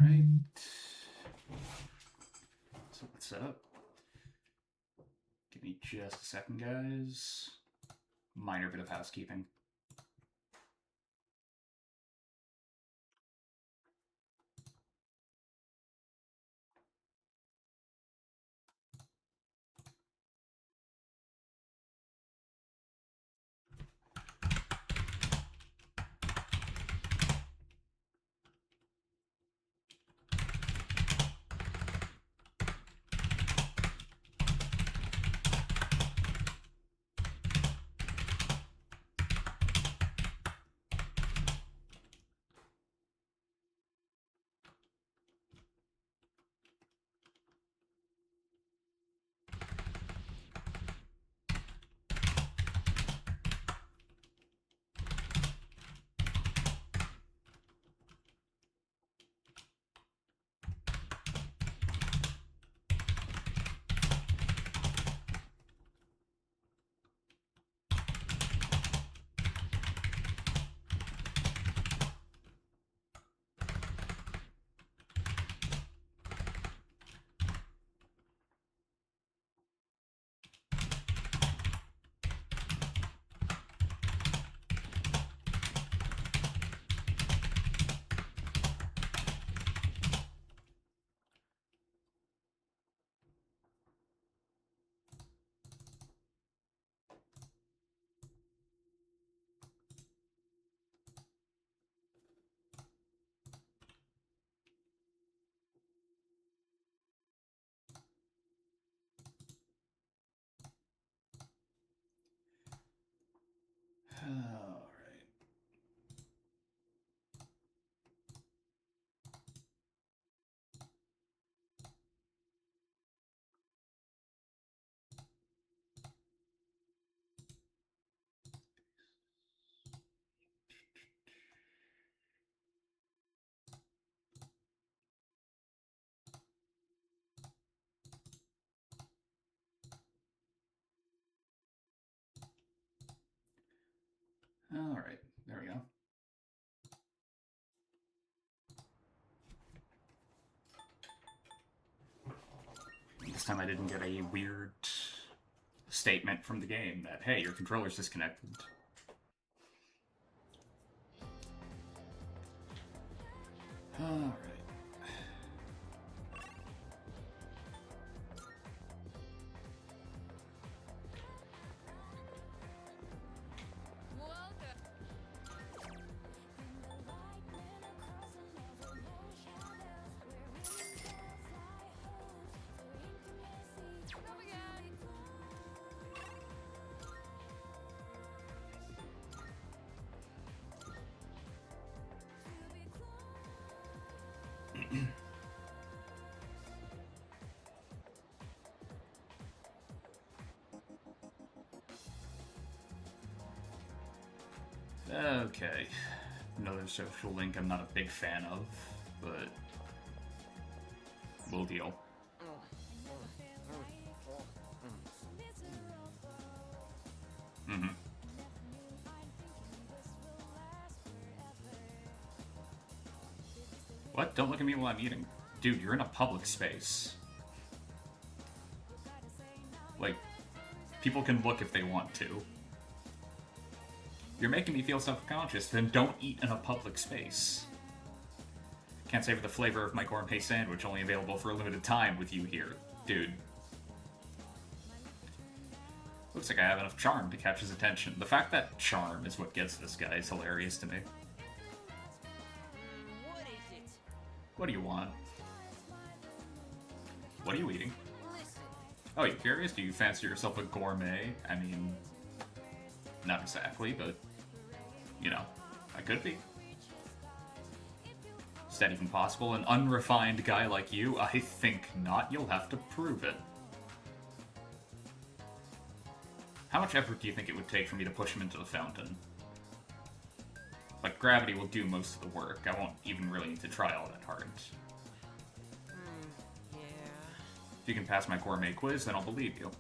Alright. So let's set up. Give me just a second, guys. Minor bit of housekeeping. Alright. Alright, there we go. This time I didn't get a weird statement from the game that, hey, your controller's disconnected. Alright. Okay. Another social link I'm not a big fan of, but we'll deal. Mm-hmm. What? Don't look at me while I'm eating. Dude, you're in a public space. Like, people can look if they want to. You're making me feel self-conscious, then don't eat in a public space. Can't savor the flavor of my gourmet sandwich, only available for a limited time with you here. Dude. Looks like I have enough charm to catch his attention. The fact that charm is what gets this guy is hilarious to me. What do you want? What are you eating? Oh, you curious? Do you fancy yourself a gourmet? I mean, not exactly, but, you know, I could be. Is that even possible? An unrefined guy like you? I think not. You'll have to prove it. How much effort do you think it would take for me to push him into the fountain? Like, gravity will do most of the work. I won't even really need to try all that hard. Yeah. If you can pass my gourmet quiz, then I'll believe you.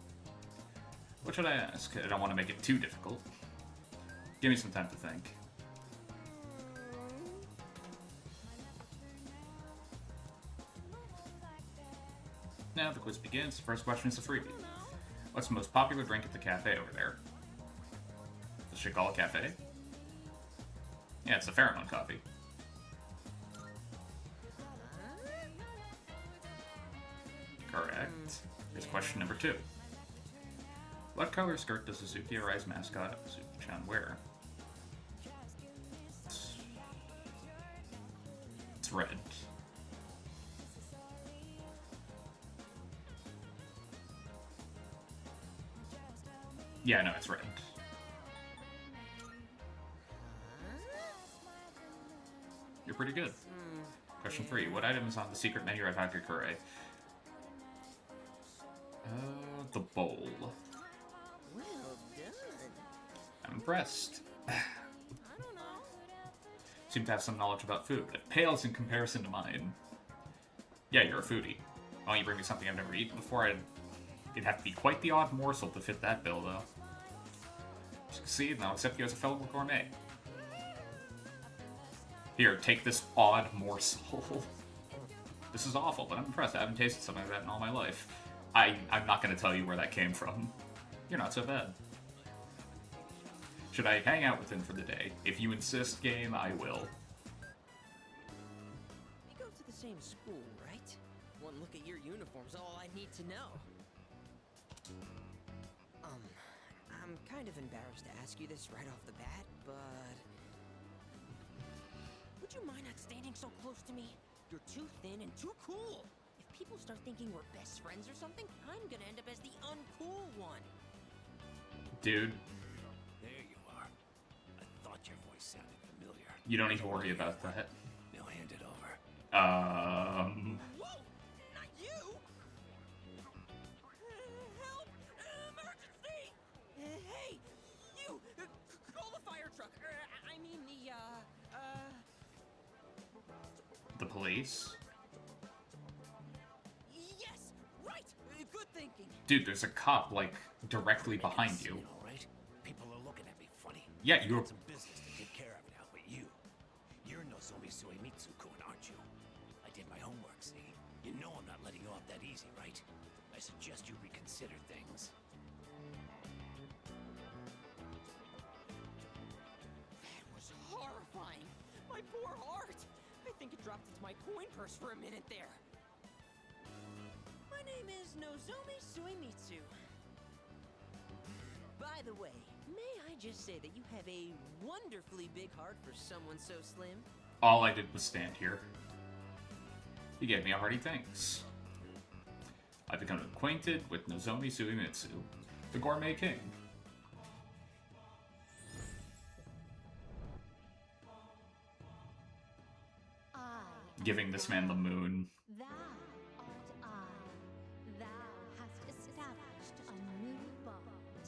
What should I ask? I don't want to make it too difficult. Give me some time to think. Now the quiz begins. The first question is a freebie. What's the most popular drink at the cafe over there? The Chagall Cafe? Yeah, it's the Pheromone Coffee. Correct. Here's question number 2. What color skirt does the Suzuki Arise mascot Suzuki-chan wear? It's red. Yeah, no, it's red. You're pretty good. Question 3. What item is on the secret menu at Hagakure? The bowl. Well done. I'm impressed. Seem to have some knowledge about food, but it pales in comparison to mine. Yeah, you're a foodie. Why don't you bring me something I've never eaten before? It'd have to be quite the odd morsel to fit that bill, though. Succeed, and I'll accept you as a fellow gourmet. Here, take this odd morsel. This is awful, but I'm impressed. I haven't tasted something like that in all my life. I'm not going to tell you where that came from. You're not so bad. Should I hang out with him for the day? If you insist, game, I will. We go to the same school, right? One look at your uniform's all I need to know. I'm kind of embarrassed to ask you this right off the bat, but... would you mind not standing so close to me? You're too thin and too cool! If people start thinking we're best friends or something, I'm gonna end up as the uncool one. Dude. There you are. I thought your voice sounded familiar. You don't need to worry about that. Now hand it over. Whoa! Not you! Help! Emergency! Hey! You! Call the fire truck! I mean The police? Yes! Right! Good thinking! Dude, there's a cop, like, directly behind you. All right? People are looking at me funny. Yeah, you're... Some business to take care of now, but you're Nozomi Suemitsu-kun, aren't you? I did my homework, see? You know I'm not letting you off that easy, right? I suggest you reconsider things. That was horrifying! My poor heart! I think it dropped into my coin purse for a minute there. My name is Nozomi Suemitsu. By the way, may I just say that you have a wonderfully big heart for someone so slim? All I did was stand here. He gave me a hearty thanks. I've become acquainted with Nozomi Suemitsu, the Gourmet King. Giving this man the moon. Thou art I. Thou hast established a new bond.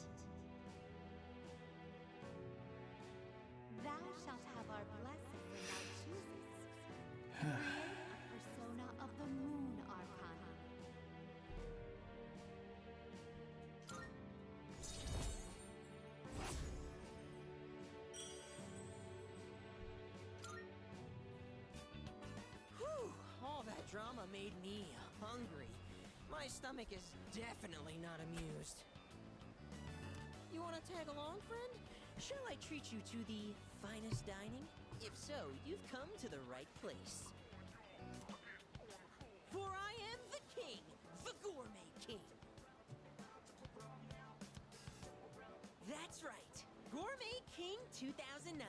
Thou shalt have our blessing when thou choosest. Create a persona of the moon arcana. Whew, all that drama made me hungry. My stomach is definitely not amused. You want to tag along, friend? Shall I treat you to the finest dining? If so, you've come to the right place. For I am the king, the gourmet king. That's right, Gourmet King 2009.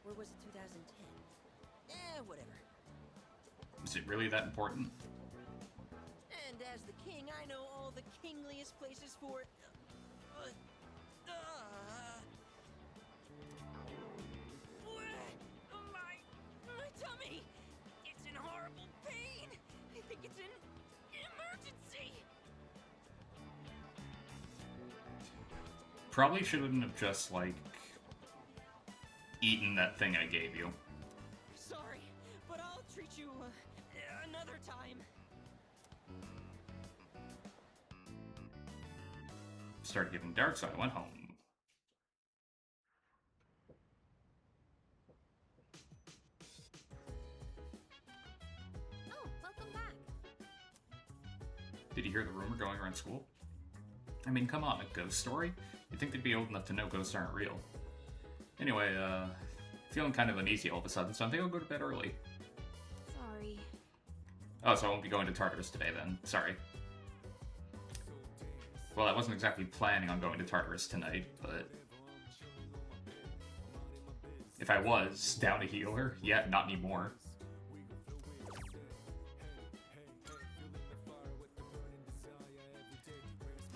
Or was it 2010? Whatever. Is it really that important? And as the king, I know all the kingliest places for it. My tummy! It's in horrible pain! I think it's an emergency! Probably shouldn't have just, like, eaten that thing I gave you. Sorry, but I'll treat you another time. Started getting dark, so I went home. Oh, welcome back. Did you hear the rumor going around school? I mean, come on, a ghost story? You'd think they'd be old enough to know ghosts aren't real. Anyway, feeling kind of uneasy all of a sudden, so I think I'll go to bed early. Sorry. Oh, so I won't be going to Tartarus today then. Sorry. Well, I wasn't exactly planning on going to Tartarus tonight, but... if I was, down a healer? Yeah, not anymore.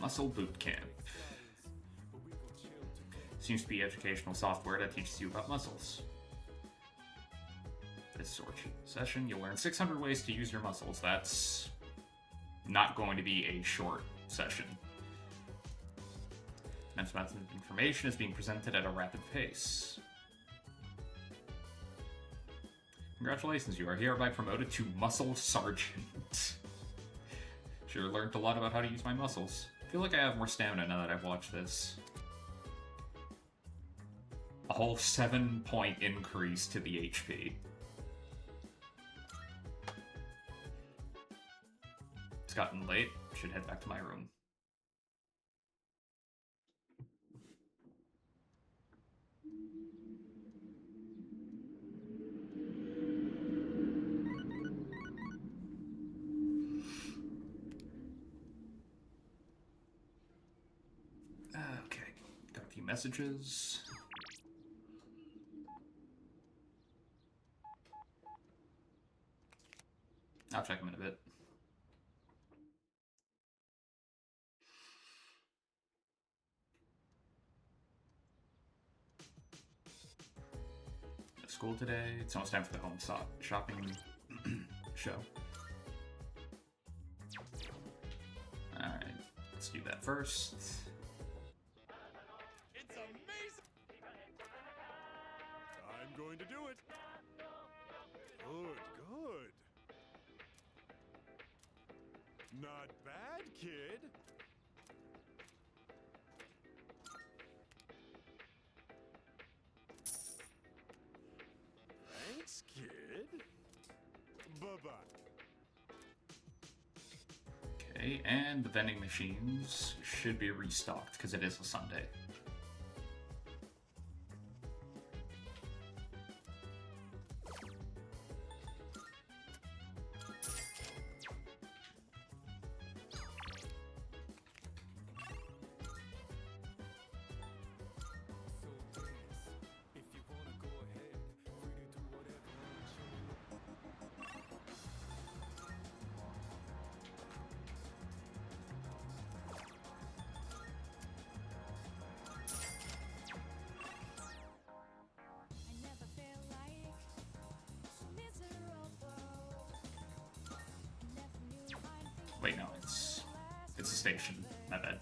Muscle Boot Camp. Seems to be educational software that teaches you about muscles. This short session, you'll learn 600 ways to use your muscles. That's not going to be a short session. Immense amounts of information is being presented at a rapid pace. Congratulations, you are hereby promoted to Muscle Sergeant. Sure learned a lot about how to use my muscles. I feel like I have more stamina now that I've watched this. A whole 7-point increase to the HP. It's gotten late. Should head back to my room. Okay, got a few messages. I'll check them in a bit. No school today. It's almost time for the home shopping show. Alright, let's do that first. It's amazing! I'm going to do it! Good, good. Not bad, kid. Thanks, kid. Bye-bye. Okay, and the vending machines should be restocked because it is a Sunday. I never felt like miserable. Never knew I'd be Wait, no, it's a station. My bad.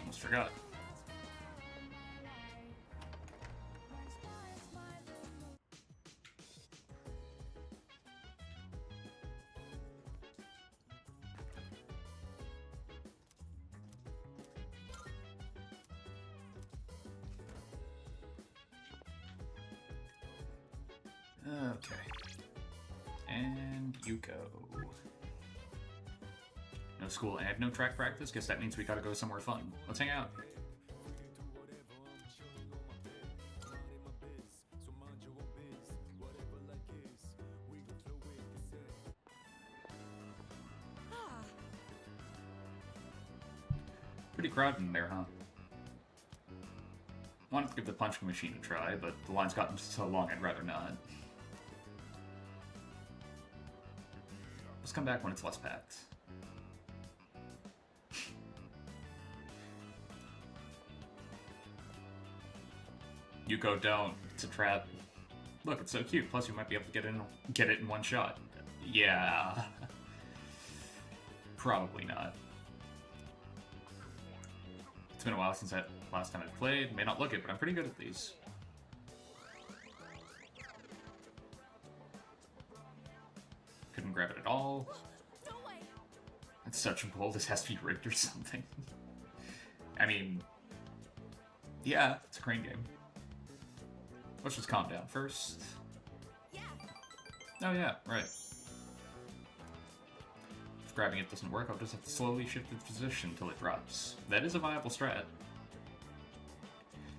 Almost forgot. Okay. And Yuko. No school and no track practice? Guess that means we gotta go somewhere fun. Let's hang out. Pretty crowded in there, huh? Wanted to give the punching machine a try, but the line's gotten so long I'd rather not. Let's come back when it's less packed. Yuko, don't. It's a trap. Look, it's so cute. Plus, you might be able to get it in one shot. Yeah. Probably not. It's been a while since that last time I played. May not look it, but I'm pretty good at these. Couldn't grab it at all. That's such a bull. This has to be rigged or something. I mean, yeah, it's a crane game. Let's just calm down first. Oh yeah, right. If grabbing it doesn't work, I'll just have to slowly shift its position until it drops. That is a viable strat.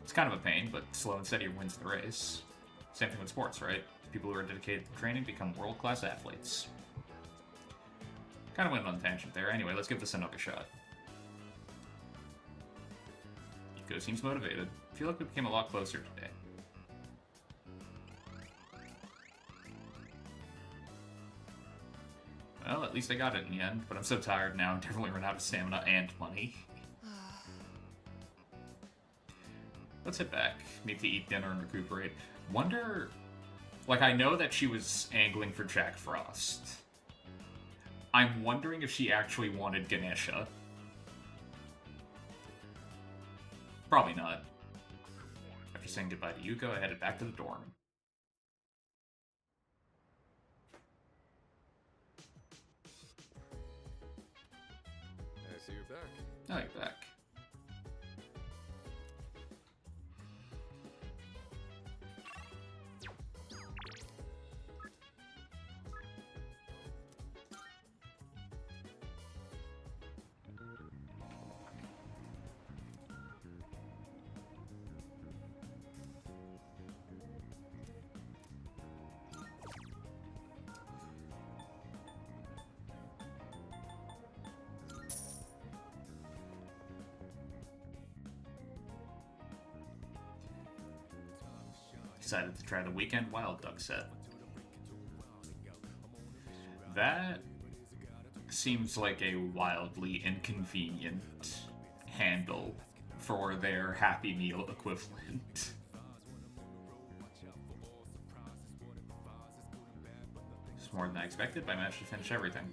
It's kind of a pain, but slow and steady wins the race. Same thing with sports, right? People who are dedicated to training become world-class athletes. Kind of went on a tangent there. Anyway, let's give this another shot. Eco seems motivated. I feel like we became a lot closer today. Well, at least I got it in the end, but I'm so tired now and definitely run out of stamina and money. Let's head back. Maybe eat dinner and recuperate. Wonder... Like, I know that she was angling for Jack Frost. I'm wondering if she actually wanted Ganesha. Probably not. After saying goodbye to Yuko, I headed back to the dorm. I see you're back. Oh, you're back. Decided to try the Weekend Wild Duck set. That seems like a wildly inconvenient handle for their Happy Meal equivalent. It's more than I expected, but I managed to finish everything.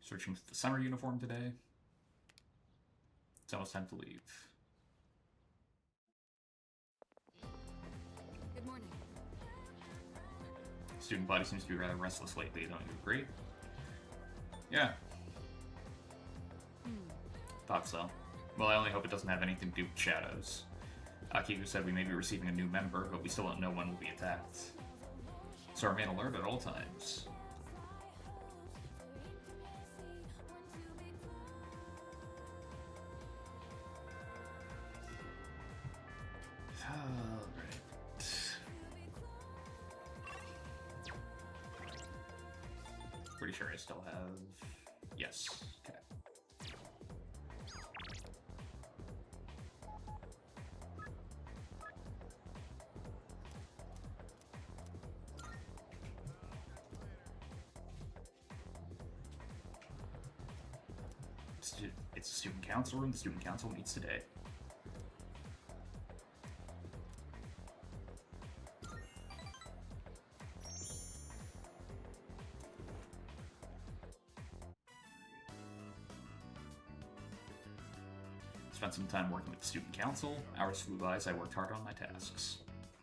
Searching for the summer uniform today. It's almost time to leave. Good morning. Student body seems to be rather restless lately, don't you agree? Yeah. Thought so. Well, I only hope it doesn't have anything to do with shadows. Akiku said we may be receiving a new member, but we still don't know when we'll be attacked. So remain alert at all times. Pretty sure I still have... Yes. Okay. It's a student council room. The student council meets today. Spent some time working with the student council. Hours flew by as I worked hard on my tasks.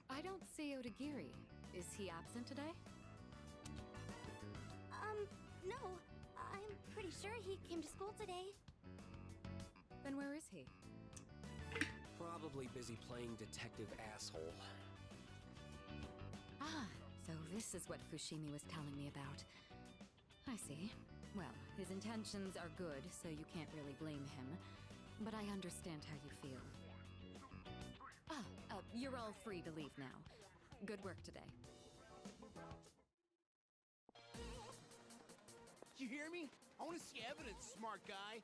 I don't see Odagiri. Is he absent today? No. I'm pretty sure he came to school today. Then where is he? Probably busy playing detective asshole. Ah, so this is what Fushimi was telling me about. I see. Well, his intentions are good, so you can't really blame him. But I understand how you feel. You're all free to leave now. Good work today. You hear me? I want to see evidence, smart guy.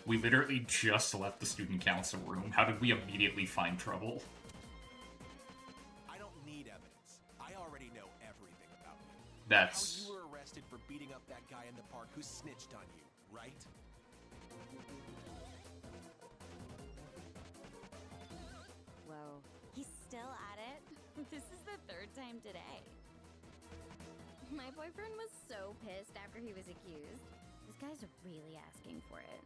We literally just left the student council room. How did we immediately find trouble? I don't need evidence. I already know everything about you. That's... How you were arrested for beating up that guy in the park who snitched on you, right? Whoa, he's still at it? This is the third time today. My boyfriend was so pissed after he was accused. This guy's really asking for it.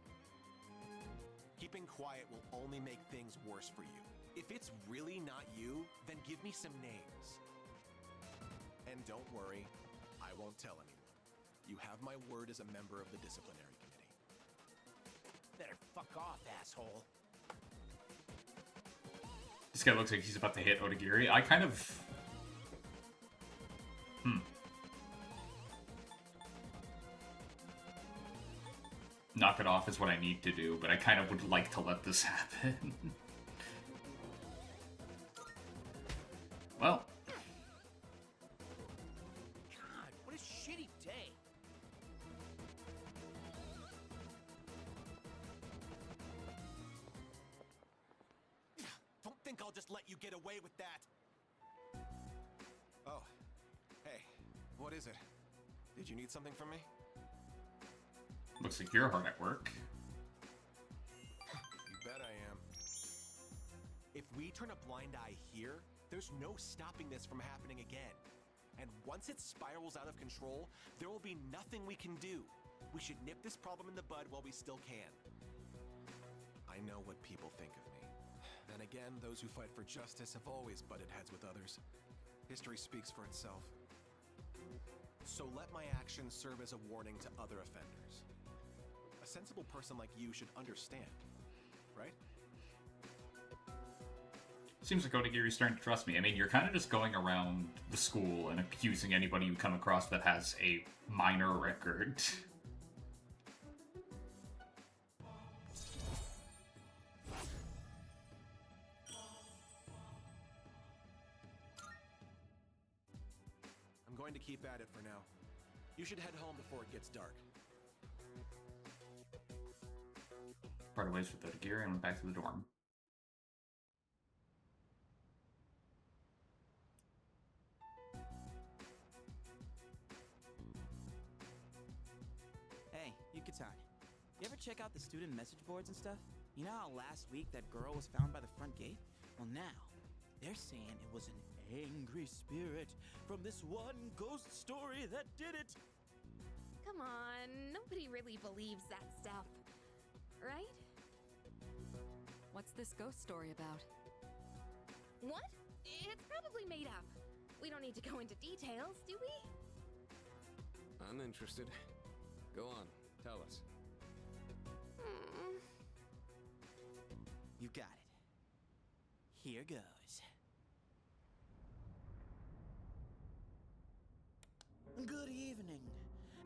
Keeping quiet will only make things worse for you. If it's really not you, then give me some names. And don't worry, I won't tell anyone. You have my word as a member of the disciplinary committee. Better fuck off, asshole. This guy looks like he's about to hit Odagiri. I kind of... Knock it off is what I need to do, but I kind of would like to let this happen. Well. God, what a shitty day. Don't think I'll just let you get away with that. Oh, hey, what is it? Did you need something from me? Looks like you're hard at work. You bet I am. If we turn a blind eye here, there's no stopping this from happening again. And once it spirals out of control, there will be nothing we can do. We should nip this problem in the bud while we still can. I know what people think of me. Then again, those who fight for justice have always butted heads with others. History speaks for itself. So let my actions serve as a warning to other offenders. A sensible person like you should understand, right? Seems like Odagiri's starting to trust me. I mean, you're kind of just going around the school and accusing anybody you come across that has a minor record. I'm going to keep at it for now. You should head home before it gets dark. Parted ways with Odagiri and went back to the dorm. Hey, Yucatan. You ever check out the student message boards and stuff? You know how last week that girl was found by the front gate? Well, now, they're saying it was an angry spirit from this one ghost story that did it. Come on, nobody really believes that stuff, right? What's this ghost story about? What? It's probably made up. We don't need to go into details, do we? Uninterested. Go on, tell us. You got it. Here goes. Good evening,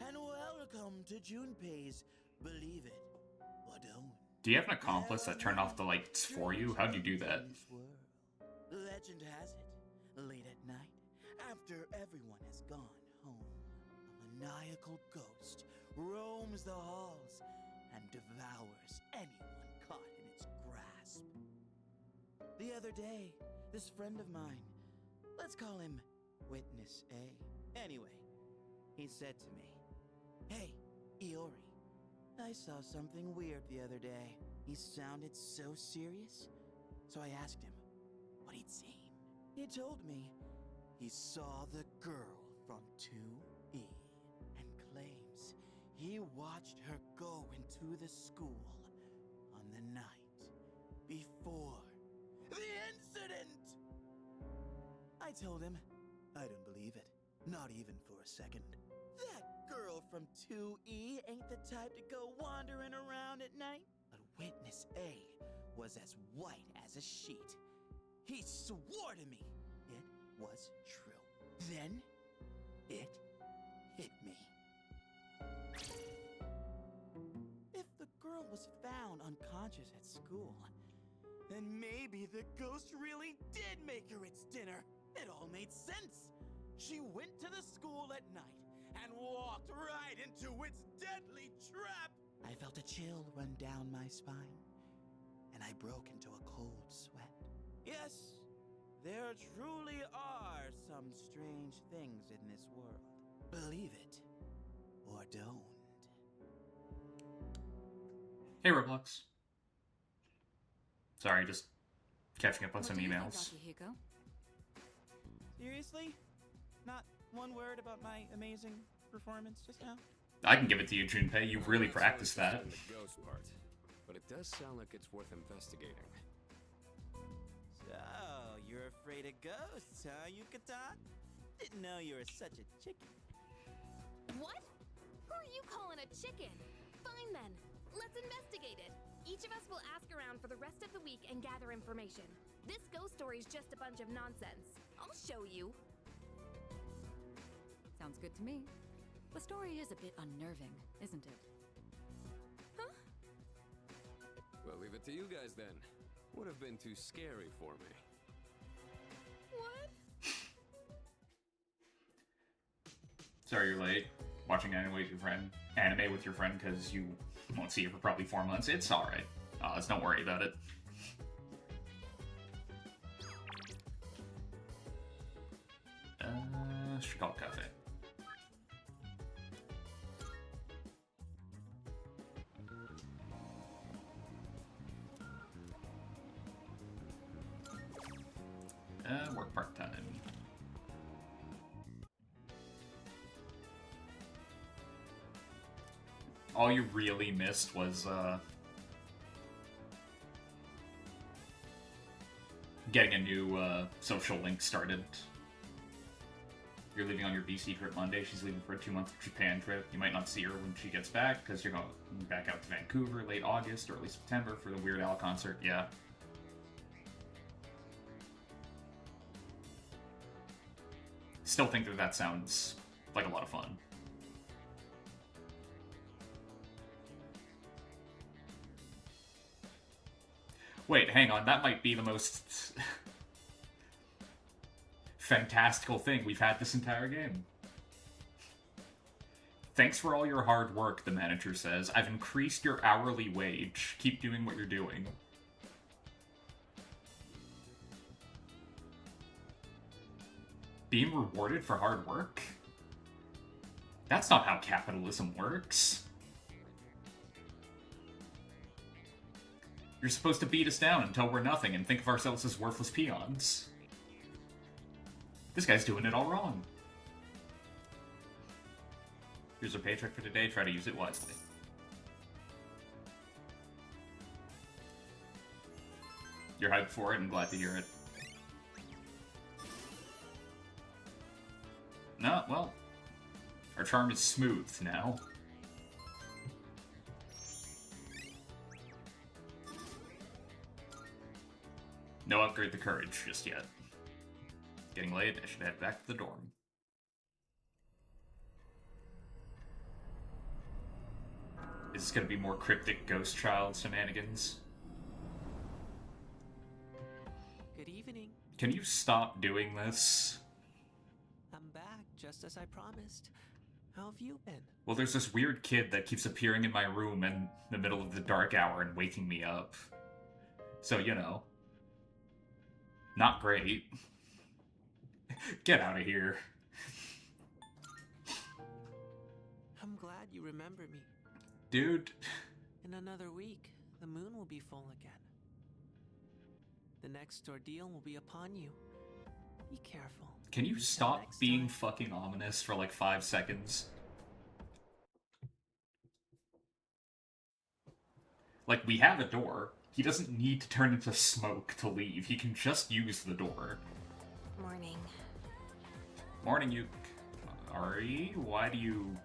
and welcome to Junpei's Believe It or Don't. Do you have an accomplice that turned off the lights for you? How'd you do that? Legend has it, late at night, after everyone has gone home, a maniacal ghost roams the halls and devours anyone caught in its grasp. The other day, this friend of mine, let's call him Witness A. Anyway, he said to me, "Hey, Iori, I saw something weird the other day." He sounded so serious, so I asked him what he'd seen. He told me he saw the girl from 2E and claims he watched her go into the school on the night before the incident. I told him I don't believe it, not even for a second. That girl from 2E ain't the type to go wandering around at night. But Witness A was as white as a sheet. He swore to me it was true. Then it hit me. If the girl was found unconscious at school, then maybe the ghost really did make her its dinner. It all made sense. She went to the school at night and walked right into its deadly trap. I felt a chill run down my spine, and I broke into a cold sweat. Yes, there truly are some strange things in this world. Believe it or don't. Hey, Roblox. Sorry, just catching up on What some do you think, emails. Akihiko? Seriously? Not one word about my amazing performance just now? I can give it to you, Junpei. You've really I'm not so practiced that. interested in the ghost part, but it does sound like it's worth investigating. So, you're afraid of ghosts, huh, Yucatan? Didn't know you were such a chicken. What? Who are you calling a chicken? Fine then. Let's investigate it. Each of us will ask around for the rest of the week and gather information. This ghost story's just a bunch of nonsense. I'll show you. Sounds good to me. The story is a bit unnerving, isn't it? Huh? Well, leave it to you guys then. Would have been too scary for me. What? Sorry you're late. Watching anime with your friend, because you won't see her for probably 4 months. It's alright. Let's don't worry about it. Chicago Cafe. Work part-time. All you really missed was, getting a new, social link started. You're leaving on your BC trip Monday, she's leaving for a 2-month Japan trip. You might not see her when she gets back, because you're going back out to Vancouver late August, early September for the Weird Al concert, yeah. Still think that sounds like a lot of fun. Wait, hang on, that might be the most fantastical thing we've had this entire game. Thanks for all your hard work, the manager says. I've increased your hourly wage. Keep doing what you're doing. Being rewarded for hard work? That's not how capitalism works. You're supposed to beat us down until we're nothing and think of ourselves as worthless peons. This guy's doing it all wrong. Here's our paycheck for today, try to use it wisely. You're hyped for it and glad to hear it. No, well, our charm is smooth now. No upgrade the courage just yet. Getting late, I should head back to the dorm. Is this gonna be more cryptic ghost child shenanigans? Good evening. Can you stop doing this? I'm back, just as I promised. How have you been? Well, there's this weird kid that keeps appearing in my room in the middle of the dark hour and waking me up. So, you know. Not great. Get out of here. I'm glad you remember me. Dude. In another week, the moon will be full again. The next ordeal will be upon you. Be careful. Can you Until stop next being time. fucking ominous for like 5 seconds? Like, we have a door. He doesn't need to turn into smoke to leave. He can just use the door. Morning. Morning, you... Ari? Why do you...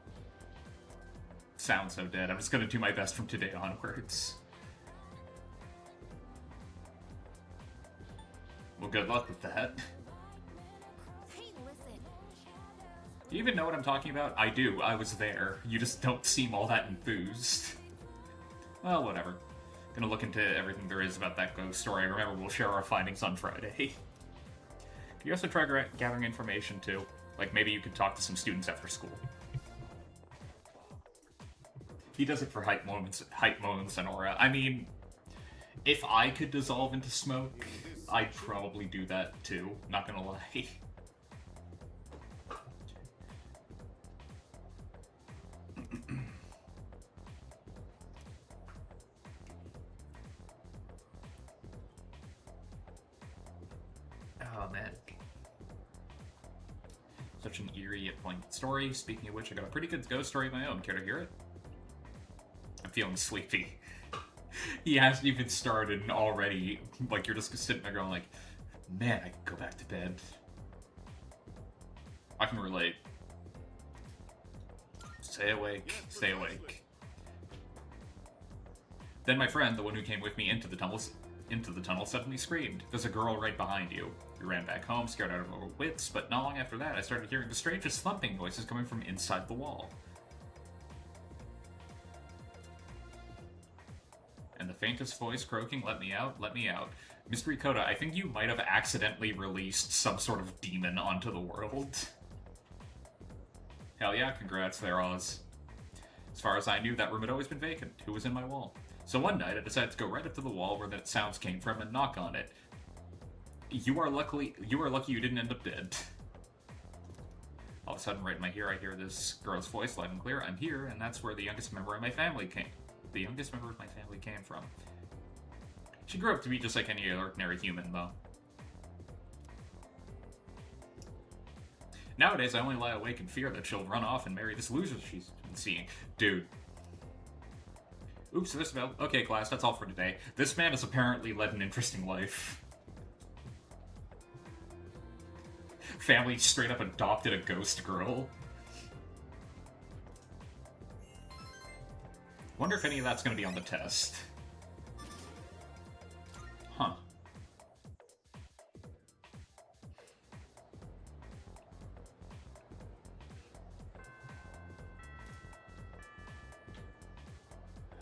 sound so dead? I'm just gonna do my best from today onwards. Well, good luck with that. Hey, listen. Do you even know what I'm talking about? I do. I was there. You just don't seem all that enthused. Well, whatever. Gonna look into everything there is about that ghost story. Remember, we'll share our findings on Friday. Can you also try gathering information, too? Like, maybe you could talk to some students after school. He does it for hype moments and aura. I mean, if I could dissolve into smoke, I'd probably do that, too. Not gonna lie. Such an eerie yet poignant story. Speaking of which, I got a pretty good ghost story of my own. Care to hear it? I'm feeling sleepy. He hasn't even started and already, like, you're just sitting there going like, man, I could go back to bed. I can relate. Stay awake, stay awake. Then my friend, the one who came with me into the tunnel, suddenly screamed, "There's a girl right behind you." We ran back home, scared out of our wits, but not long after that, I started hearing the strangest thumping noises coming from inside the wall. And the faintest voice croaking, "Let me out, let me out." Mystery Coda, I think you might have accidentally released some sort of demon onto the world. Hell yeah, congrats there, Oz. As far as I knew, that room had always been vacant. Who was in my wall? So one night, I decided to go right up to the wall where that sounds came from and knock on it. You are lucky you didn't end up dead. All of a sudden, right in my ear, I hear this girl's voice loud and clear. "I'm here," and that's where the youngest member of my family came. The youngest member of my family came from. She grew up to be just like any ordinary human, though. Nowadays, I only lie awake in fear that she'll run off and marry this loser she's been seeing. Dude. Oops, this about. Okay, class, that's all for today. This man has apparently led an interesting life. Family straight up adopted a ghost girl. Wonder if any of that's gonna be on the test. Huh.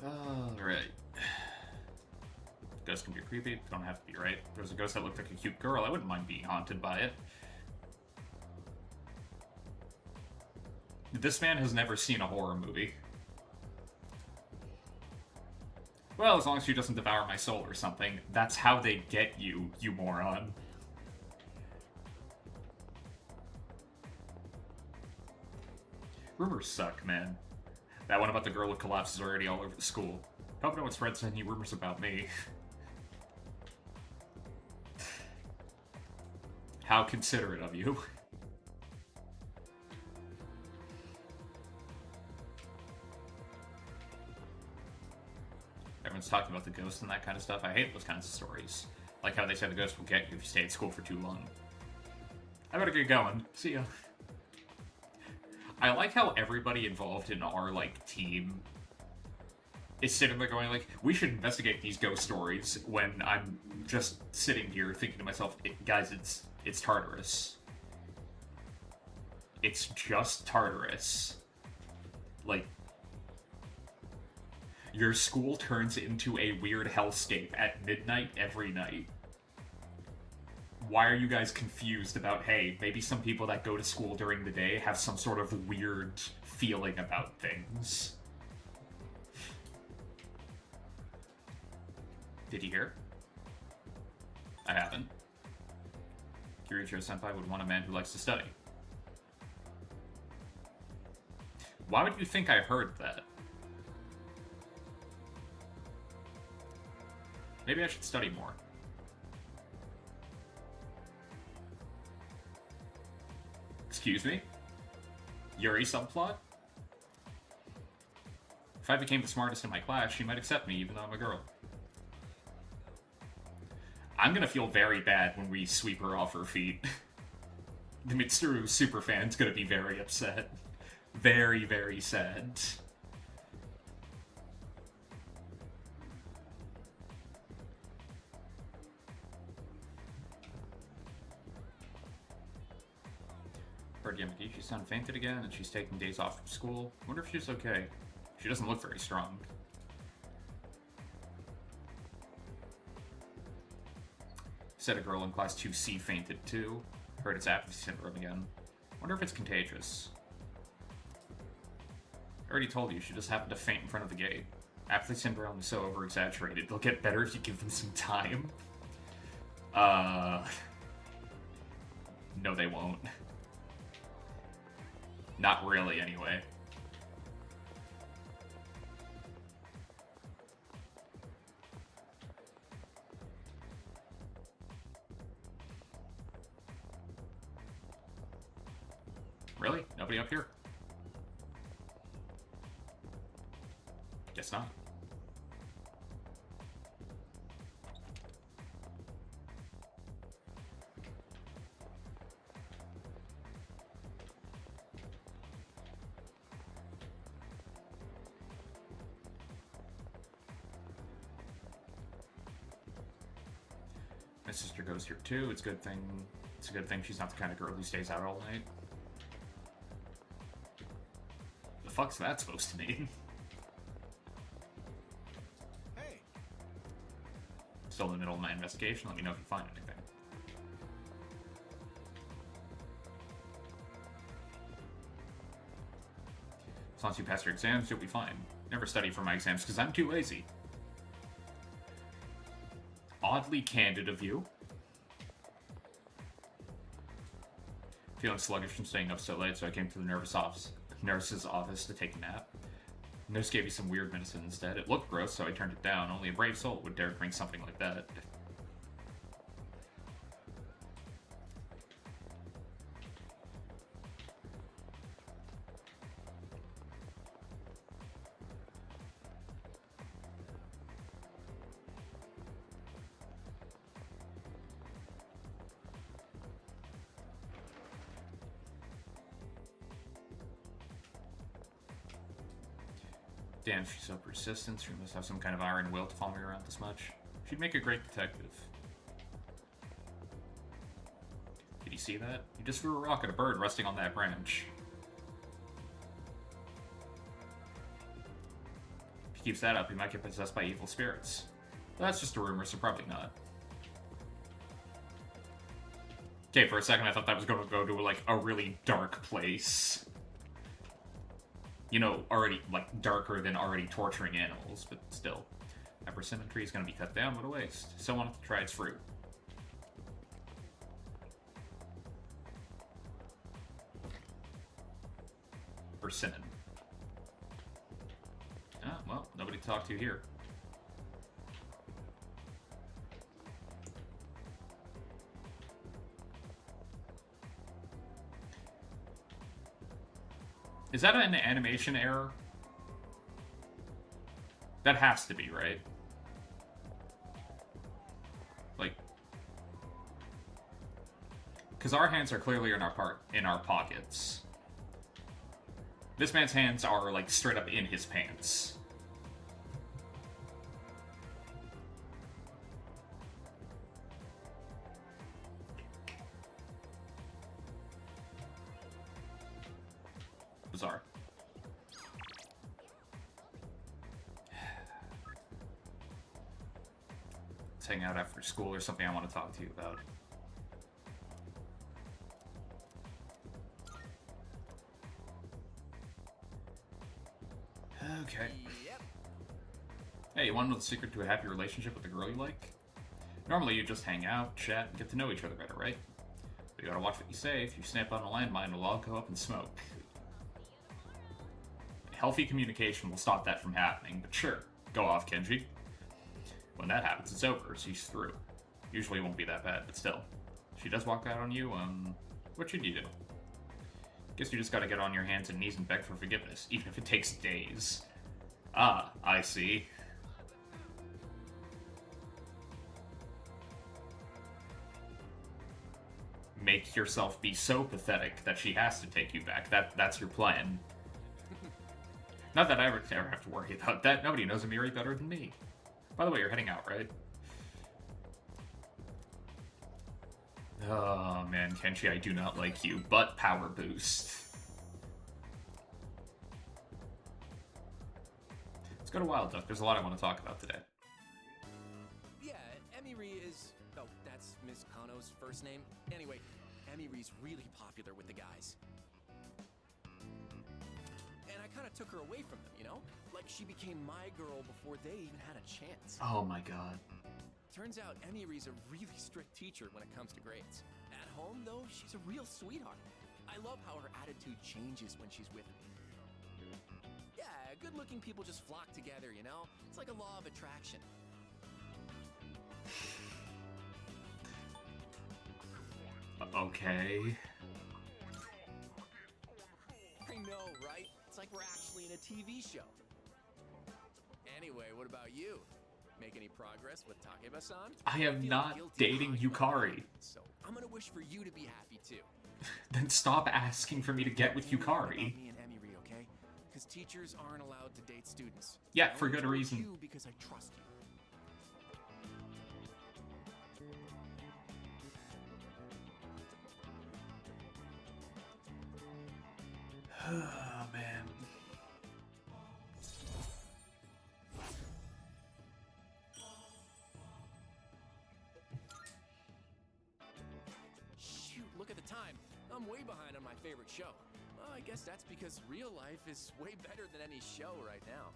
Alright. Ghosts can be creepy, don't have to be, right? If there was a ghost that looked like a cute girl, I wouldn't mind being haunted by it. This man has never seen a horror movie. Well, as long as she doesn't devour my soul or something. That's how they get you, you moron. Rumors suck, man. That one about the girl with collapse is already all over the school. Hope no one spreads any rumors about me. How considerate of you. Everyone's talking about the ghosts and that kind of stuff. I hate those kinds of stories. Like how they say the ghost will get you if you stay at school for too long. I better get going. See ya. I like how everybody involved in our, like, team is sitting there going, like, we should investigate these ghost stories, when I'm just sitting here thinking to myself, guys, it's Tartarus. It's just Tartarus. Like, your school turns into a weird hellscape at midnight every night. Why are you guys confused about, hey, maybe some people that go to school during the day have some sort of weird feeling about things? Did you hear? I haven't. Kirichiro-senpai would want a man who likes to study. Why would you think I heard that? Maybe I should study more. Excuse me? Yuri subplot? If I became the smartest in my class, she might accept me even though I'm a girl. I'm gonna feel very bad when we sweep her off her feet. The Mitsuru superfan's gonna be very upset. Very, very sad. Heard Yamagichi-san fainted again, and she's taking days off from school. Wonder if she's okay. She doesn't look very strong. Said a girl in class 2C fainted too. Heard it's apathy syndrome again. Wonder if it's contagious. I already told you, she just happened to faint in front of the gate. Apathy syndrome is so over-exaggerated. They'll get better if you give them some time. No, they won't. Not really, anyway. Really? Nobody up here? Guess not. My sister goes here too. It's a good thing. It's a good thing she's not the kind of girl who stays out all night. The fuck's that supposed to mean? Hey. Still in the middle of my investigation. Let me know if you find anything. As long as you pass your exams, you'll be fine. Never study for my exams because I'm too lazy. Oddly candid of you. Feeling sluggish from staying up so late, so I came to the nurse's office to take a nap. The nurse gave me some weird medicine instead. It looked gross, so I turned it down. Only a brave soul would dare drink something like that. Damn, she's so persistent. She must have some kind of iron will to follow me around this much. She'd make a great detective. Did you see that? You just threw a rock at a bird resting on that branch. If he keeps that up, he might get possessed by evil spirits. But that's just a rumor, so probably not. Okay, for a second I thought that was going to go to, like, a really dark place. You know, already, like, darker than already torturing animals, but still. That persimmon tree is going to be cut down, what a waste. Still wanted to try its fruit. Persimmon. Ah, well, nobody to talk to here. Is that an animation error? That has to be, right? Like, because our hands are clearly in our pockets. This man's hands are like straight up in his pants. Bizarre. Let's hang out after school or something I want to talk to you about. Okay. Yep. Hey, you want to know the secret to a happy relationship with the girl you like? Normally you just hang out, chat, and get to know each other better, right? But you gotta watch what you say. If you snap on a landmine, it'll all go up in smoke. Healthy communication will stop that from happening, but sure, go off, Kenji. When that happens, it's over. She's through. Usually it won't be that bad, but still. She does walk out on you, what should you do? Guess you just gotta get on your hands and knees and beg for forgiveness, even if it takes days. Ah, I see. Make yourself be so pathetic that she has to take you back. That's your plan. Not that I ever have to worry about that. Nobody knows Amiri better than me. By the way, you're heading out, right? Oh man, Kenshi, I do not like you, but power boost. Let's go to Wild Duck. There's a lot I want to talk about today. Yeah, Emiri is... Oh, that's Miss Kano's first name. Anyway, Emiri's really popular with the guys. And I kind of took her away from them, you know? Like, she became my girl before they even had a chance. Oh my god. Turns out Emiri's a really strict teacher when it comes to grades. At home, though, she's a real sweetheart. I love how her attitude changes when she's with me. Yeah, good-looking people just flock together, you know? It's like a law of attraction. Okay. like we're actually in a TV show. Anyway, what about you? Make any progress with Takeba-san? I am feel not guilty dating hiding my Yukari. feelings, so I'm gonna wish for you to be happy too. Then stop asking for me to get with Don't worry about Yukari. me and Emiri, okay? Because teachers aren't allowed to date students. Yeah, I for only good told reason. You because I trust you. Oh, man. Shoot, look at the time. I'm way behind on my favorite show. Well, I guess that's because real life is way better than any show right now.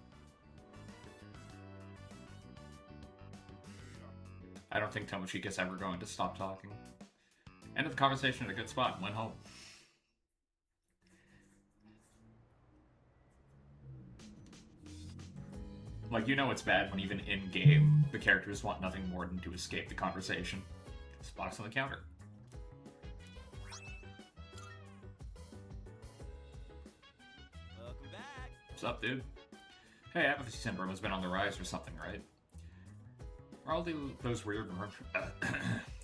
I don't think Tomoshika's ever going to stop talking. Ended the conversation at a good spot and went home. Like, you know it's bad when even in-game, the characters want nothing more than to escape the conversation. Just box on the counter. Welcome back. What's up, dude? Hey, apathy syndrome has been on the rise or something, right? Are all those weird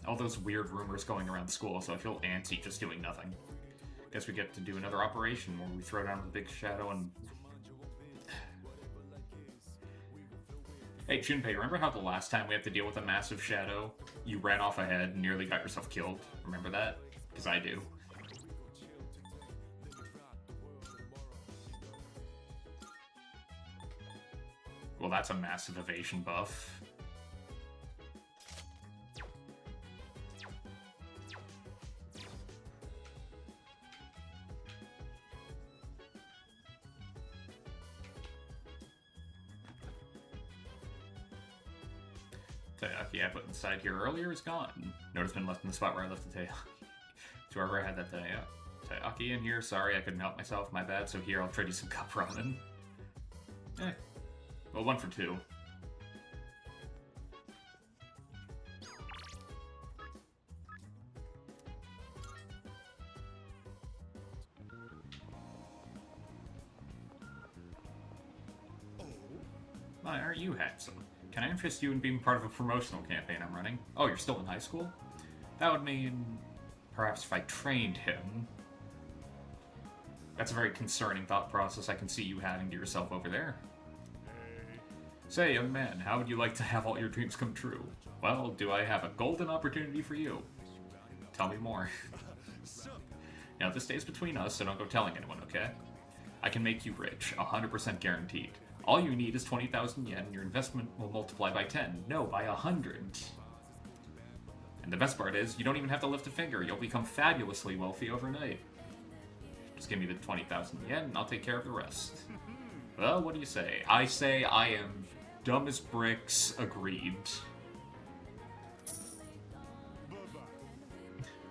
all those weird rumors going around school, so I feel antsy just doing nothing. Guess we get to do another operation where we throw down the big shadow and... Hey, Junpei, remember how the last time we had to deal with a massive shadow, you ran off ahead and nearly got yourself killed? Remember that? Because I do. Well, that's a massive evasion buff. Taiyaki I put inside here earlier is gone. Note it's been left in the spot where I left the Taiyaki. So wherever I had that Taiyaki in here, sorry I couldn't help myself, my bad, so here I'll trade you some cup ramen. Eh. Well, 1 for 2. Why aren't you handsome? Can I interest you in being part of a promotional campaign I'm running? Oh, you're still in high school? That would mean... perhaps if I trained him... That's a very concerning thought process I can see you having to yourself over there. Say, young man, how would you like to have all your dreams come true? Well, do I have a golden opportunity for you? Tell me more. Now, this stays between us, so don't go telling anyone, okay? I can make you rich, 100% guaranteed. All you need is 20,000 yen, and your investment will multiply by 10. No, by 100. And the best part is, you don't even have to lift a finger. You'll become fabulously wealthy overnight. Just give me the 20,000 yen, and I'll take care of the rest. Well, what do you say? I say I am dumb as bricks, agreed.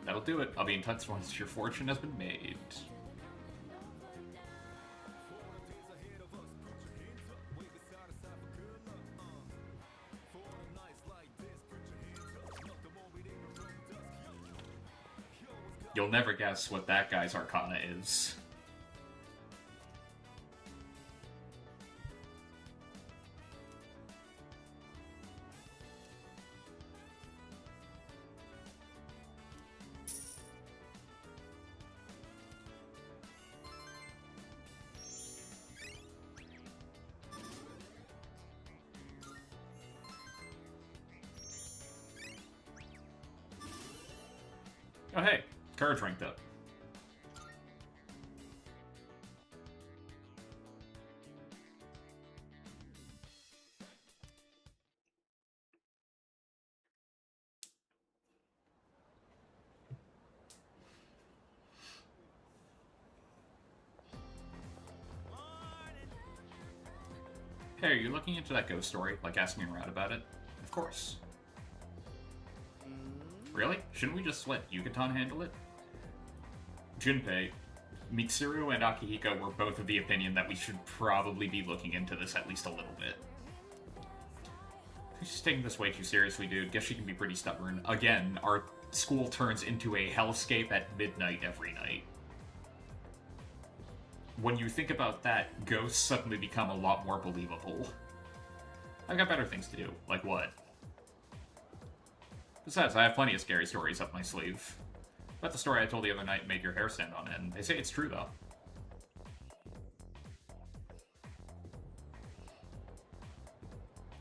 That'll do it. I'll be in touch once your fortune has been made. You'll never guess what that guy's arcana is. Oh hey, courage ranked up. Hey, are you looking into that ghost story? Like asking around about it? Of course. Really? Shouldn't we just let Yukaton handle it? Junpei, Mitsuru and Akihiko were both of the opinion that we should probably be looking into this at least a little bit. She's taking this way too seriously, dude. Guess she can be pretty stubborn. Again, our school turns into a hellscape at midnight every night. when you think about that, ghosts suddenly become a lot more believable. I've got better things to do. Like what? Besides, I have plenty of scary stories up my sleeve. But the story I told the other night made your hair stand on end. They say it's true, though.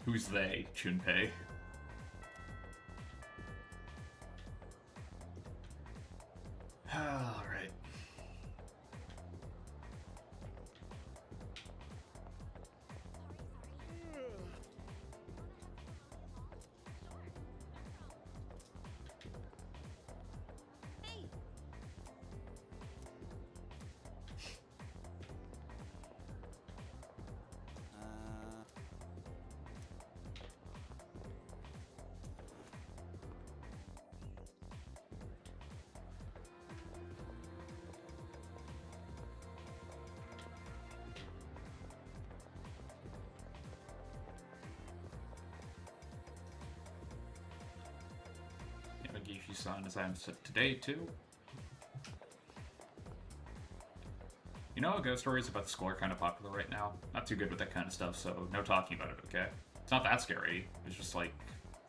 Who's they, Junpei? Alright. Yamagishi-san is set today, too. You know, ghost stories about the school are kind of popular right now. Not too good with that kind of stuff, so no talking about it, okay? It's not that scary. It's just like,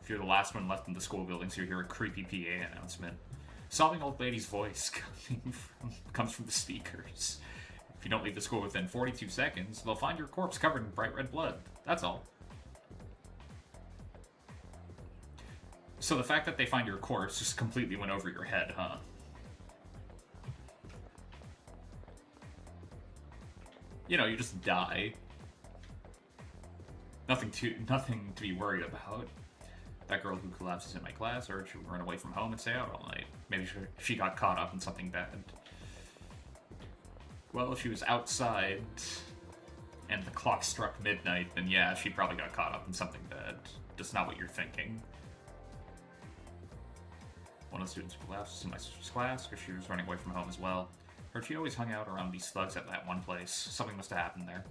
if you're the last one left in the school building, so you hear a creepy PA announcement. Sobbing old lady's voice comes from the speakers. If you don't leave the school within 42 seconds, they'll find your corpse covered in bright red blood. That's all. So the fact that they find your corpse just completely went over your head, huh? You know, you just die. Nothing to be worried about. That girl who collapses in my class, or she would run away from home and stay out all night. Maybe she got caught up in something bad. Well, if she was outside and the clock struck midnight, then yeah, she probably got caught up in something bad. Just not what you're thinking. One of the students who collapses in my sister's class because she was running away from home as well. Heard she always hung out around these thugs at that one place. Something must have happened there.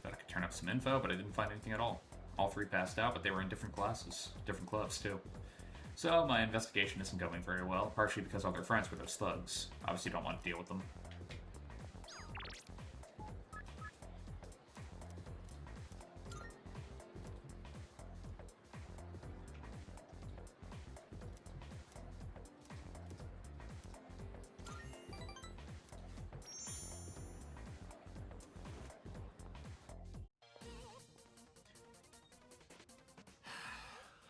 Thought I could turn up some info, but I didn't find anything at all. All three passed out, but they were in different classes. Different clubs, too. So my investigation isn't going very well, partially because all their friends were those thugs. Obviously don't want to deal with them.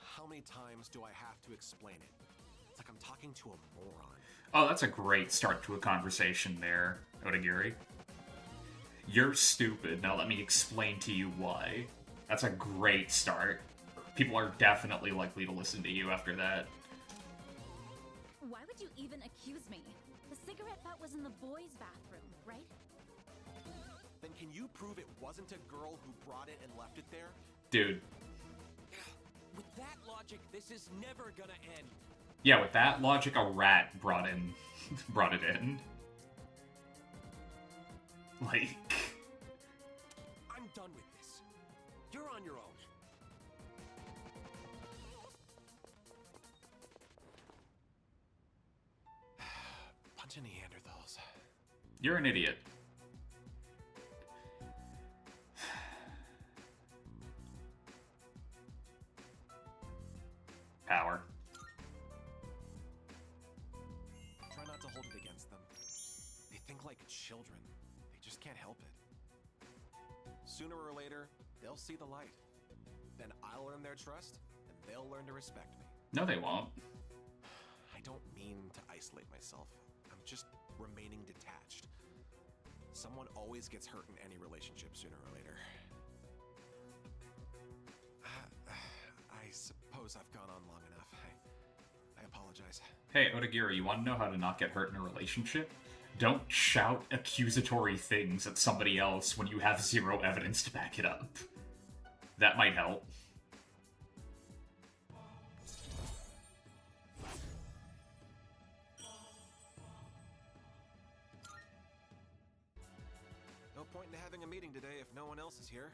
How many times do I have to explain it? It's like I'm talking to a moron. Oh, that's a great start to a conversation there, Odagiri. You're stupid, now let me explain to you why. That's a great start. People are definitely likely to listen to you after that. Why would you even accuse me? The cigarette butt was in the boys' bathroom, right? Then can you prove it wasn't a girl who brought it and left it there? Dude. With that logic, this is never gonna end. Yeah, with that logic, a rat brought it in. Like... I'm done with this. You're on your own. Bunch of Neanderthals. You're an idiot. Power. Try not to hold it against them. They think like children. They just can't help it. Sooner or later, they'll see the light. Then I'll earn their trust, and they'll learn to respect me. No, they won't. I don't mean to isolate myself. I'm just remaining detached. Someone always gets hurt in any relationship sooner or later. I suppose I've gone on long enough. I apologize. Hey, Odagiri, you want to know how to not get hurt in a relationship? Don't shout accusatory things at somebody else when you have zero evidence to back it up. That might help. No point in having a meeting today if no one else is here.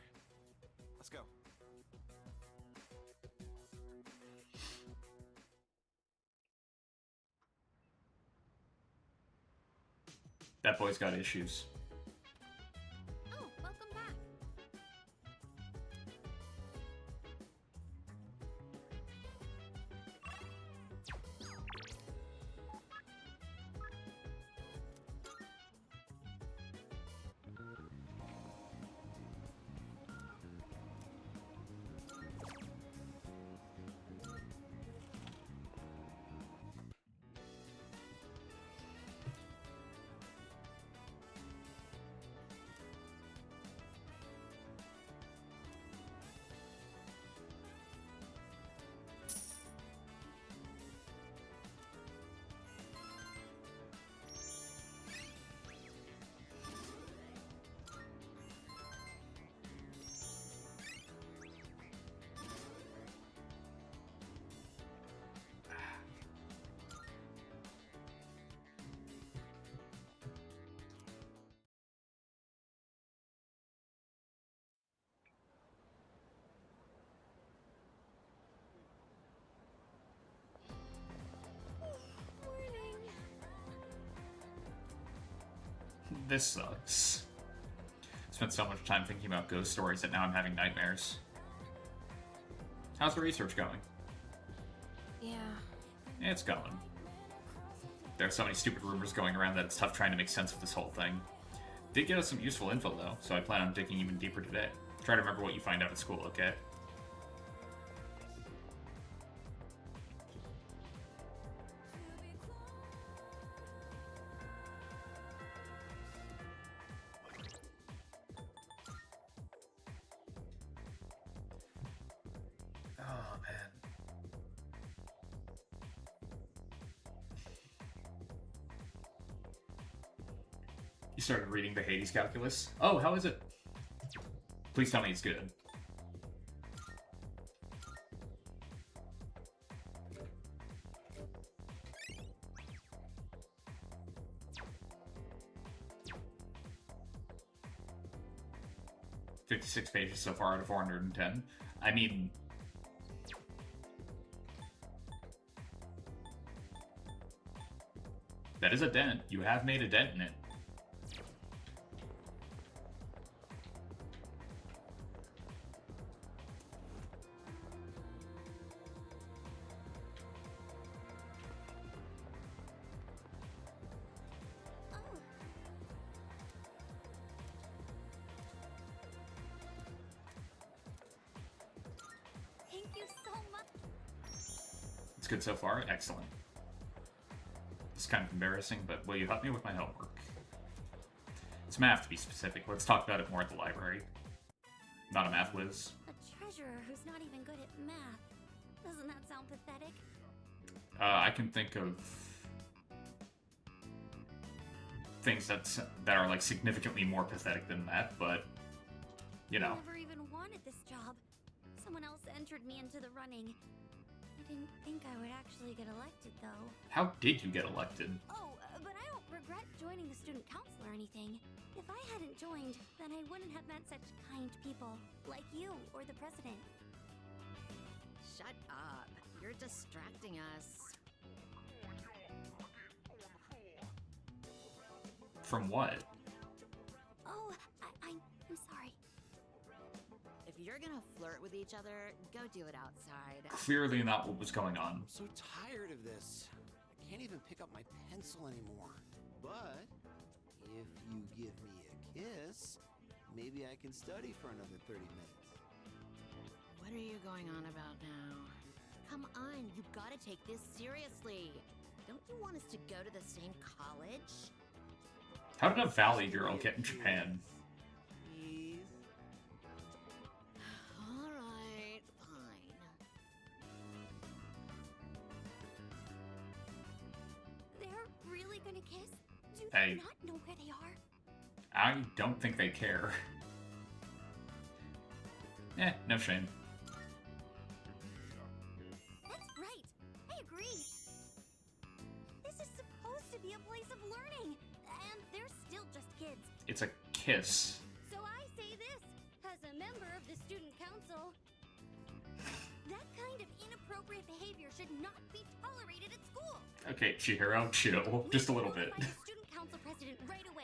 Let's go. That boy's got issues. Oh, welcome back. This sucks. Spent so much time thinking about ghost stories that now I'm having nightmares. How's the research going? Yeah. It's going. There are so many stupid rumors going around that it's tough trying to make sense of this whole thing. Did get us some useful info though, so I plan on digging even deeper today. Try to remember what you find out at school, okay? Oh, man. You started reading the Hades calculus? Oh, how is it? Please tell me it's good. "56 pages so far out of 410. I mean... that is a dent. You have made a dent in it. Thank you so much. It's good so far? Excellent. It's kind of embarrassing, but will you help me with my homework? It's math, to be specific. Let's talk about it more at the library. Not a math whiz. A treasurer who's not even good at math. Doesn't that sound pathetic? I can think of things that are like significantly more pathetic than that, but you know. I never even wanted this job. Someone else entered me into the running. I didn't think I would actually get elected, though. How did you get elected? Oh, but I don't regret joining the student council or anything. If I hadn't joined, then I wouldn't have met such kind people, like you or the president. Shut up. You're distracting us. From what? Oh, I'm sorry. If you're gonna flirt with each other, go do it outside. Clearly not what was going on. I'm so tired of this. I can't even pick up my pencil anymore. But if you give me a kiss, maybe I can study for another 30 minutes. What are you going on about now? Come on, you gotta take this seriously. Don't you want us to go to the same college? How did a Valley girl get in Japan? Please? Alright, fine. They're really gonna kiss? Do Hey. they not know where they are? I don't think they care. No shame. That's right. I agree. This is supposed to be a place of learning, and they're still just kids. It's a kiss. So I say this, as a member of the student council, that kind of inappropriate behavior should not be tolerated at school. Okay, Chihiro, chill. Just a little bit. Notify the student council president right away.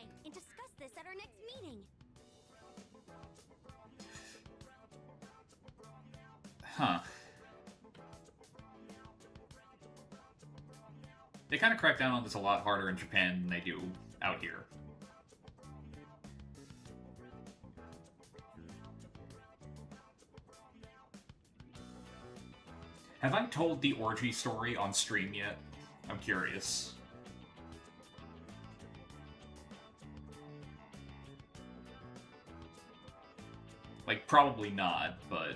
Huh. They kind of crack down on this a lot harder in Japan than they do out here. Have I told the orgy story on stream yet? I'm curious. Like, probably not, but...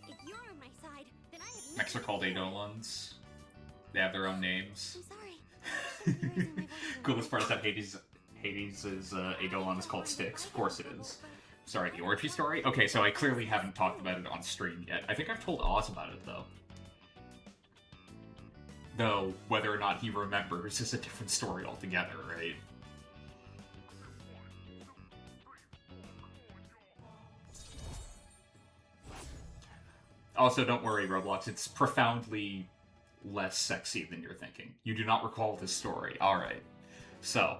If you're on my side, then I have nothing Mechs are called to fear. Eidolons. They have their own names. I'm sorry. I shouldn't be raising my voice in Coolest part is public. that Hades' Eidolon is called Styx. Of course it is. Sorry, the orgy story? Okay, so I clearly haven't talked about it on stream yet. I think I've told Oz about it, though. Though, whether or not he remembers is a different story altogether, right? Also, don't worry, Roblox, it's profoundly less sexy than you're thinking. You do not recall this story. Alright. So,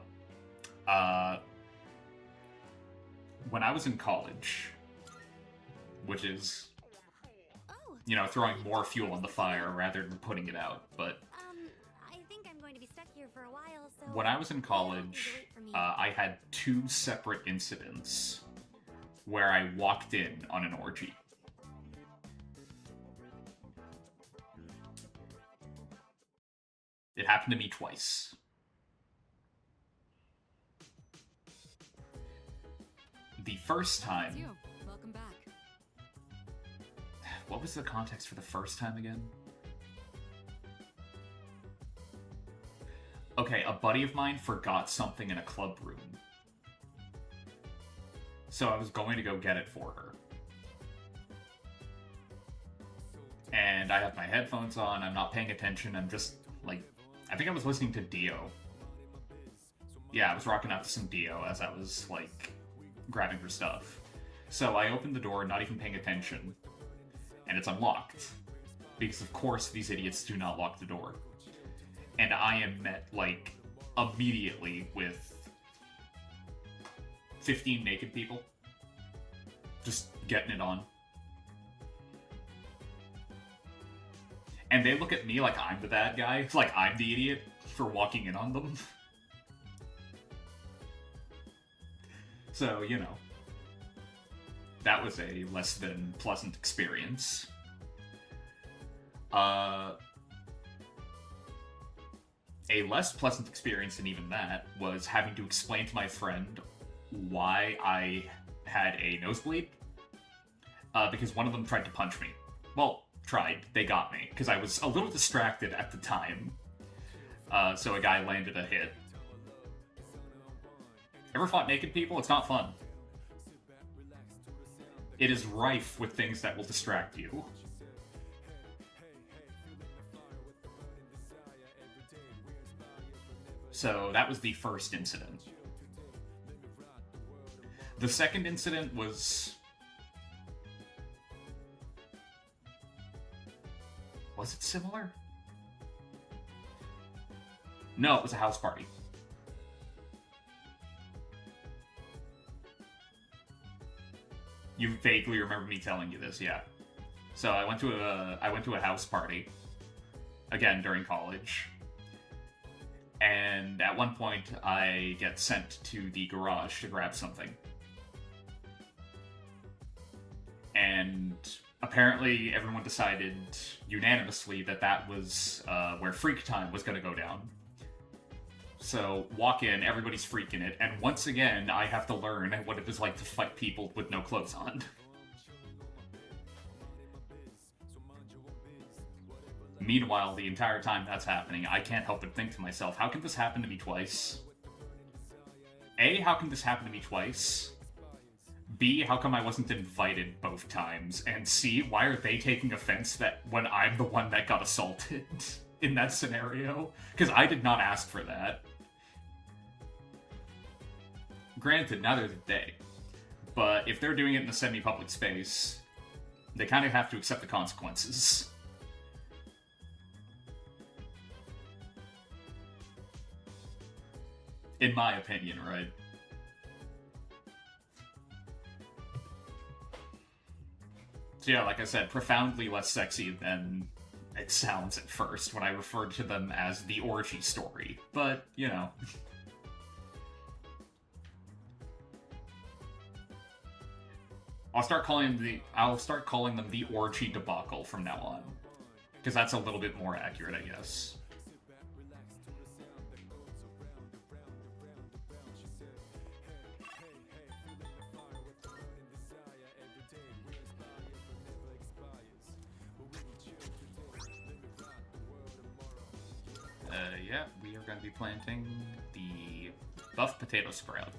when I was in college, which is, Oh, you know, throwing more fuel on the fire rather than putting it out, but I think I'm going to be stuck here for a while, so... when I was in you don't need to college, wait for me. I had 2 separate incidents where I walked in on an orgy. It happened to me twice. The first It's time... you. Welcome back. What was the context for the first time again? Okay, a buddy of mine forgot something in a club room. So I was going to go get it for her. And I have my headphones on, I'm not paying attention, I'm just, like, I think I was listening to Dio. Yeah, I was rocking out to some Dio as I was, like, grabbing her stuff. So I opened the door, not even paying attention, and it's unlocked. Because of course these idiots do not lock the door. And I am met, like, immediately with 15 naked people. Just getting it on. And they look at me like I'm the bad guy, like I'm the idiot for walking in on them. So, you know. That was a less than pleasant experience. A less pleasant experience than even that was having to explain to my friend why I had a nosebleed. Because one of them tried to punch me. Well, tried. They got me. Because I was a little distracted at the time. So a guy landed a hit. Ever fought naked people? It's not fun. It is rife with things that will distract you. So that was the first incident. The second incident was... Was it similar? No, it was a house party. You vaguely remember me telling you this, yeah. So I went to a house party, again during college, and at one point I get sent to the garage to grab something. And apparently everyone decided unanimously that that was where Freak Time was going to go down. So, walk in, everybody's freaking it, and once again, I have to learn what it is like to fight people with no clothes on. Meanwhile, the entire time that's happening, I can't help but think to myself, how can this happen to me twice? A, how can this happen to me twice? B, how come I wasn't invited both times? And C, why are they taking offense that when I'm the one that got assaulted in that scenario? Because I did not ask for that. Granted, neither did they. But if they're doing it in a semi-public space, They kind of have to accept the consequences. In my opinion, right? So yeah, like I said, profoundly less sexy than it sounds at first when I referred to them as the orgy story. But, you know. I'll start calling them the orgy debacle from now on. Because that's a little bit more accurate, I guess. Yeah, we are going to be planting the buff potato sprout.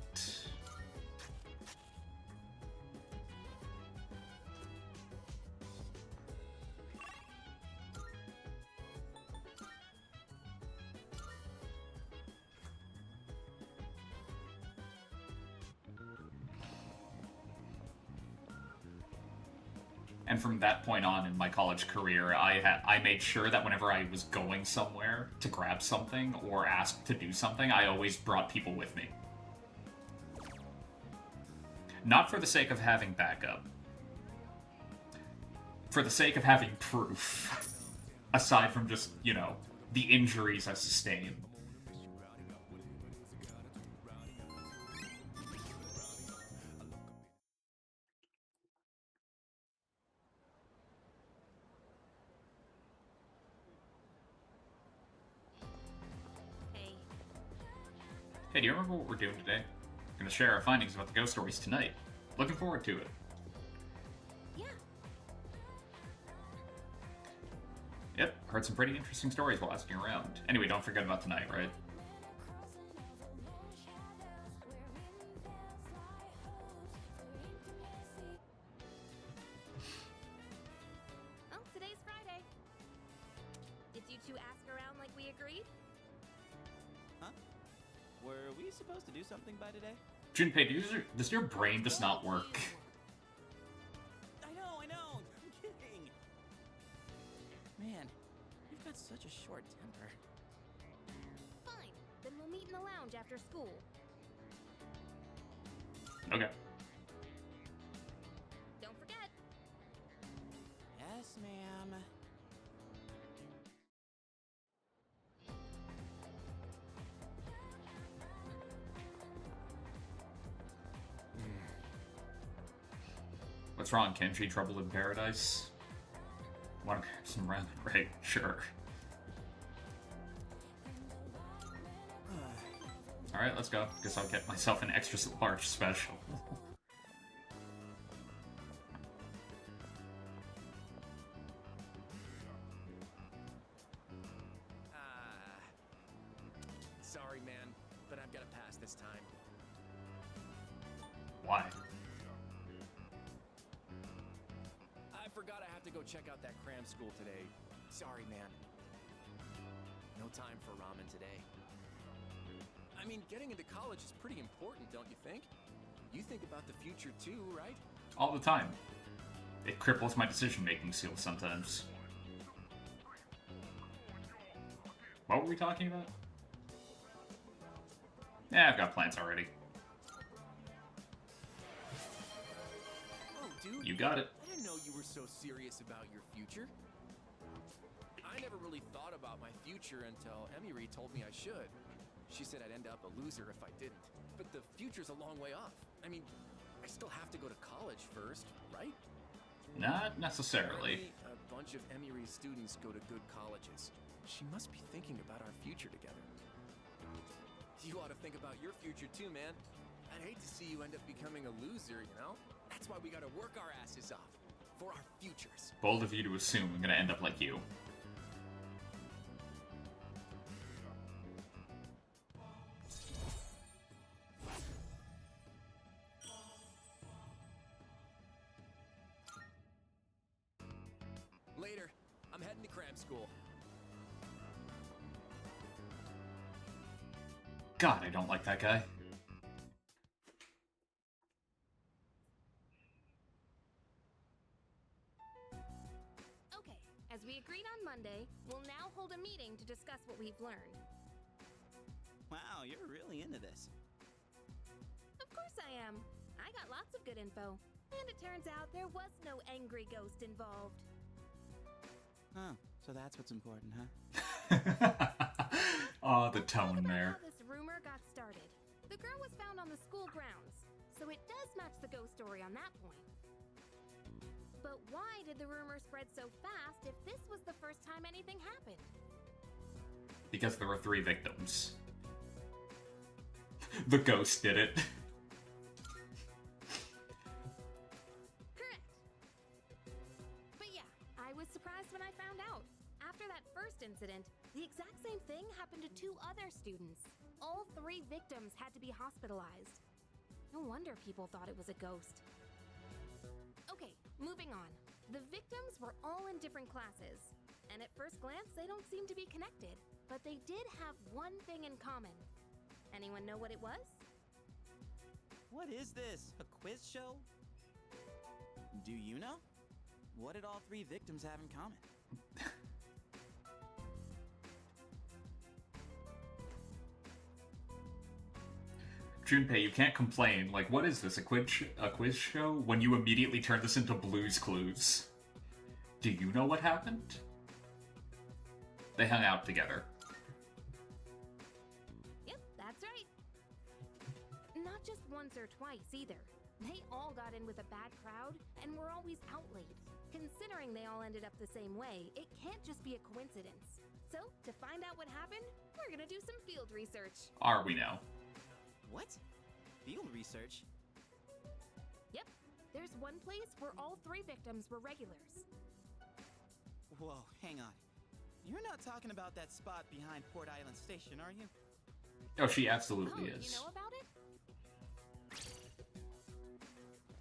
And from that point on in my college career, I made sure that whenever I was going somewhere to grab something or asked to do something, I always brought people with me. Not for the sake of having backup. For the sake of having proof. Aside from just, you know, the injuries I sustained. Hey, do you remember what we're doing today? We're gonna share our findings about the ghost stories tonight. Looking forward to it. Yeah. Yep, heard some pretty interesting stories while asking around. Anyway, don't forget about tonight, right? Well, today's Friday. Did you two ask around like we agreed? Huh? Were we supposed to do something by today? Junpei, does your brain just not work? I know. I'm kidding. Man, you've got such a short temper. Fine. Then we'll meet in the lounge after school. Okay. Don't forget. Yes, ma'am. What's wrong, Kenji? Trouble in paradise? Wanna grab some ramen? Right, sure. Alright, let's go. Guess I'll get myself an extra large special. Sorry, man, but I've got to pass this time. Why? I forgot I have to go check out that cram school today. Sorry, man. No time for ramen today. I mean, getting into college is pretty important, don't you think? You think about the future too, right? All the time. It cripples my decision-making skills sometimes. What were we talking about? Yeah, I've got plans already. Oh, dude. You got it. I didn't know you were so serious about your future. I never really thought about my future until Emily told me I should. She said I'd end up a loser if I didn't. But the future's a long way off. I mean, I still have to go to college first, right? Not necessarily. Apparently, a bunch of Emiry's students go to good colleges. She must be thinking about our future together. You ought to think about your future too, man. I'd hate to see you end up becoming a loser, you know? That's why we gotta work our asses off. For our futures. Bold of you to assume I'm gonna end up like you. Later. I'm heading to cram school. God, I don't like that guy. we agreed on Monday, we'll now hold a meeting to discuss what we've learned. Wow, you're really into this. Of course I am. I got lots of good info. And it turns out there was no angry ghost involved. Oh, so that's what's important, huh? Oh, the tone there. How this rumor got started. The girl was found on the school grounds, so it does match the ghost story on that point. But why did the rumor spread so fast if this was the first time anything happened? Because there were 3 victims. The ghost did it. Correct. But yeah, I was surprised when I found out. After that first incident, the exact same thing happened to 2 other students. All 3 victims had to be hospitalized. No wonder people thought it was a ghost. Okay, moving on. The victims were all in different classes, and at first glance, they don't seem to be connected. But they did have one thing in common. Anyone know what it was? What is this? A quiz show? Do you know? What did all 3 victims have in common? Junpei, you can't complain. Like, what is this, a quiz show? When you immediately turn this into Blue's Clues. Do you know what happened? They hung out together. Yep, that's right. Not just once or twice, either. They all got in with a bad crowd, and were always out late. Considering they all ended up the same way, it can't just be a coincidence. So, to find out what happened, we're gonna do some field research. Are we now? What? Field research? Yep, there's one place where all 3 victims were regulars. Whoa, hang on. You're not talking about that spot behind Port Island Station, are you? Oh, she absolutely Oh, is. you know about it?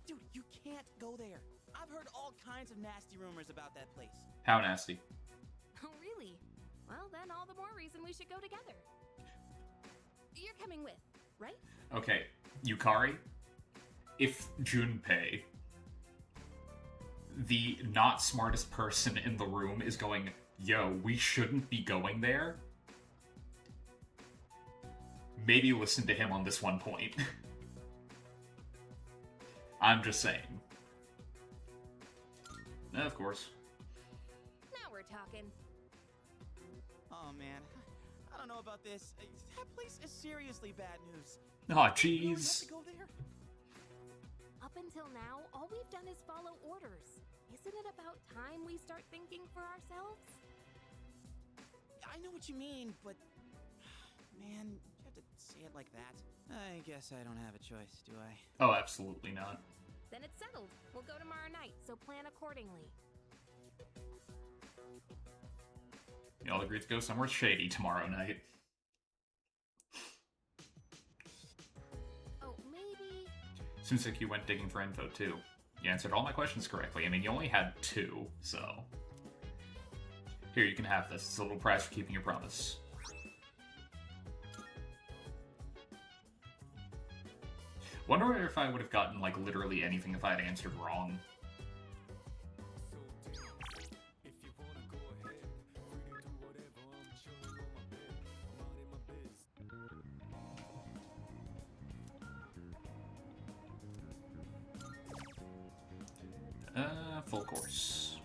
Dude, you can't go there. I've heard all kinds of nasty rumors about that place. How nasty. Oh, really? Well, then all the more reason we should go together. You're coming with, right? Okay, Yukari, if Junpei, the not smartest person in the room, is going, yo, we shouldn't be going there, maybe listen to him on this one point. I'm just saying. Of course. Now we're talking. Oh man, I don't know about this. That place is seriously bad news. Aw, You really have jeez. to go there? Up until now, all we've done is follow orders. Isn't it about time we start thinking for ourselves? I know what you mean, but man, you have to say it like that. I guess I don't have a choice, do I? Oh, absolutely not. Then it's settled. We'll go tomorrow night, so plan accordingly. Y'all agreed to go somewhere shady tomorrow night. Oh, maybe... Seems like you went digging for info, too. You answered all my questions correctly. I mean, you only had 2, so... Here, you can have this. It's a little prize for keeping your promise. Wonder if I would have gotten, like, literally anything if I had answered wrong. Full course.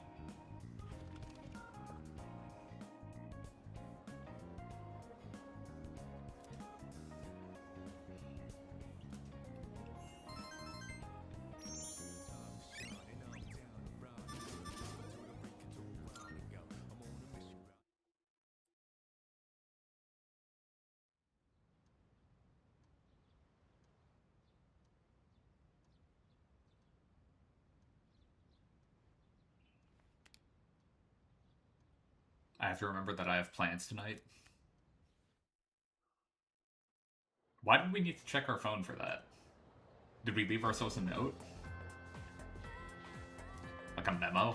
I have to remember that I have plans tonight. Why did we need to check our phone for that? Did we leave ourselves a note? Like a memo?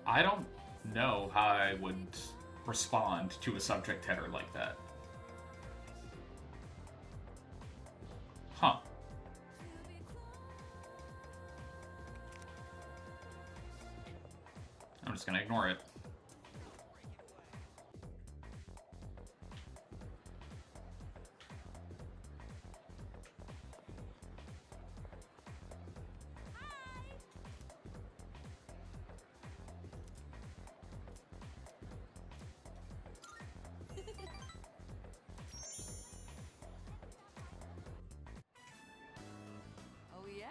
I don't know how I would respond to a subject header like that. Huh. I'm just gonna ignore it. Oh yeah!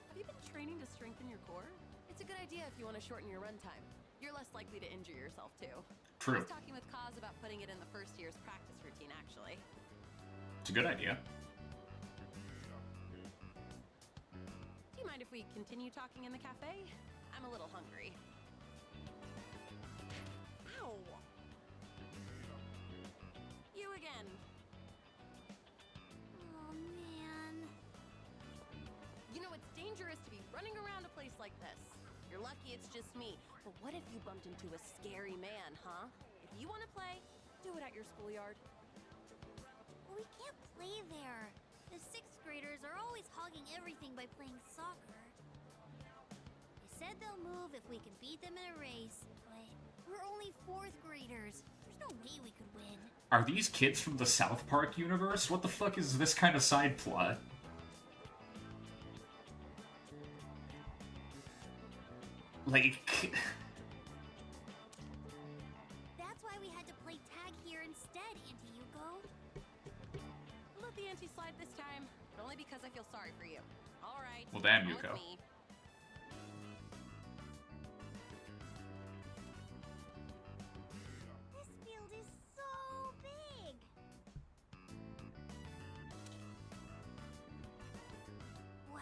Have you been training to strengthen your core? It's a good idea if you want to shorten your runtime. You're less likely to injure yourself too. True. I was talking with Kaz about putting it in the first year's practice routine, actually. It's a good idea. Do you mind if we continue talking in the cafe? I'm a little hungry. Ow! You again. Oh man. You know, it's dangerous to be running around a place like this. You're lucky it's just me. But what if you bumped into a scary man, huh? If you want to play, do it at your schoolyard. We can't play there. The 6th graders are always hogging everything by playing soccer. They said they'll move if we can beat them in a race, but we're only 4th graders. There's no way we could win. Are these kids from the South Park universe? What the fuck is this kind of side plot? Like... That's why we had to play tag here instead, Auntie Yuko. We'll let the auntie slide this time, but only because I feel sorry for you. All right. Well, damn, come with Yuko. me. This field is so big. Wow,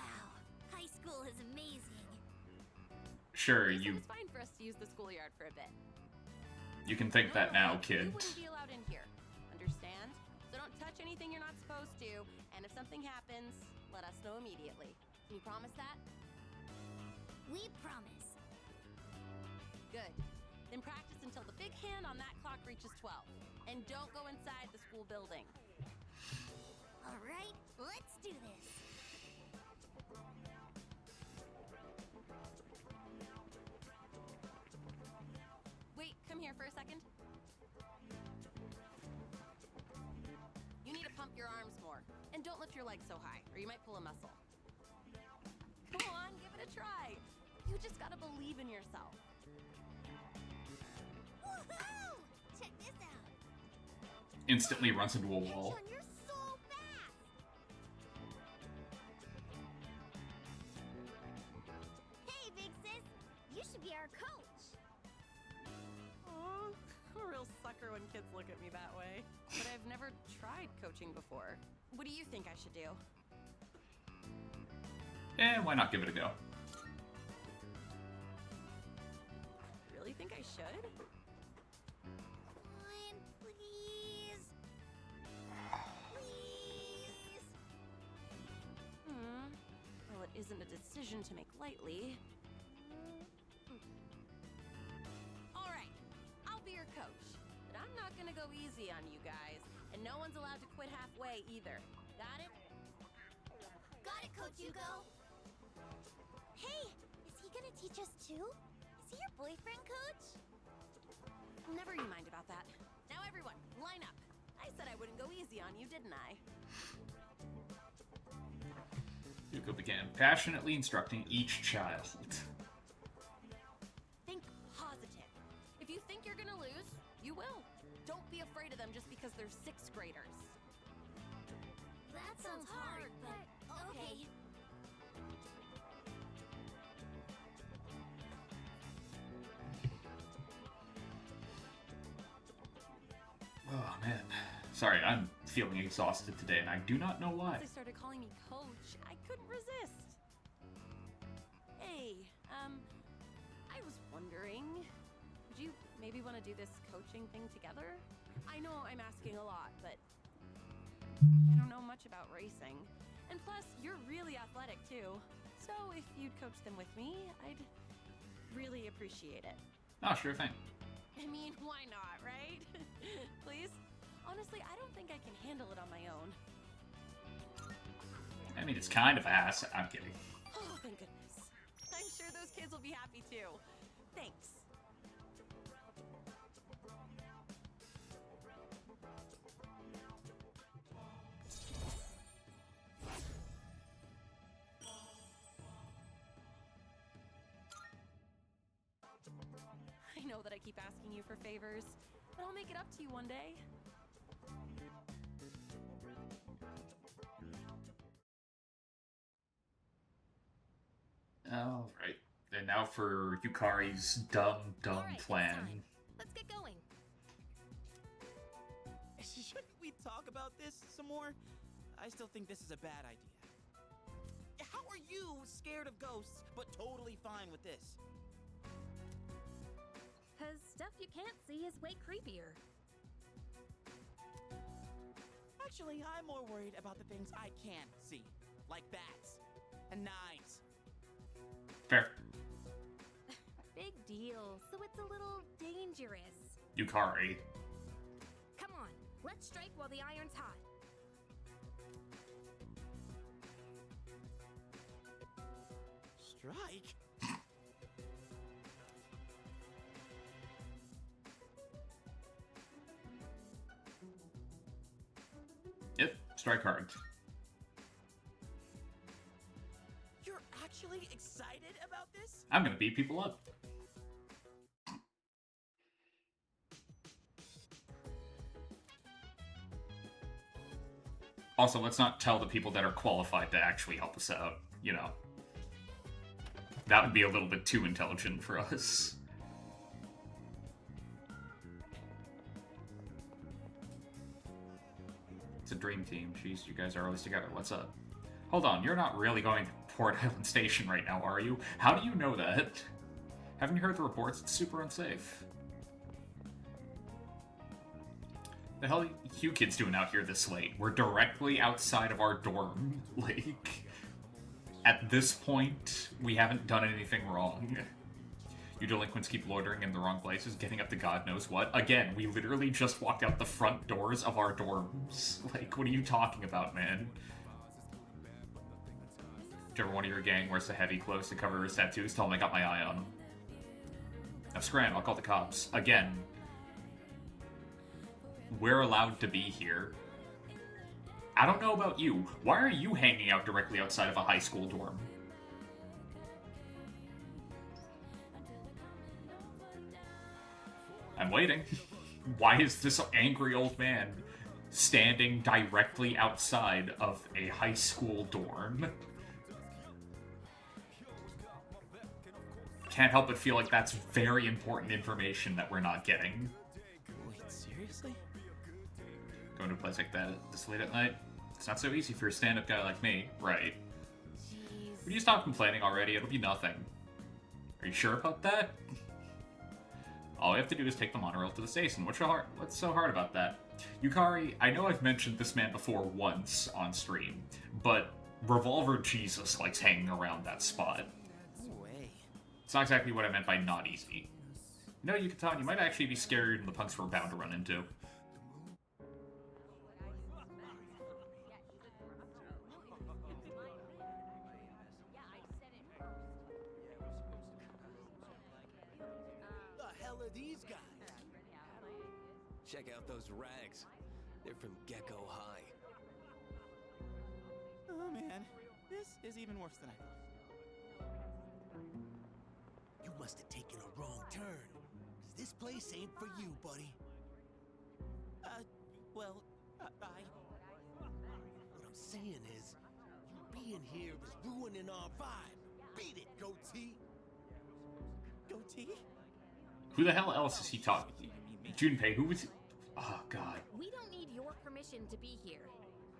high school is amazing. Sure, They said you it's fine for us to use the schoolyard for a bit. can think that now, You kid. wouldn't be allowed in here. Understand? So don't touch anything you're not supposed to, and if something happens, let us know immediately. Can you promise that? We promise. Good. Then practice until the big hand on that clock reaches 12. And don't go inside the school building. All right, let's do this. Wait, come here for a second. You need to pump your arms more. And don't lift your legs so high, or you might pull a muscle. Come on, give it a try. You just gotta believe in yourself. Woohoo! Check this out. Instantly runs into a wall. John, you're so fast. Hey, big sis. You should be our coach. Aw, I'm a real sucker when kids look at me that way. But I've never tried coaching before. What do you think I should do? Why not give it a go? Really think I should? Come on, please. Please. Well, it isn't a decision to make lightly. All right, I'll be your coach. But I'm not gonna go easy on you guys. And no one's allowed to quit halfway either. Got it? Got it, Coach Yuko. Hey, is he gonna teach us too? Is he your boyfriend, Coach? Never you mind about that. Now everyone, line up. I said I wouldn't go easy on you, didn't I? Yuko began passionately instructing each child. Think positive. If you think you're gonna lose, you will. Don't be afraid of them just because they're 6th graders. That sounds hard, but okay. Oh man. Sorry, I'm feeling exhausted today, and I do not know why. Once they started calling me coach, I couldn't resist. Hey, I was wondering, would you maybe want to do this coaching thing together? I know I'm asking a lot, but I don't know much about racing. And plus, you're really athletic too. So if you'd coach them with me, I'd really appreciate it. Oh, sure thing. I mean, why not, right? Please? Honestly, I don't think I can handle it on my own. I mean, it's kind of ass. I'm kidding. Oh, thank goodness. I'm sure those kids will be happy too. Thanks. I know that I keep asking you for favors, but I'll make it up to you one day. Alright. And now for Yukari's dumb Alright, it's plan. time. Let's get going. Shouldn't we talk about this some more? I still think this is a bad idea. How are you scared of ghosts, but totally fine with this? Because stuff you can't see is way creepier. Actually, I'm more worried about the things I can see, like bats and knives. Fair. Big deal, so it's a little dangerous. Yukari. Come on, let's strike while the iron's hot. Strike? Yep, strike hard. You're actually excited about this? I'm gonna beat people up. Also, let's not tell the people that are qualified to actually help us out, you know. That would be a little bit too intelligent for us. It's a dream team. Jeez, you guys are always together. What's up? Hold on, you're not really going to Port Island Station right now, are you? How do you know that? Haven't you heard the reports? It's super unsafe. The hell are you kids doing out here this late? We're directly outside of our dorm. Like, at this point, we haven't done anything wrong. You delinquents keep loitering in the wrong places, getting up to God knows what. Again, we literally just walked out the front doors of our dorms. Like, what are you talking about, man? Whichever one of your gang wears the heavy clothes to cover his tattoos, tell him I got my eye on him. Now scram, I'll call the cops. Again, we're allowed to be here. I don't know about you. Why are you hanging out directly outside of a high school dorm? I'm waiting. Why is this angry old man standing directly outside of a high school dorm? Can't help but feel like that's very important information that we're not getting. Wait, seriously? Going to a place like that this late at night? It's not so easy for a stand-up guy like me, right? Jeez. Would you stop complaining already? It'll be nothing. Are you sure about that? All we have to do is take the monorail to the station. What's so hard about that? Yukari, I know I've mentioned this man before once on stream, but Revolver Jesus likes hanging around that spot. No way. It's not exactly what I meant by not easy. You know, Yucatan, you might actually be scarier than the punks we're bound to run into. The hell are these guys? Check out those rags. They're from Gecko High. Oh man, this is even worse than I thought. You must have taken a wrong turn. 'Cause this place ain't for you, buddy. Well, I... What I'm saying is, you being here is ruining our vibe. Beat it, goatee. Goatee? Who the hell else is he talking to? Junpei, who was... Oh, God. We don't need your permission to be here.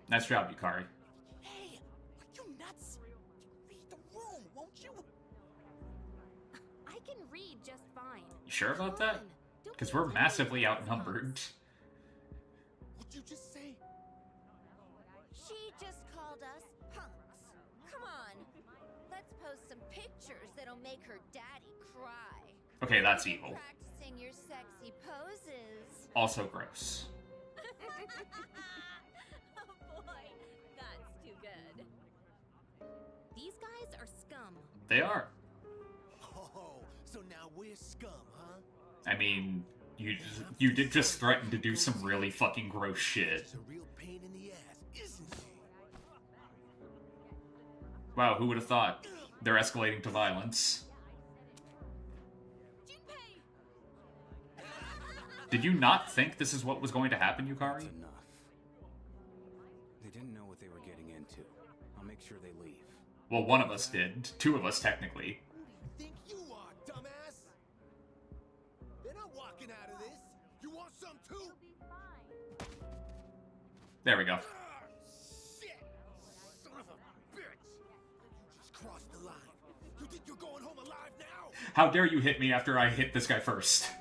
Nice job, Yukari. Hey, are you nuts? Read the room, won't you? I can read just fine. You sure about Come that? on, don't Because be we're intimidated massively by outnumbered. us. What'd you just say? She just called us punks. Come on. Let's post some pictures that'll make her daddy cry. Okay, that's evil. Practicing your sexy poses. Also gross. Oh boy, that's too good. These guys are scum. They are. Oh, so now we're scum, huh? I mean, you did just threaten to do some really fucking gross shit. She's a real pain in the ass, isn't she? Wow, who would have thought? They're escalating to violence. Did you not think this is what was going to happen, Yukari? That's enough. They didn't know what they were getting into. I'll make sure they leave. Well, one of us did. Two of us, technically. Who do you think you are, dumbass? They're not walking out of this. You want some too? There we go. Ah, shit! Son of a bitch! You just crossed the line. You think you're going home alive now? How dare you hit me after I hit this guy first?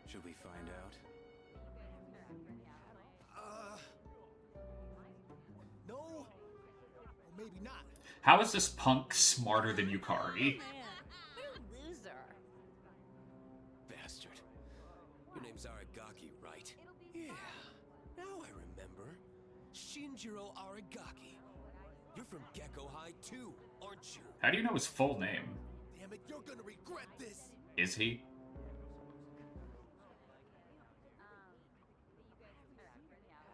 Should we find out? No. Or maybe not. How is this punk smarter than Yukari? Man, what a loser. Bastard. Your name's Aragaki, right? Yeah. Now I remember. Shinjiro Aragaki. You're from Gecko High too, aren't you? How do you know his full name? Damn it, you're gonna regret this. Is he?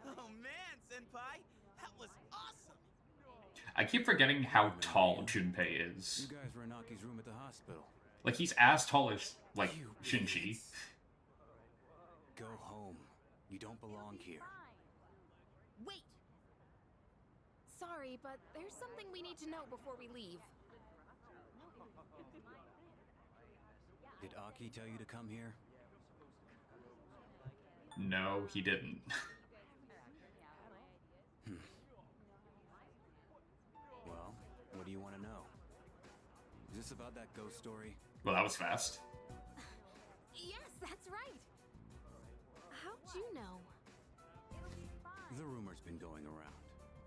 Oh man, Senpai, that was awesome. I keep forgetting how tall Junpei is. You guys were in Aki's room at the hospital. Like, he's as tall as, like, Shinji. Go home. You don't belong here. Wait! Sorry, but there's something we need to know before we leave. Did Aki tell you to come here? No, he didn't. Well, what do you want to know? Is this about that ghost story? Well, that was fast. Yes, that's right! How'd you know? The rumor's been going around.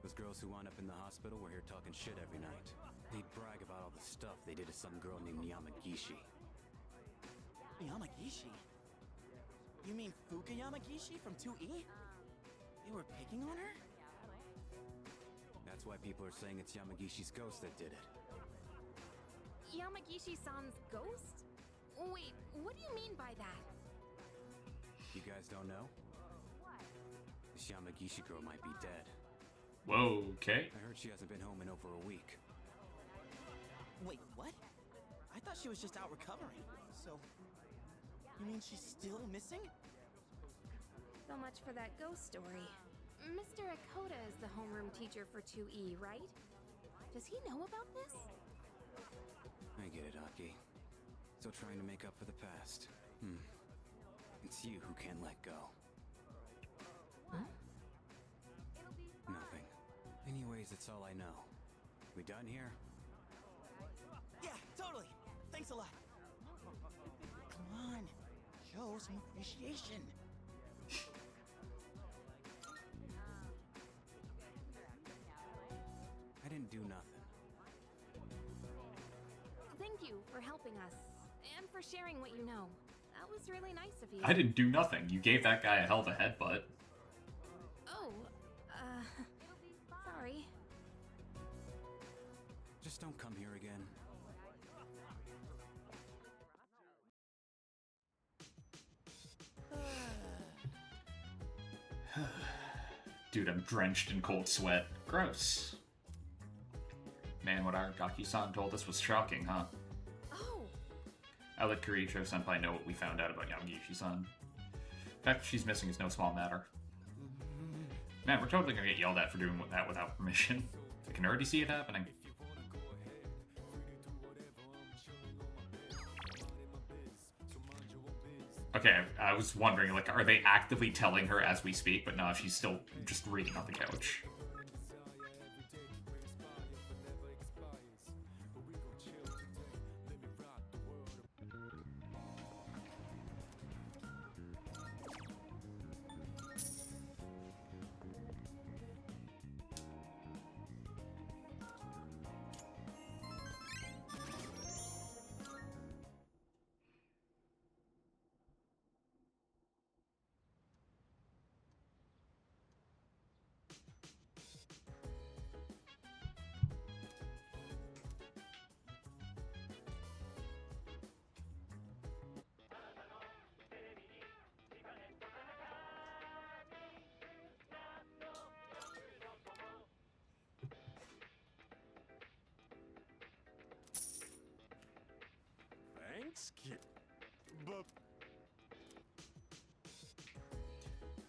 Those girls who wound up in the hospital were here talking shit every night. They'd brag about all the stuff they did to some girl named Yamagishi. Yamagishi? You mean Fuka Yamagishi from 2E? They were picking on her? That's why people are saying it's Yamagishi's ghost that did it. Yamagishi-san's ghost? Wait, what do you mean by that? You guys don't know? This Yamagishi girl might be dead. Whoa, okay. I heard she hasn't been home in over a week. Wait, what? I thought she was just out recovering. So, you mean she's still missing? So much for that ghost story. Mr. Akota is the homeroom teacher for 2E, right? Does he know about this? I get it, Aki. Still trying to make up for the past. It's you who can't let go. Huh? Nothing. Anyways, that's all I know. We done here? Yeah, totally. Thanks a lot. Come on, show some appreciation. I didn't do nothing. Thank you for helping us, and for sharing what you know. That was really nice of you. I didn't do nothing. You gave that guy a hell of a headbutt. Oh, sorry. Just don't come here again. Dude, I'm drenched in cold sweat. Gross. Man, what Aragaki-san told us was shocking, huh? Oh! I let Kiricho-senpai know what we found out about Yamagishi-san. The fact that she's missing is no small matter. Man, we're totally gonna get yelled at for doing that without permission. I can already see it happening. Okay, I was wondering, like, are they actively telling her as we speak? But no, she's still just reading on the couch.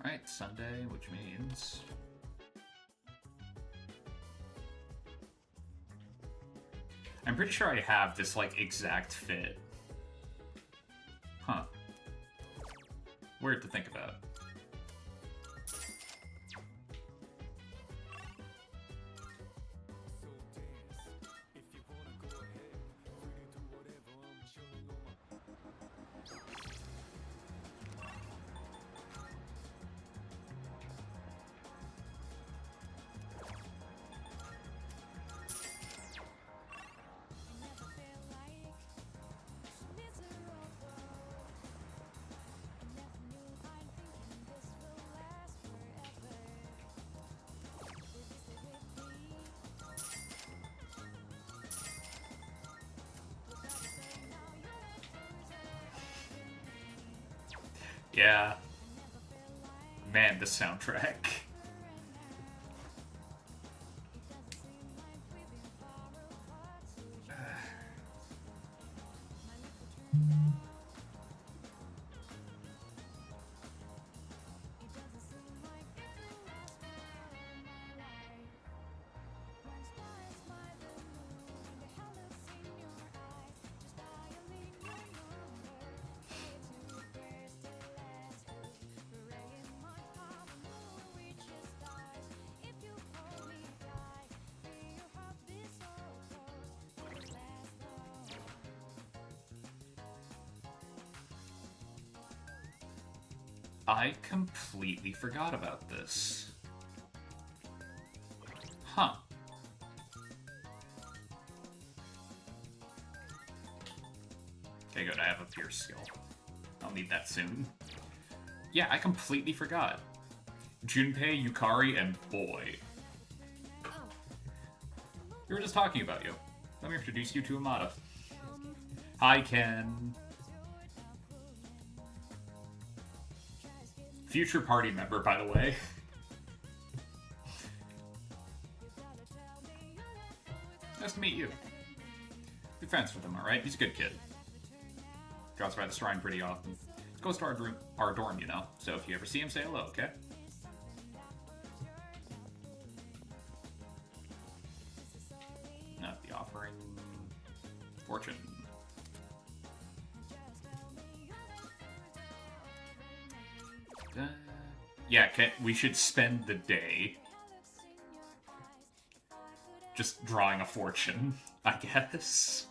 Alright, Sunday, which means... I'm pretty sure I have this, like, exact fit. Huh. Weird to think about. Yeah. Man, the soundtrack. I completely forgot about this. Huh. Okay, good. I have a pierce skill. I'll need that soon. Yeah, I completely forgot. Junpei, Yukari, and Boy. We were just talking about you. Let me introduce you to Amada. Hi, Ken. Future party member, by the way. Nice to meet you. Be friends with him, alright? He's a good kid. Drops by the shrine pretty often. Goes to our dorm, you know. So if you ever see him, say hello, okay? Not the offering. Fortune. Yeah, we should spend the day just drawing a fortune, I guess.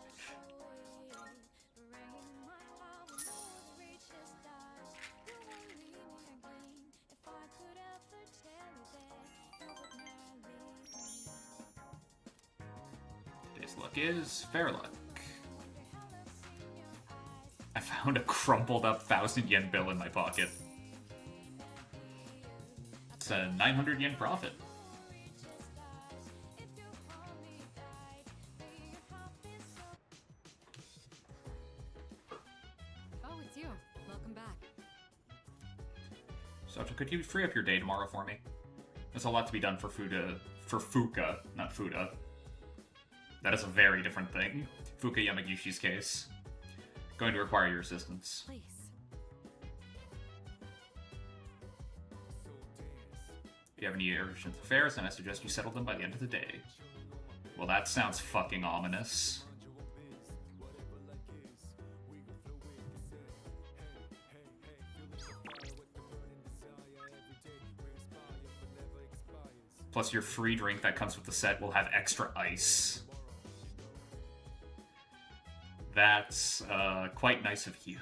Today's luck is fair luck. I found a crumpled up 1,000 yen bill in my pocket. It's a 900 yen profit. Oh, it's you. Welcome back. So, could you free up your day tomorrow for me? There's a lot to be done for Fuka, not Fuda. That is a very different thing. Fuka Yamagishi's case. Going to require your assistance. Please. If you have any urgent affairs, then I suggest you settle them by the end of the day. Well, that sounds fucking ominous. Plus, your free drink that comes with the set will have extra ice. That's quite nice of you.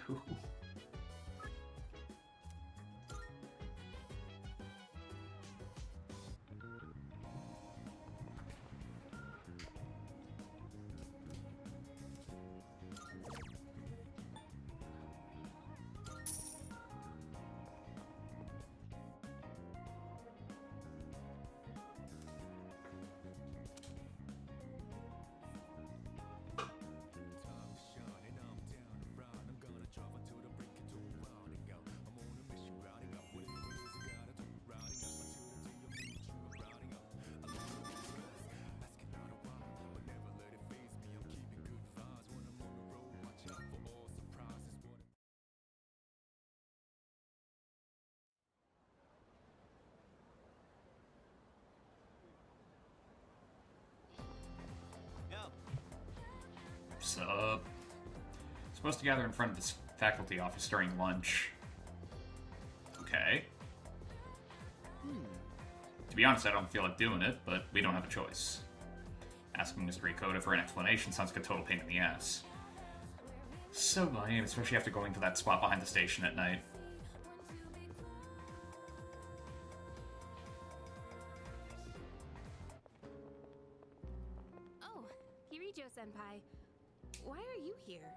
Supposed to gather in front of this faculty office during lunch. Okay. To be honest, I don't feel like doing it, but we don't have a choice. Asking Mr. Ikoda for an explanation sounds like a total pain in the ass. So lame, especially after going to that spot behind the station at night. Oh, Kirijo-senpai. Why are you here?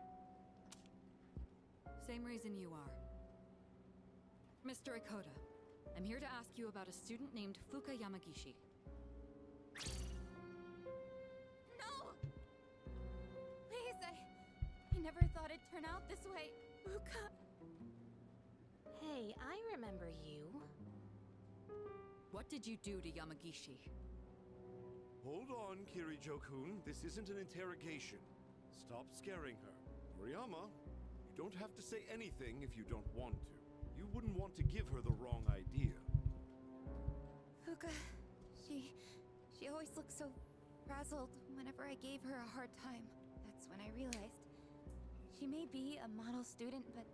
Same reason you are. Mr. Ikoda, I'm here to ask you about a student named Fuka Yamagishi. No! Please, I never thought it'd turn out this way. Fuka. Hey, I remember you. What did you do to Yamagishi? Hold on, Kirijo-kun. This isn't an interrogation. Stop scaring her. Moriyama, you don't have to say anything if you don't want to. You wouldn't want to give her the wrong idea. Fuka, she always looked so frazzled whenever I gave her a hard time. That's when I realized she may be a model student, but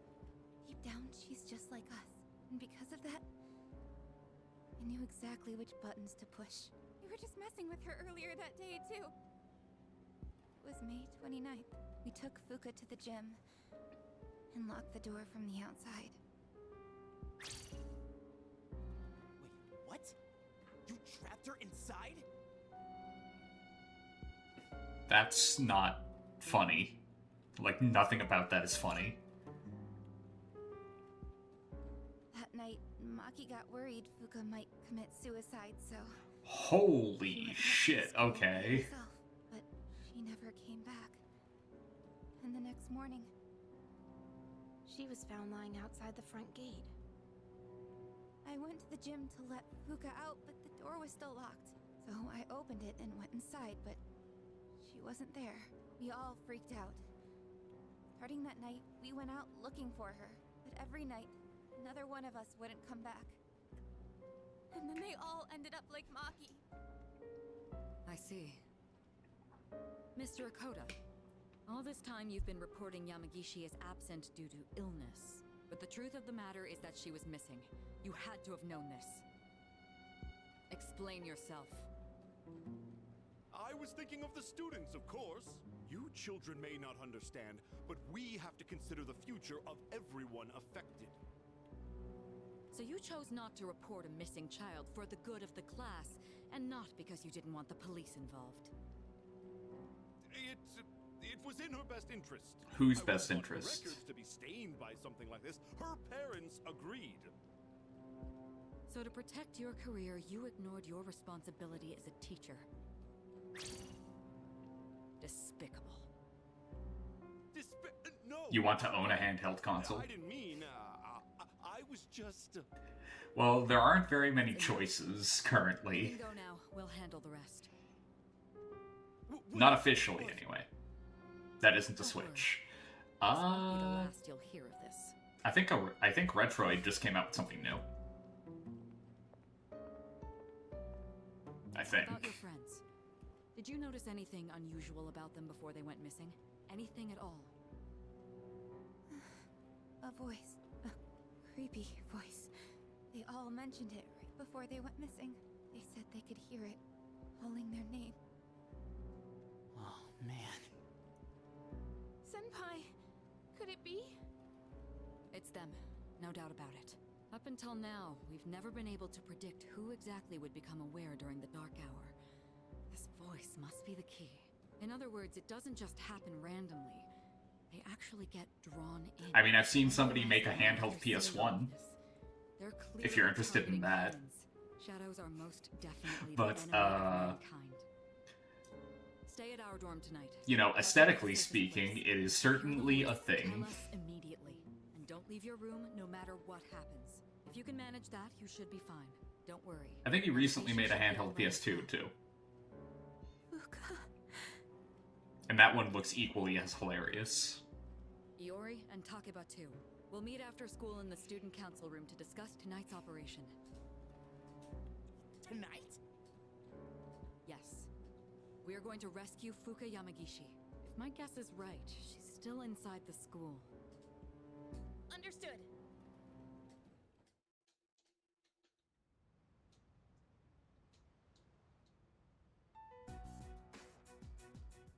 deep down she's just like us. And because of that, I knew exactly which buttons to push. We were just messing with her earlier that day, too. It was May 29th. We took Fuka to the gym and locked the door from the outside. Wait, what? You trapped her inside? That's not funny. Like, nothing about that is funny. That night, Maki got worried Fuka might commit suicide, so... Holy shit, okay. Herself, but she never came back. And the next morning, she was found lying outside the front gate. I went to the gym to let Fuka out, but the door was still locked. So I opened it and went inside, but she wasn't there. We all freaked out. Starting that night, we went out looking for her, but every night, another one of us wouldn't come back. And then they all ended up like Maki. I see. Mr. Ikoda, all this time you've been reporting Yamagishi as absent due to illness. But the truth of the matter is that she was missing. You had to have known this. Explain yourself. I was thinking of the students, of course. You children may not understand, but we have to consider the future of everyone affected. So you chose not to report a missing child for the good of the class, and not because you didn't want the police involved. It was in her best interest. Whose I best wouldn't want her interest? records to be stained by something like this. Her parents agreed. So to protect your career, you ignored your responsibility as a teacher. Despicable. No. You want to own a handheld console? I didn't mean. I was just. Well, there aren't very many choices You currently. can go now. We'll handle the rest. Not officially, anyway. That isn't the Switch. This won't be the last you'll hear of this. I think Retroid just came out with something new. I think. About your friends. Did you notice anything unusual about them before they went missing? Anything at all? A voice. A creepy voice. They all mentioned it right before they went missing. They said they could hear it, calling their name. Oh, man. Senpai, could it be? It's them, no doubt about it. Up until now, we've never been able to predict who exactly would become aware during the dark hour. This voice must be the key. In other words, it doesn't just happen randomly. They actually get drawn in. I mean, I've seen somebody make a handheld PS1. They're If you're interested in that. Shadows are most definitely But, the enemy of mankind. Stay at our dorm tonight. You know, aesthetically speaking, it is certainly a thing. Tell us immediately, and don't leave your room no matter what happens. If you can manage that, you should be fine. Don't worry. I think he recently made a handheld PS2, too. Fuka. And that one looks equally as hilarious. Iori and Takeba too. We'll meet after school in the student council room to discuss tonight's operation. Tonight? Yes. We are going to rescue Fuka Yamagishi. If my guess is right, she's still inside the school. Understood.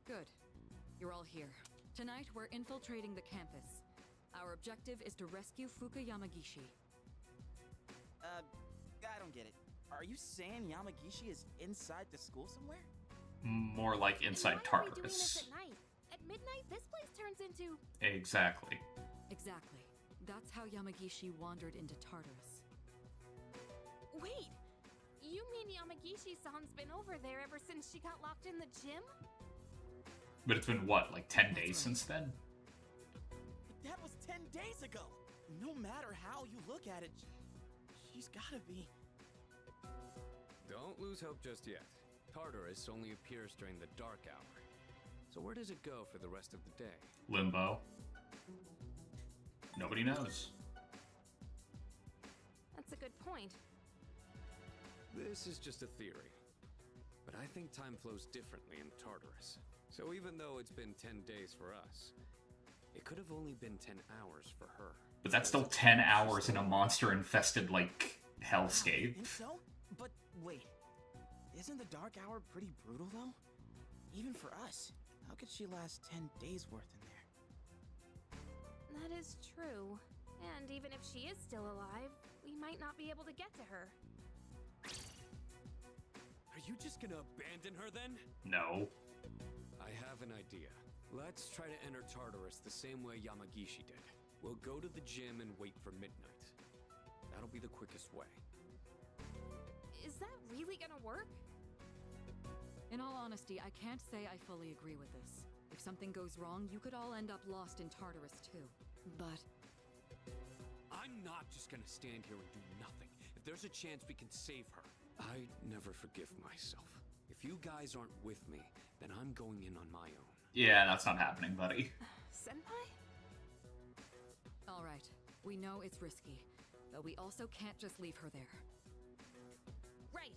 Good. You're all here. Tonight, we're infiltrating the campus. Our objective is to rescue Fuka Yamagishi. I don't get it. Are you saying Yamagishi is inside the school somewhere? More like inside Why are we doing Tartarus. this at night? At midnight, this place turns into... Exactly. Exactly. That's how Yamagishi wandered into Tartarus. Wait! You mean Yamagishi-san's been over there ever since she got locked in the gym? But it's been, what, like 10 days since then? But that was 10 days ago! No matter how you look at it, she's gotta be... Don't lose hope just yet. Tartarus only appears during the dark hour. So where does it go for the rest of the day? Limbo. Nobody knows. That's a good point. This is just a theory. But I think time flows differently in Tartarus. So even though it's been 10 days for us, it could have only been 10 hours for her. But that's still 10 hours in a monster-infested, like, hellscape. Think so? But wait, isn't the dark hour pretty brutal though? Even for us, how could she last 10 days worth in there? That is true. And even if she is still alive, we might not be able to get to her. Are you just gonna abandon her then? No. I have an idea. Let's try to enter Tartarus the same way Yamagishi did. We'll go to the gym and wait for midnight. That'll be the quickest way. Is that really gonna work? In all honesty, I can't say I fully agree with this. If something goes wrong, you could all end up lost in Tartarus too. But... I'm not just gonna stand here and do nothing. If there's a chance we can save her, I never forgive myself. If you guys aren't with me, then I'm going in on my own. Yeah, that's not happening, buddy. Senpai? Alright, we know it's risky, but we also can't just leave her there. Right,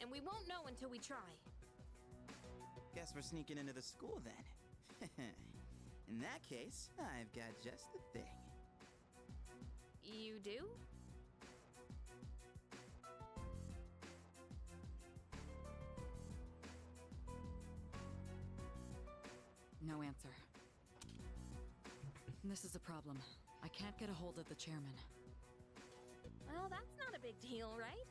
and we won't know until we try. Guess we're sneaking into the school then. In that case, I've got just the thing. You do? No answer. This is a problem. I can't get a hold of the chairman. Well, that's not a big deal, right?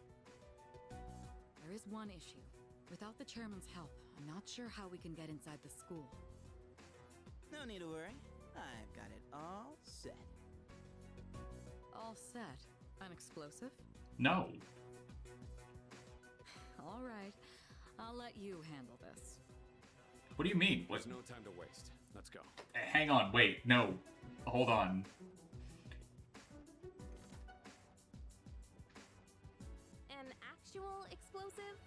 There is one issue. Without the chairman's help, I'm not sure how we can get inside the school. No need to worry. I've got it all set. All set? An explosive? No. All right. I'll let you handle this. What do you mean? What? There's no time to waste. Let's go. Hang on, wait, no. Hold on. An actual explosive?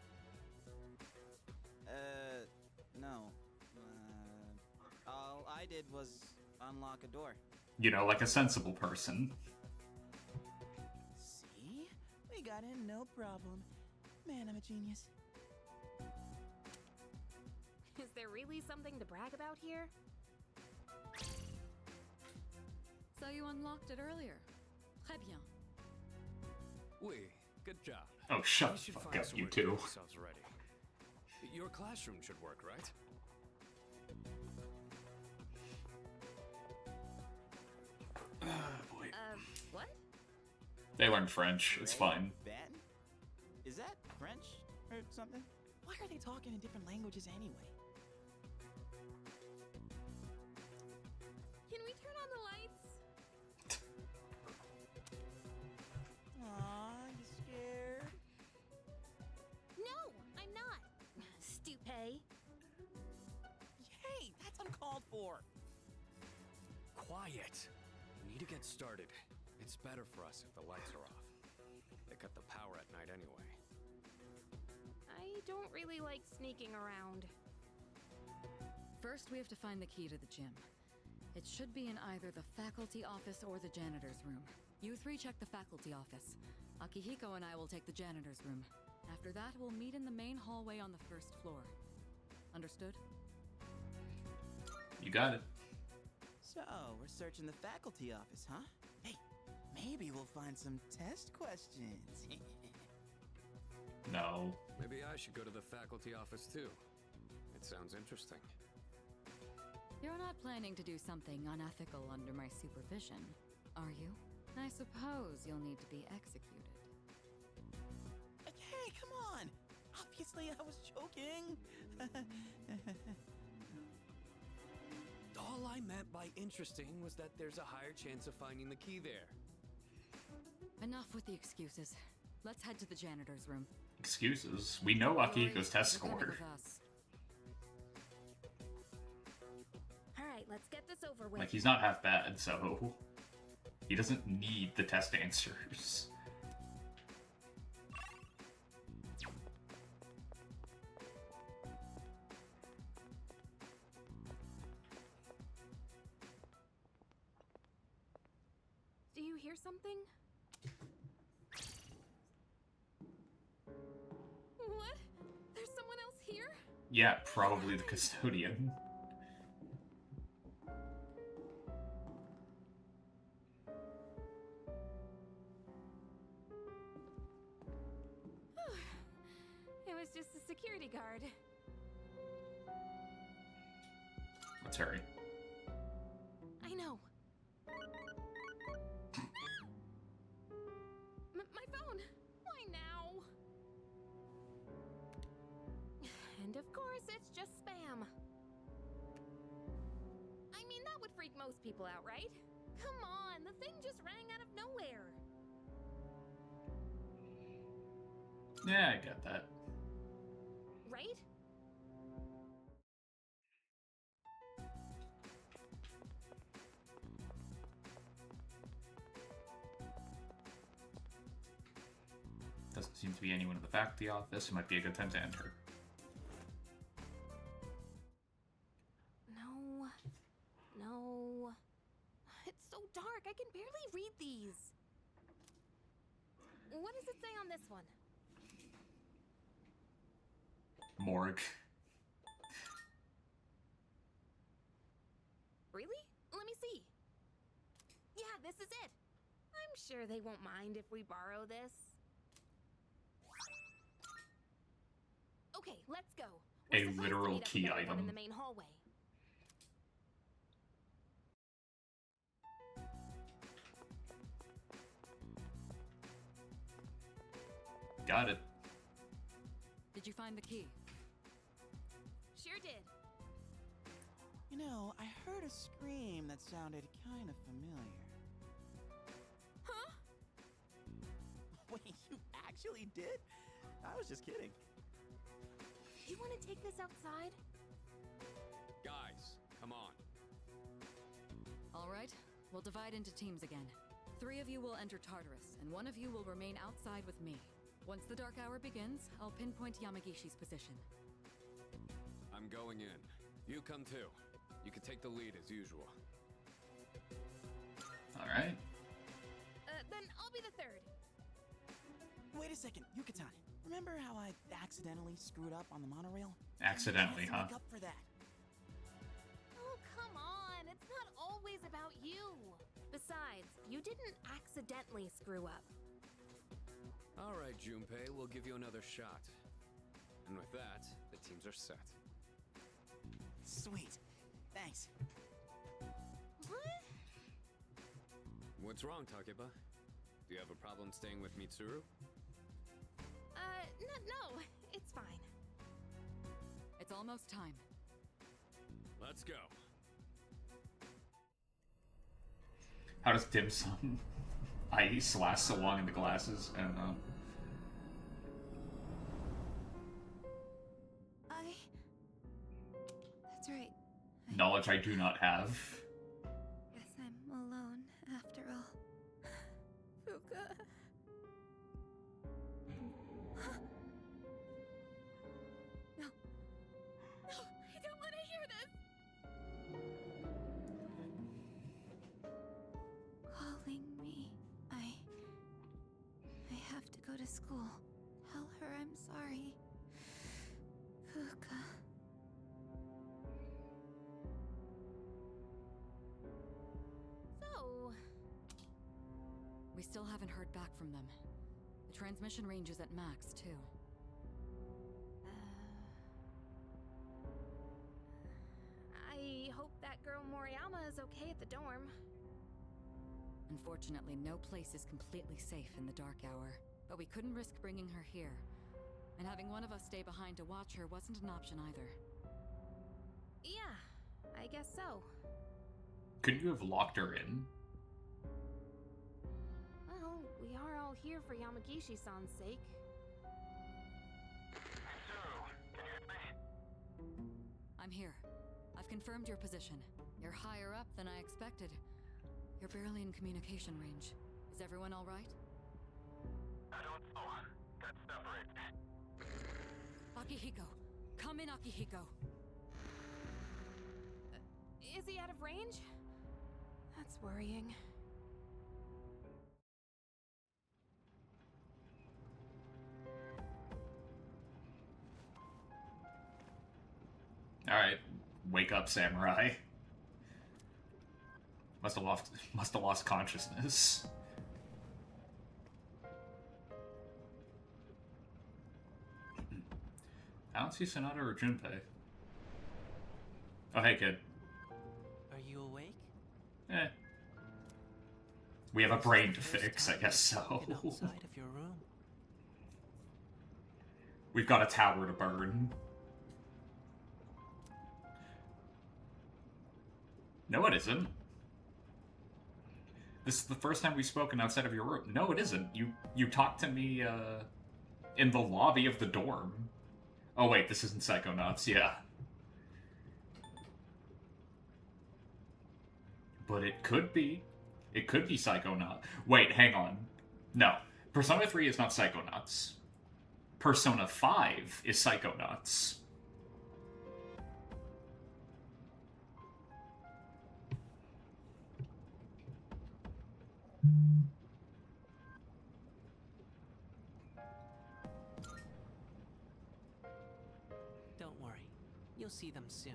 No. All I did was unlock a door. You know, like a sensible person. See? We got in no problem. Man, I'm a genius. Is there really something to brag about here? So you unlocked it earlier. Très bien. Oui, good job. Oh, shut We the should fuck find up, somewhere you to get two. ourselves ready. Your classroom should work, right? Boy. What? They learned French. It's fine. Ben? Is that French or something? Why are they talking in different languages anyway? Can we turn on the lights? Aw, you scared? No, I'm not. Stupid. Hey, that's uncalled for. Quiet. We need to get started. It's better for us if the lights are off. They cut the power at night anyway. I don't really like sneaking around. First, we have to find the key to the gym. It should be in either the faculty office or the janitor's room. You three check the faculty office. Akihiko and I will take the janitor's room. After that, we'll meet in the main hallway on the first floor. Understood? You got it. So, we're searching the faculty office, huh? Hey, maybe we'll find some test questions. No. Maybe I should go to the faculty office too. It sounds interesting. You're not planning to do something unethical under my supervision, are you? I suppose you'll need to be executed. Hey, come on! Obviously, I was joking. All I meant by interesting was that there's a higher chance of finding the key there. Enough with the excuses. Let's head to the janitor's room. Excuses? We know Akiko's test You're coming score. with us. All right, let's get this over with. Like, he's not half bad, so he doesn't need the test answers. Do you hear something? What? There's someone else here? Yeah, probably the custodian. It was just a security guard. Let's hurry. I know. My phone! Why now? And of course, it's just spam. I mean, that would freak most people out, right? Come on, the thing just rang out of nowhere. Yeah, I get that. Right? Doesn't seem to be anyone in the faculty office. It might be a good time to enter. No. No. It's so dark, I can barely read these. What does it say on this one? Morgue. Really? Let me see. Yeah, this is it. I'm sure they won't mind if we borrow this. Okay, let's go. We're A supposed to literal meet up key with everyone item. in the main hallway. Got it. Did you find the key? Sure did. You know, I heard a scream that sounded kind of familiar. Huh? Wait, you actually did? I was just kidding. You want to take this outside? Guys, come on. All right, we'll divide into teams again. 3 of you will enter Tartarus, and 1 of you will remain outside with me. Once the dark hour begins, I'll pinpoint Yamagishi's position. I'm going in. You come too. You can take the lead as usual. Alright. Then I'll be the 3rd. Wait a second, Yucatan. Remember how I accidentally screwed up on the monorail? Accidentally, You have huh? to make up for that. Oh, come on. It's not always about you. Besides, you didn't accidentally screw up. All right, Junpei, we'll give you another shot. And with that, the teams are set. Sweet. Thanks. What? What's wrong, Takeba? Do you have a problem staying with Mitsuru? No, it's fine. It's almost time. Let's go. How does dim sum ice last so long in the glasses? I don't know. That's right. Knowledge I do not have. Guess I'm alone after all. Fuka. No. No, I don't want to hear this. Calling me. I have to go to school. Tell her I'm sorry. Fuka. We still haven't heard back from them. The transmission range is at max, too. I hope that girl Moriyama is okay at the dorm. Unfortunately, no place is completely safe in the dark hour. But we couldn't risk bringing her here. And having one of us stay behind to watch her wasn't an option either. Yeah, I guess so. Couldn't you have locked her in? Well, we are all here for Yamagishi-san's sake. I'm here. I've confirmed your position. You're higher up than I expected. You're barely in communication range. Is everyone all right? I don't know. Got separated. Akihiko! Come in, Akihiko! Is he out of range? That's worrying. Alright, wake up, samurai. Must have lost consciousness. I don't see Sonata or Junpei. Oh, hey, kid. Are you awake? Eh. We have a brain to fix, I guess so. Outside of your room. We've got a tower to burn. No, it isn't. This is the first time we've spoken outside of your room. No, it isn't. You talked to me, in the lobby of the dorm. Oh, wait, this isn't Psychonauts, yeah. But it could be. It could be Psychonauts. Wait, hang on. No. Persona 3 is not Psychonauts. Persona 5 is Psychonauts. Don't worry. You'll see them soon.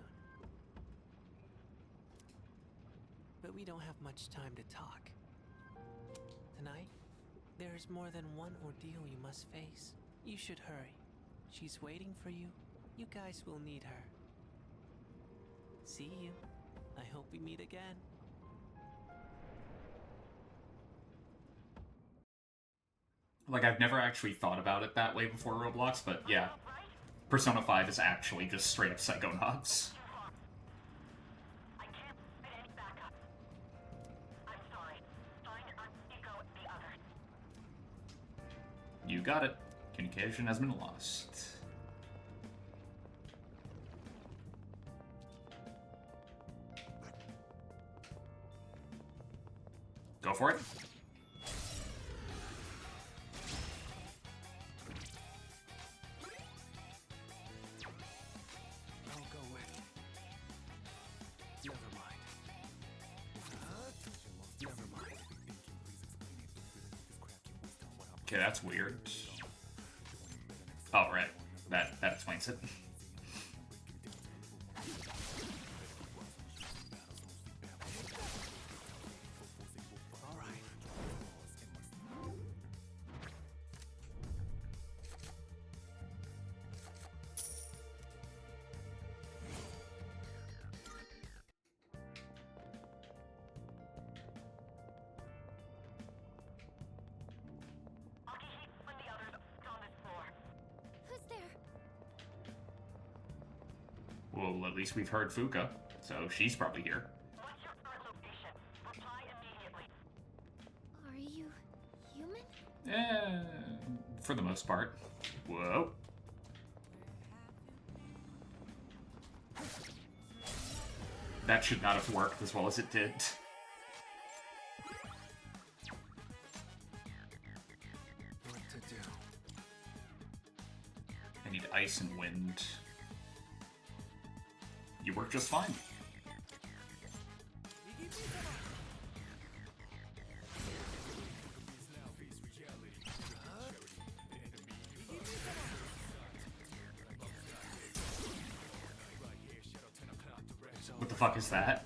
But we don't have much time to talk. Tonight, there is more than one ordeal you must face. You should hurry. She's waiting for you. You guys will need her. See you. I hope we meet again. Like, I've never actually thought about it that way before Roblox, but yeah. Persona 5 is actually just straight up Psychonauts. You got it. Communication has been lost. Go for it. I'll go with. Never mind. Never mind. Okay, that's weird. Oh, right. That explains it. All right. Who's there? Well, at least we've heard Fuka, so she's probably here. Are you human? Eh, for the most part. Whoa. That should not have worked as well as it did. What to do? I need ice and wind. You work just fine. What the fuck is that?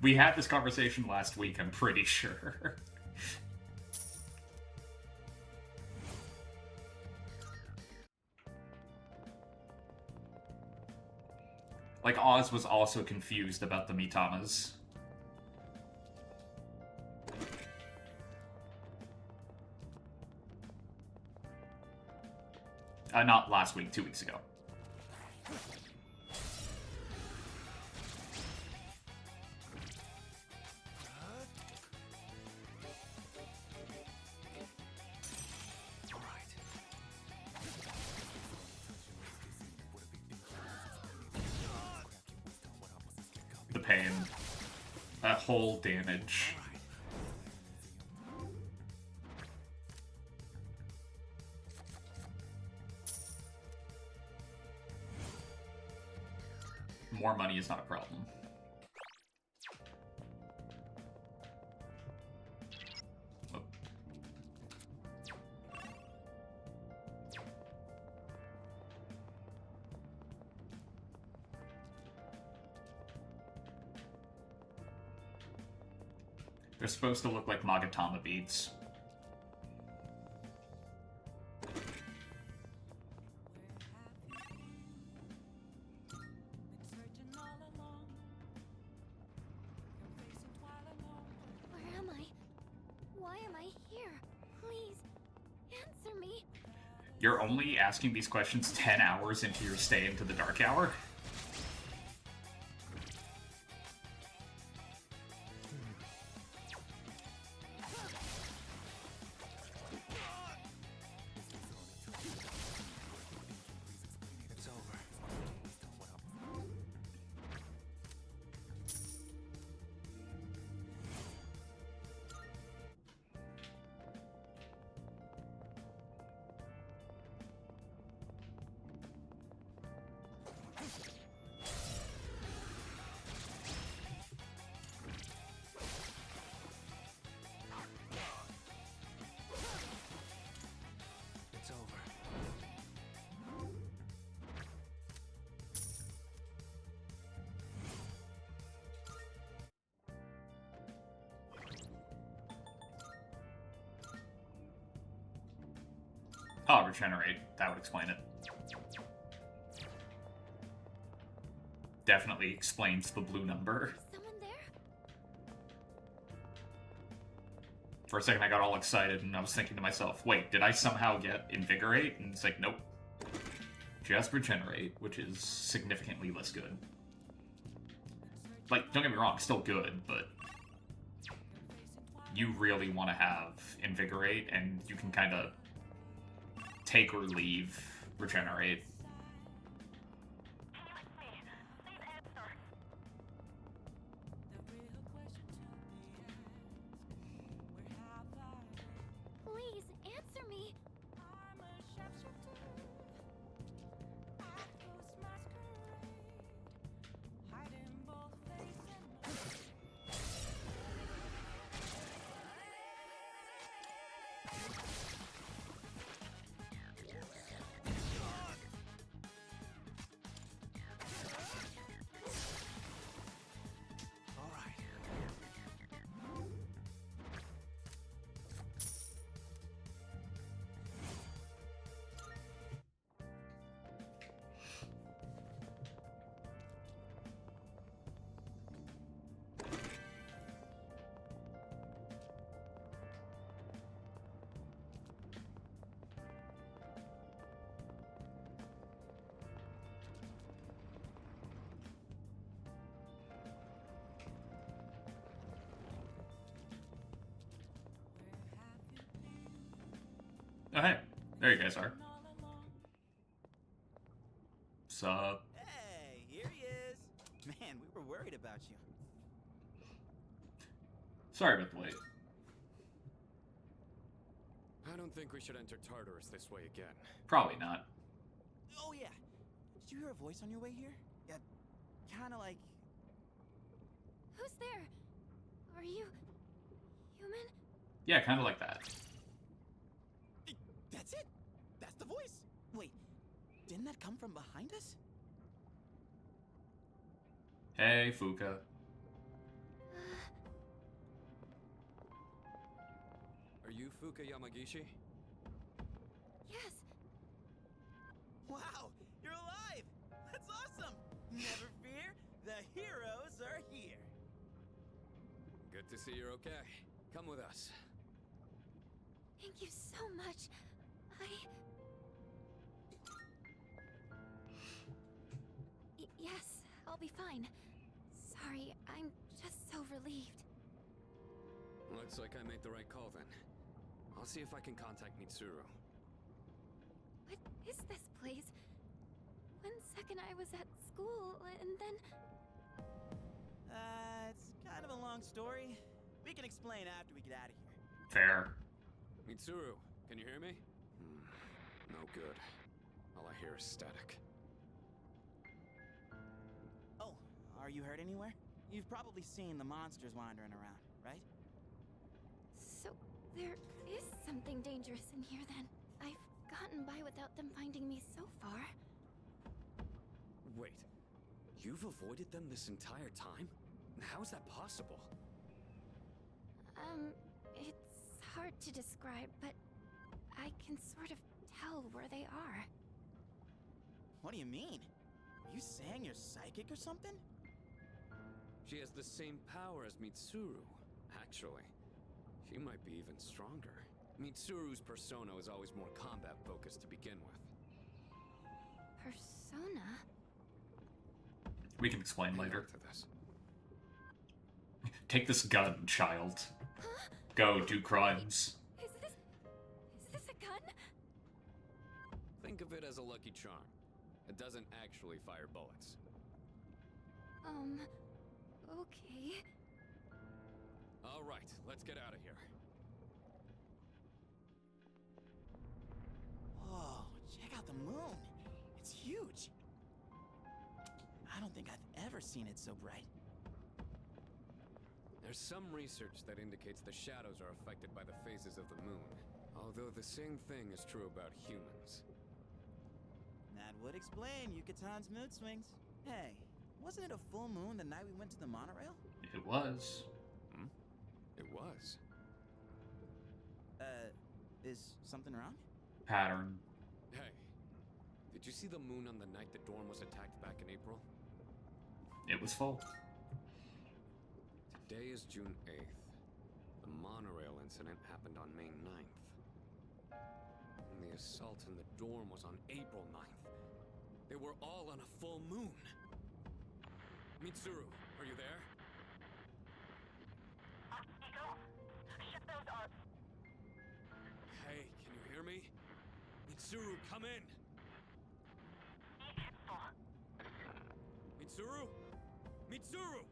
We had this conversation last week, I'm pretty sure. Like, Oz was also confused about the Mitamas. Not last week, 2 weeks ago. The pain. That whole damage. More money is not a problem. Oh. They're supposed to look like Magatama beads. Where am I? Why am I here? Please, answer me. You're only asking these questions 10 hours into your stay into the Dark Hour? It's over. It's over. Oh, regenerate. That would explain it. Definitely explains the blue number. Someone there? For a second I got all excited and I was thinking to myself, wait, did I somehow get Invigorate? And it's like, nope. Just Regenerate, which is significantly less good. Like, don't get me wrong, still good, but you really want to have Invigorate, and you can kind of take or leave Regenerate. Please, answer me. Oh, hey. There you guys are. Sup? Hey, here he is. Man, we were worried about you. Sorry about the wait. I don't think we should enter Tartarus this way again. Probably not. Oh yeah. Did you hear a voice on your way here? Yeah, kind of like. Who's there? Are you human? Yeah, kind of like that. That's it. That's the voice. Wait, didn't that come from behind us? Hey, Fuka. you Fuka Yamagishi? Yes. Wow, you're alive! That's awesome! Never fear, the heroes are here. Good to see you're okay. Come with us. Thank you so much. Yes, I'll be fine. Sorry, I'm just so relieved. Looks like I made the right call then. I'll see if I can contact Mitsuru. What is this place? One second I was at school, and then... It's kind of a long story. We can explain after we get out of here. Fair. Mitsuru, can you hear me? No good. All I hear is static. Oh, are you hurt anywhere? You've probably seen the monsters wandering around, right? So, there is something dangerous in here then. I've gotten by without them finding me so far. Wait, you've avoided them this entire time? How is that possible? It's hard to describe, but I can sort of tell where they are. What do you mean? Are you saying you're psychic or something? She has the same power as Mitsuru, actually. She might be even stronger. Mitsuru's persona was always more combat-focused to begin with. Persona? We can explain later. To this. Take this gun, child. Huh? Go, do crimes. Is this a gun? Think of it as a lucky charm. It doesn't actually fire bullets. Okay. All right, let's get out of here. Whoa, check out the moon. It's huge. I don't think I've ever seen it so bright. There's some research that indicates the shadows are affected by the phases of the moon, although the same thing is true about humans. That would explain Yucatan's mood swings. Hey, wasn't it a full moon the night we went to the monorail? It was. It was. Is something wrong? Pattern. Hey, did you see the moon on the night the dorm was attacked back in April? It was full. Today is June 8th. The monorail incident happened on May 9th. And the assault in the dorm was on April 9th. They were all on a full moon. Mitsuru, are you there? Nico, shut those up. Hey, can you hear me? Mitsuru, come in! Be careful. Mitsuru? Mitsuru!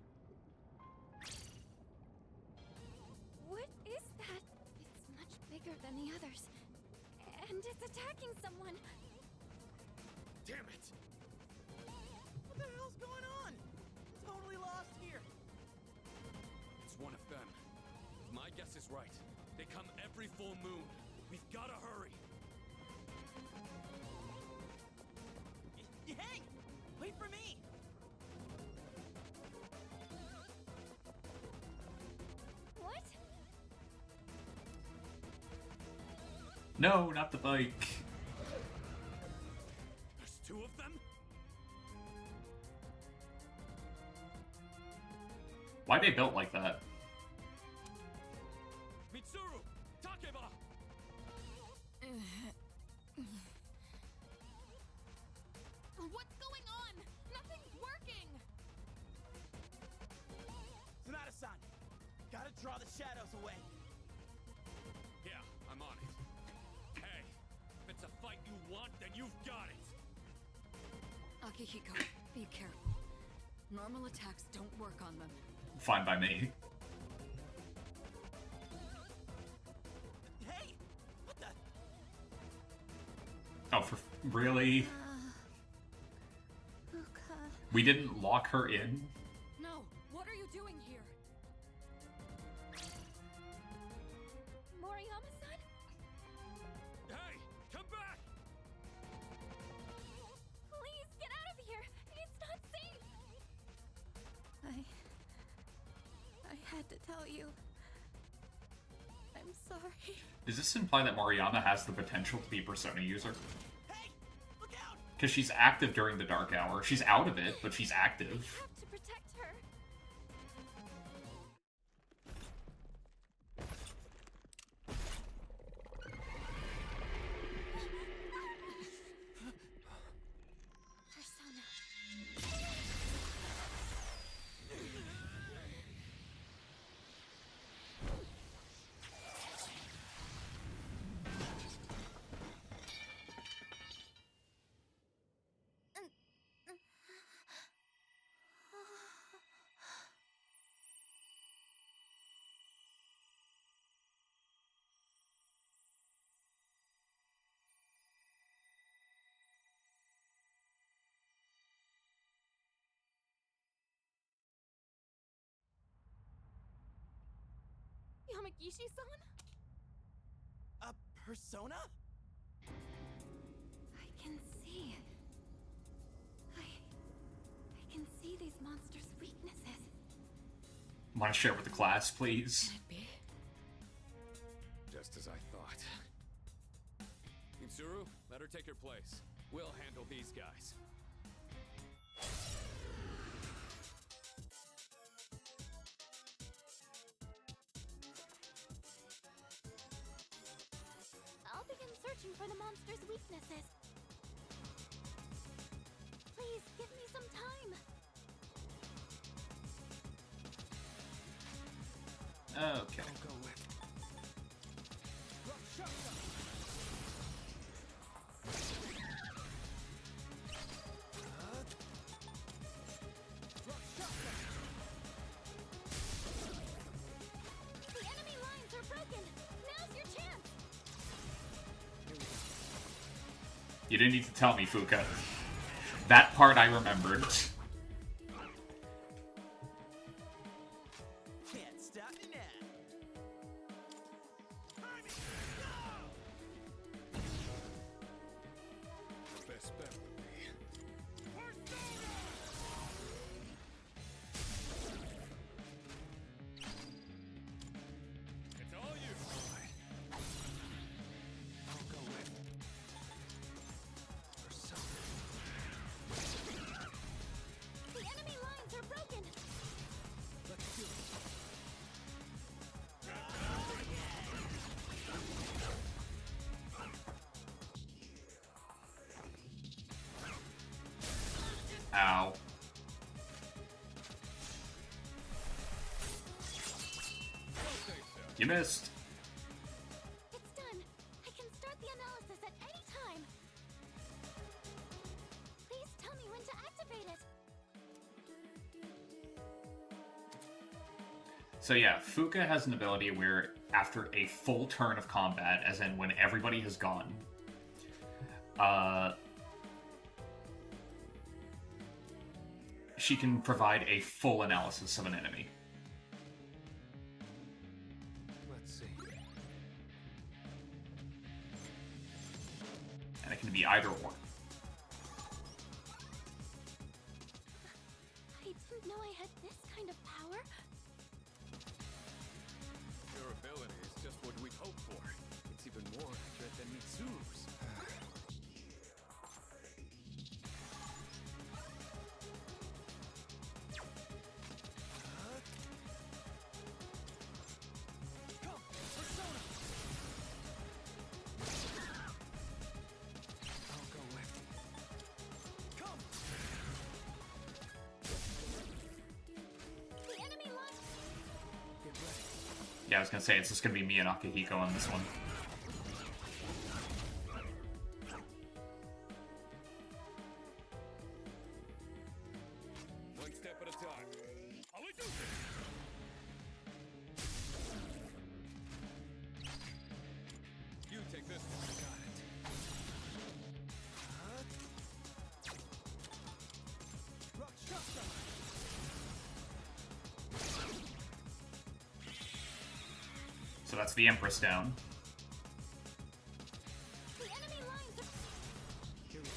What is that? It's much bigger than the others. And it's attacking someone. Damn it! What the hell's going on? I'm totally lost here. It's one of them. If my guess is right, they come every full moon. We've gotta hurry. Hey! Wait for me! What? No, not the bike. There's two of them? Why they built like that? Mitsuru! Takeba! What's going on? Nothing's working! Sonata-san, gotta draw the shadows away. Yeah, I'm on it. Hey, if it's a fight you want, then you've got it! Akihiko, be careful. Normal attacks don't work on them. Fine by me. Hey! What the? Oh, for really? We didn't lock her in? No, what are you doing here? Moriyama-san? Hey, come back! Please, get out of here! It's not safe! I had to tell you. I'm sorry. Does this imply that Moriyama has the potential to be a Persona user? Because she's active during the Dark Hour. She's out of it, but she's active. To protect her. Yamagishi-san? A persona? I can see. I can see these monsters' weaknesses. Want to share with the class, please? Can it be? Just as I thought. Mitsuru, let her take her place. We'll handle these guys. I'll begin searching for the monster's weaknesses. Please, give me some time. Okay. I'll go with. The enemy lines are broken. Now's your chance. You didn't need to tell me, Fuka. That part I remembered. Can't stop me now. The best bet would be. It's all you. I'll go with. Persona. The enemy lines are broken. Let's do it. Ow. You missed. It's done. I can start the analysis at any time. Please tell me when to activate it. So yeah, Fuka has an ability where after a full turn of combat, as in when everybody has gone, she can provide a full analysis of an enemy. Let's see. And it can be either or. I didn't know I had this kind of power. Your ability is just what we'd hoped for. It's even more accurate than Mitsuru's. Come, persona. I'll go with. Come. The enemy line. Get ready. Yeah, I was gonna say, it's just gonna be me and Akihiko on this one. One step at a time. How we do You take this one. Got it. Rakshasa. So that's the Empress down. The enemy lines are... Here we go.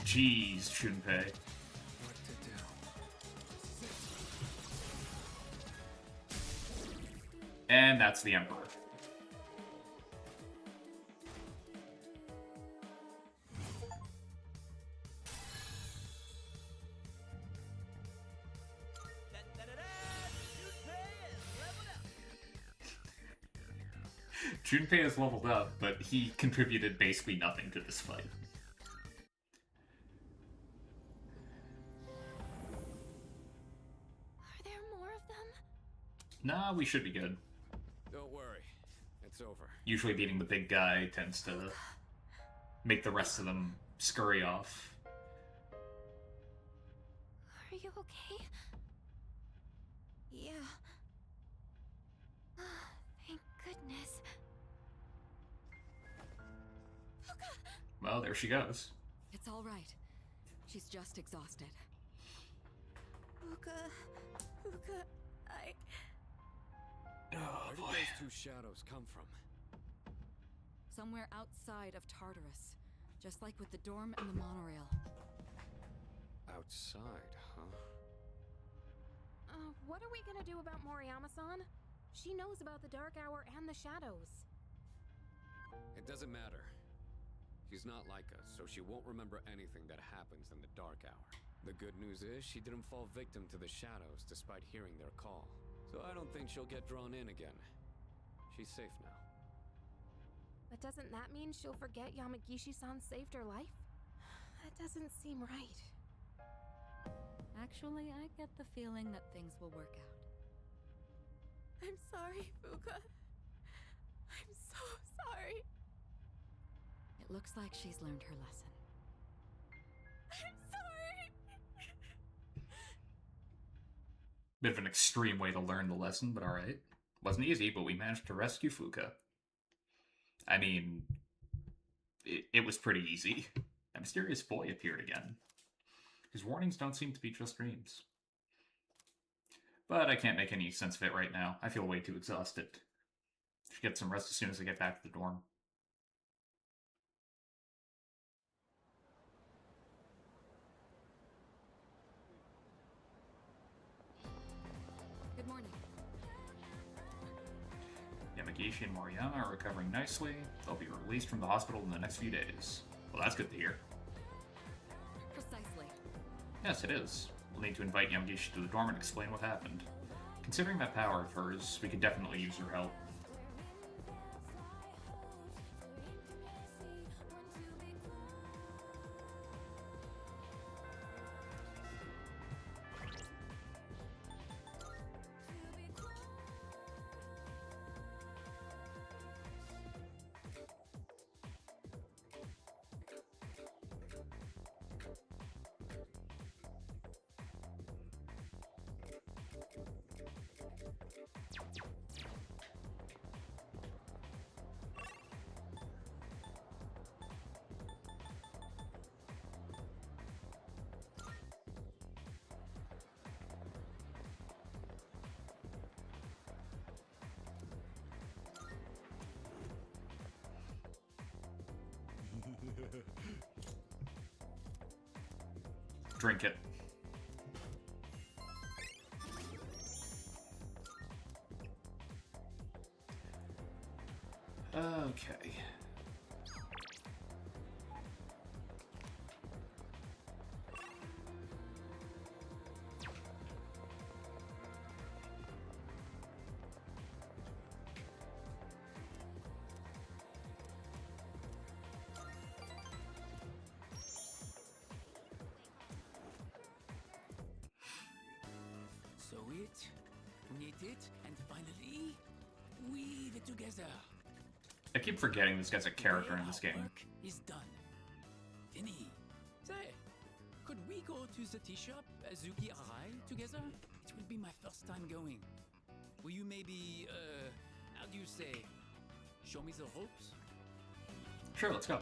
Jeez, Junpei. What to do? And that's the Emperor. Junpei has leveled up, but he contributed basically nothing to this fight. Are there more of them? Nah, we should be good. Don't worry. It's over. Usually beating the big guy tends to make the rest of them scurry off. Are you okay? Yeah. Thank goodness. Well, there she goes. It's all right. She's just exhausted. Fuka, Where did those two shadows come from? Somewhere outside of Tartarus. Just like with the dorm and the monorail. Outside, huh? What are we gonna do about Moriyama-san? She knows about the Dark Hour and the shadows. It doesn't matter. She's not like us, so she won't remember anything that happens in the Dark Hour. The good news is she didn't fall victim to the shadows despite hearing their call. So I don't think she'll get drawn in again. She's safe now. But doesn't that mean she'll forget Yamagishi-san saved her life? That doesn't seem right. Actually, I get the feeling that things will work out. I'm sorry, Fuka. I'm so sorry. It looks like she's learned her lesson. I'm sorry. Bit of an extreme way to learn the lesson, but alright. Wasn't easy, but we managed to rescue Fuka. I mean, it was pretty easy. A mysterious boy appeared again. His warnings don't seem to be just dreams. But I can't make any sense of it right now. I feel way too exhausted. Should get some rest as soon as I get back to the dorm. Good morning. Yamagishi and Moriyama are recovering nicely. They'll be released from the hospital in the next few days. Well, that's good to hear. Precisely. Yes, it is. We'll need to invite Yamagishi to the dorm and explain what happened. Considering that power of hers, we could definitely use her help. Drink it. Okay. So knit it, and finally, weave it together. I keep forgetting this guy's a character in this game. Work is done. Fini. Say, could we go to the tea shop, Azuki Arai, together? It will be my first time going. Will you maybe, how do you say, show me the ropes? Sure, let's go.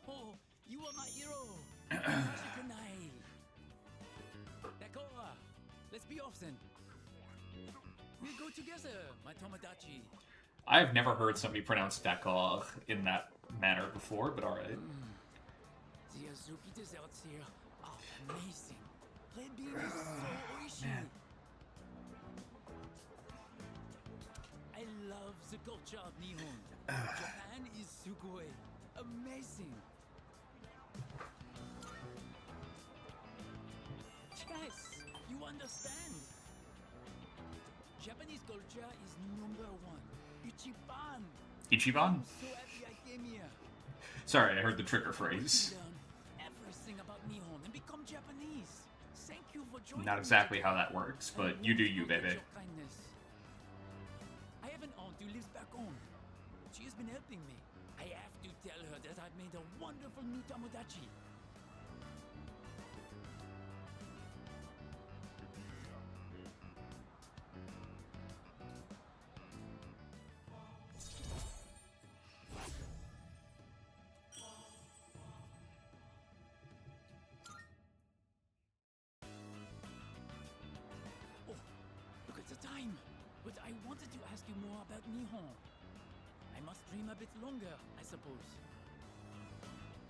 Oh, you are my hero. Kunai. D'accord. Let's be off then. We'll go together, my Tomodachi. I've never heard somebody pronounce d'accord in that manner before, but alright. The Azuki desserts here are amazing. Red bean is so oishi. Man. I love the culture of Nihon. Japan is sugoi. Amazing. Guys, you understand? Japanese culture is number one. Ichiban. Ichiban? So happy I came here. Sorry, I heard the trigger phrase. Learn everything about Nihon and become Japanese. Thank you for joining Not exactly how that works, but you do you, baby. Your kindness. I have an aunt who lives back home. She has been helping me. I have to tell her that I've made a wonderful new Tomodachi. Oh, look at the time. But I wanted to ask you more about Nihon. I must dream a bit longer, I suppose.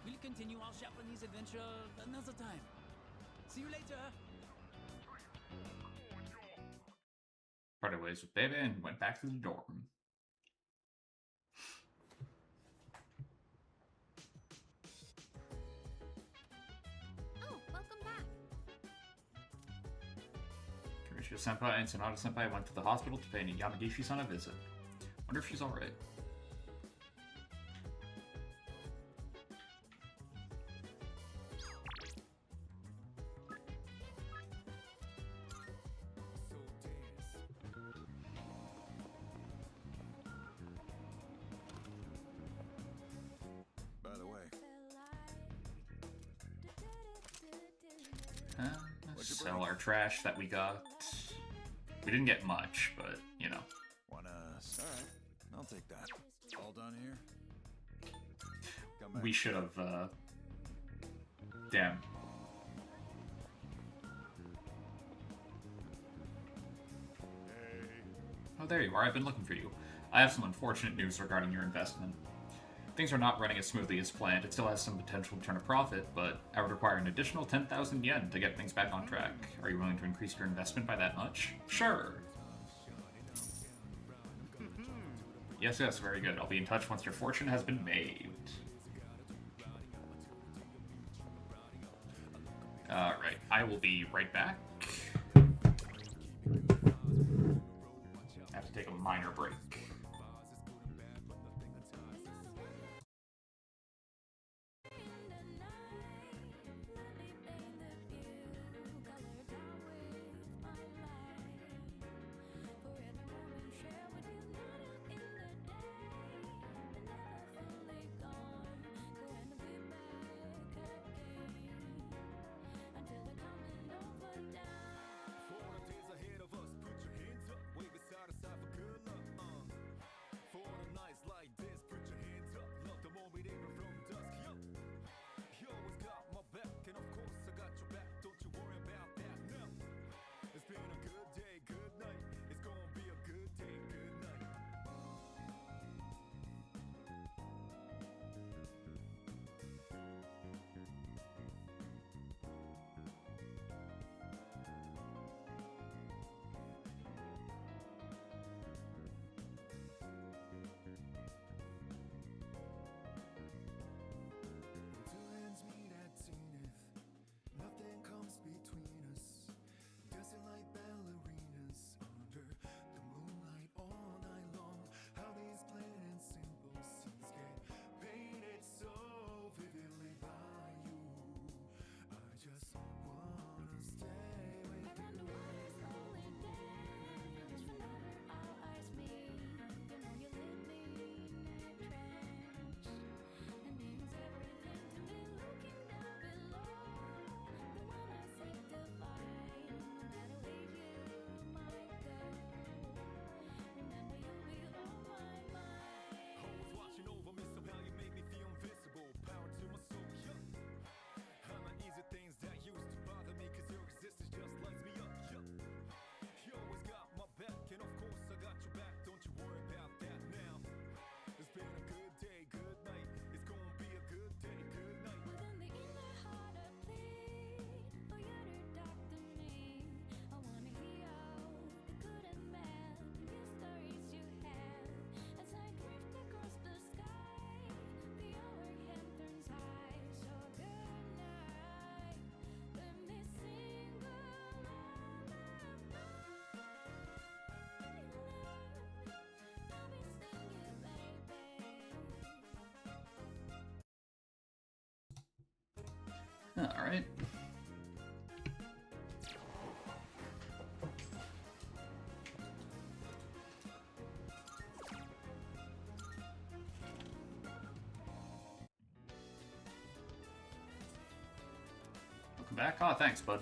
We'll continue our Japanese adventure another time. See you later. Parted ways with Bebe and went back to the dorm. Oh, welcome back. Kirishio Senpai and Sonata Senpai went to the hospital to pay Yamagishi-san a visit. Wonder if she's alright. By the way, Sell our trash that we got. We didn't get much, but, you know. wanna... Alright, I'll take that. All done here? Come back. We should have, Damn. Oh, there you are. I've been looking for you. I have some unfortunate news regarding your investment. Things are not running as smoothly as planned. It still has some potential to turn a profit, but I would require an additional 10,000 yen to get things back on track. Are you willing to increase your investment by that much? Sure. Yes, yes, very good. I'll be in touch once your fortune has been made. Alright, I will be right back. I have to take a minor break. Alright. Welcome back. Oh, thanks, bud.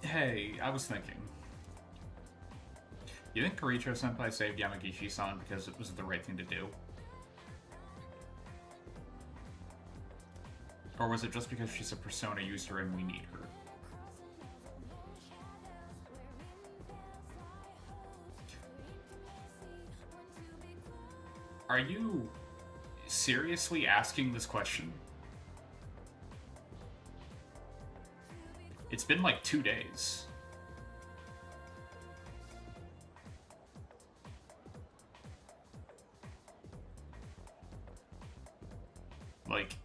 Hey, I was thinking. You think Karicho-senpai saved Yamagishi-san because it was the right thing to do? Or was it just because she's a Persona user and we need her? Are you seriously asking this question? It's been like 2 days. Like...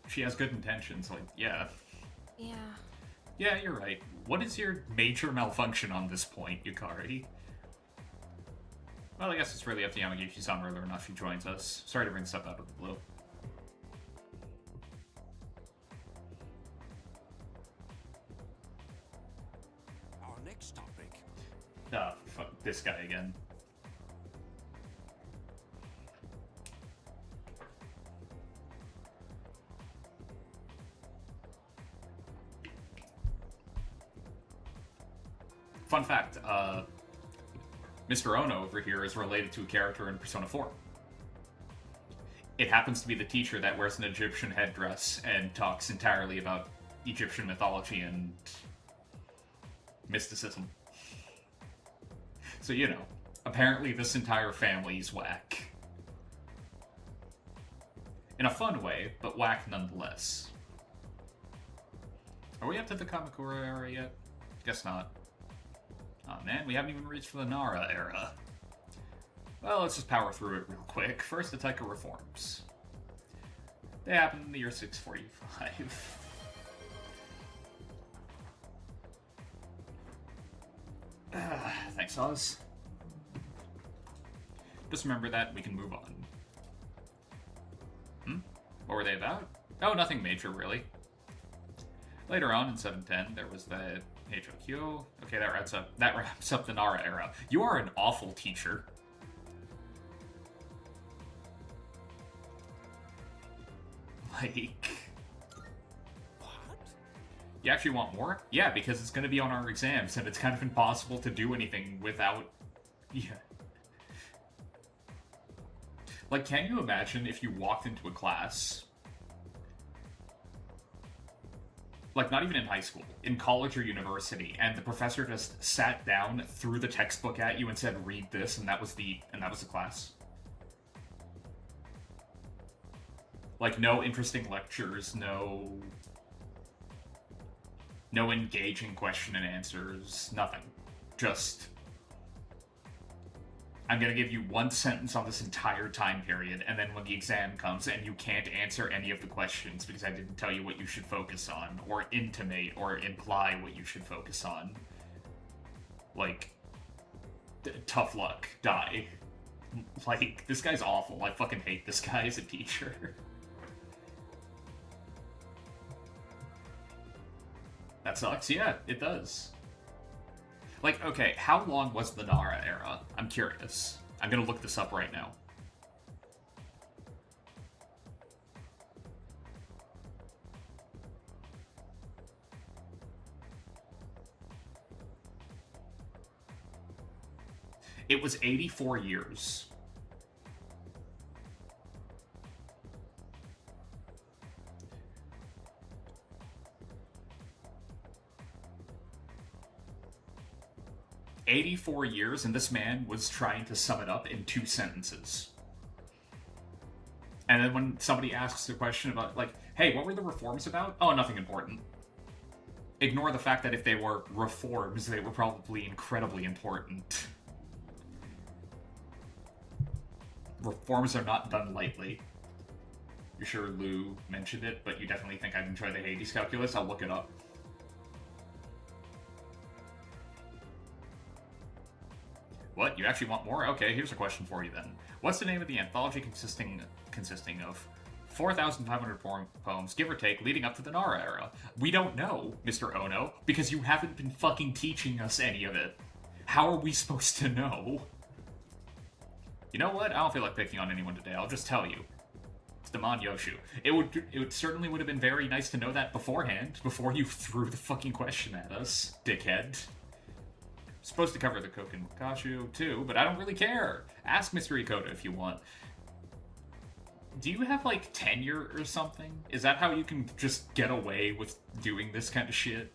She has good intentions, like, yeah. Yeah. Yeah, you're right. What is your major malfunction on this point, Yukari? Well, I guess it's really up to Yamagishi-san whether or not she joins us. Sorry to bring stuff out of the blue. Our next topic. Ah, fuck this guy again. Fun fact, Mr. Ono over here is related to a character in Persona 4. It happens to be the teacher that wears an Egyptian headdress and talks entirely about Egyptian mythology and mysticism. So, you know, apparently this entire family's whack. In a fun way, but whack nonetheless. Are we up to the Kamakura era yet? Guess not. Oh man, we haven't even reached for the Nara era. Well, let's just power through it real quick. First, the Taika reforms. They happened in the year 645. Thanks, Oz. Just remember that, we can move on. What were they about? Oh, nothing major, really. Later on in 710, there was the HOQ. Okay, that wraps up the Nara era. You are an awful teacher. Like... What? You actually want more? Yeah, because it's going to be on our exams, and it's kind of impossible to do anything without... Yeah. Like, can you imagine if you walked into a class... Like, not even in high school, in college or university, and the professor just sat down, threw the textbook at you, and said, "Read this," and that was the class. Like, no interesting lectures, no engaging question and answers, nothing. Just, I'm gonna give you one sentence on this entire time period, and then when the exam comes and you can't answer any of the questions because I didn't tell you what you should focus on, or intimate or imply what you should focus on, like, tough luck, die. Like, this guy's awful. I fucking hate this guy as a teacher. That sucks? Yeah, it does. Like, okay, how long was the Nara era? I'm curious. I'm gonna look this up right now. It was 84 years. "84 years, and this man was trying to sum it up in 2 sentences. And then when somebody asks a question about, like, hey, what were the reforms about? Oh, nothing important. ignore the fact that if they were reforms, they were probably incredibly important. Reforms are not done lightly. You're sure Lou mentioned it, but you definitely think I'd enjoy the Hades calculus? I'll look it up. What? You actually want more? Okay, here's a question for you then. What's the name of the anthology consisting of 4,500 poems, give or take, leading up to the Nara era? We don't know, Mr. Ono, because you haven't been fucking teaching us any of it. How are we supposed to know? You know what? I don't feel like picking on anyone today. I'll just tell you. It's Damon Yoshu. It certainly would have been very nice to know that beforehand, before you threw the fucking question at us, dickhead. Supposed to cover the Koken Wakashu too, but I don't really care. Ask Mr. Ikoda if you want. Do you have, like, tenure or something? Is that how you can just get away with doing this kind of shit?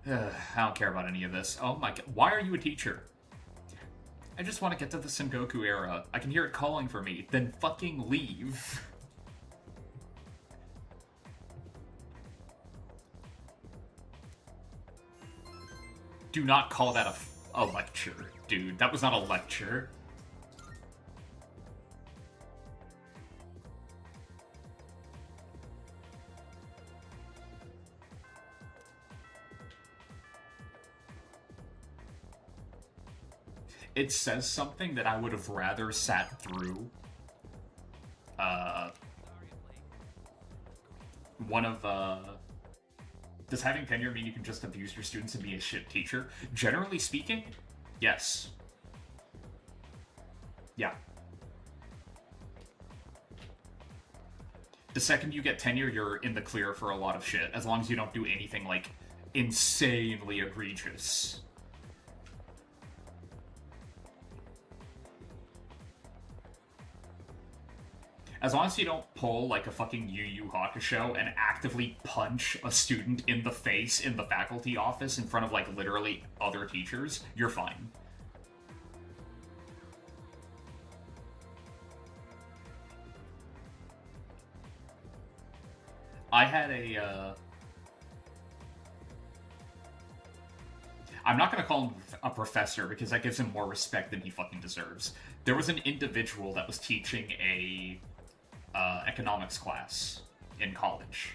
I don't care about any of this. Oh my god. Why are you a teacher? I just want to get to the Sengoku era. I can hear it calling for me. Then fucking leave. Do not call that a lecture, dude. That was not a lecture. It says something that I would have rather sat through. Does having tenure mean you can just abuse your students and be a shit teacher? Generally speaking, yes. Yeah. The second you get tenure, you're in the clear for a lot of shit, as long as you don't do anything, like, insanely egregious. As long as you don't pull, like, a fucking Yu Yu Hakusho and actively punch a student in the face in the faculty office in front of, like, literally other teachers, you're fine. I had I'm not gonna call him a professor because that gives him more respect than he fucking deserves. There was an individual that was teaching a economics class in college.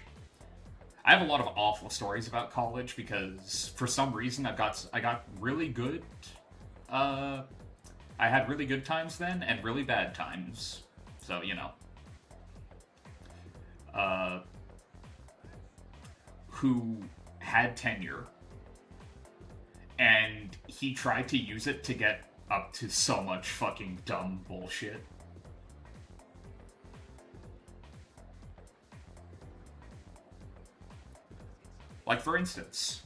I have a lot of awful stories about college because for some reason I got really good. I had really good times then and really bad times. So, you know. Who had tenure, and he tried to use it to get up to so much fucking dumb bullshit. Like, for instance,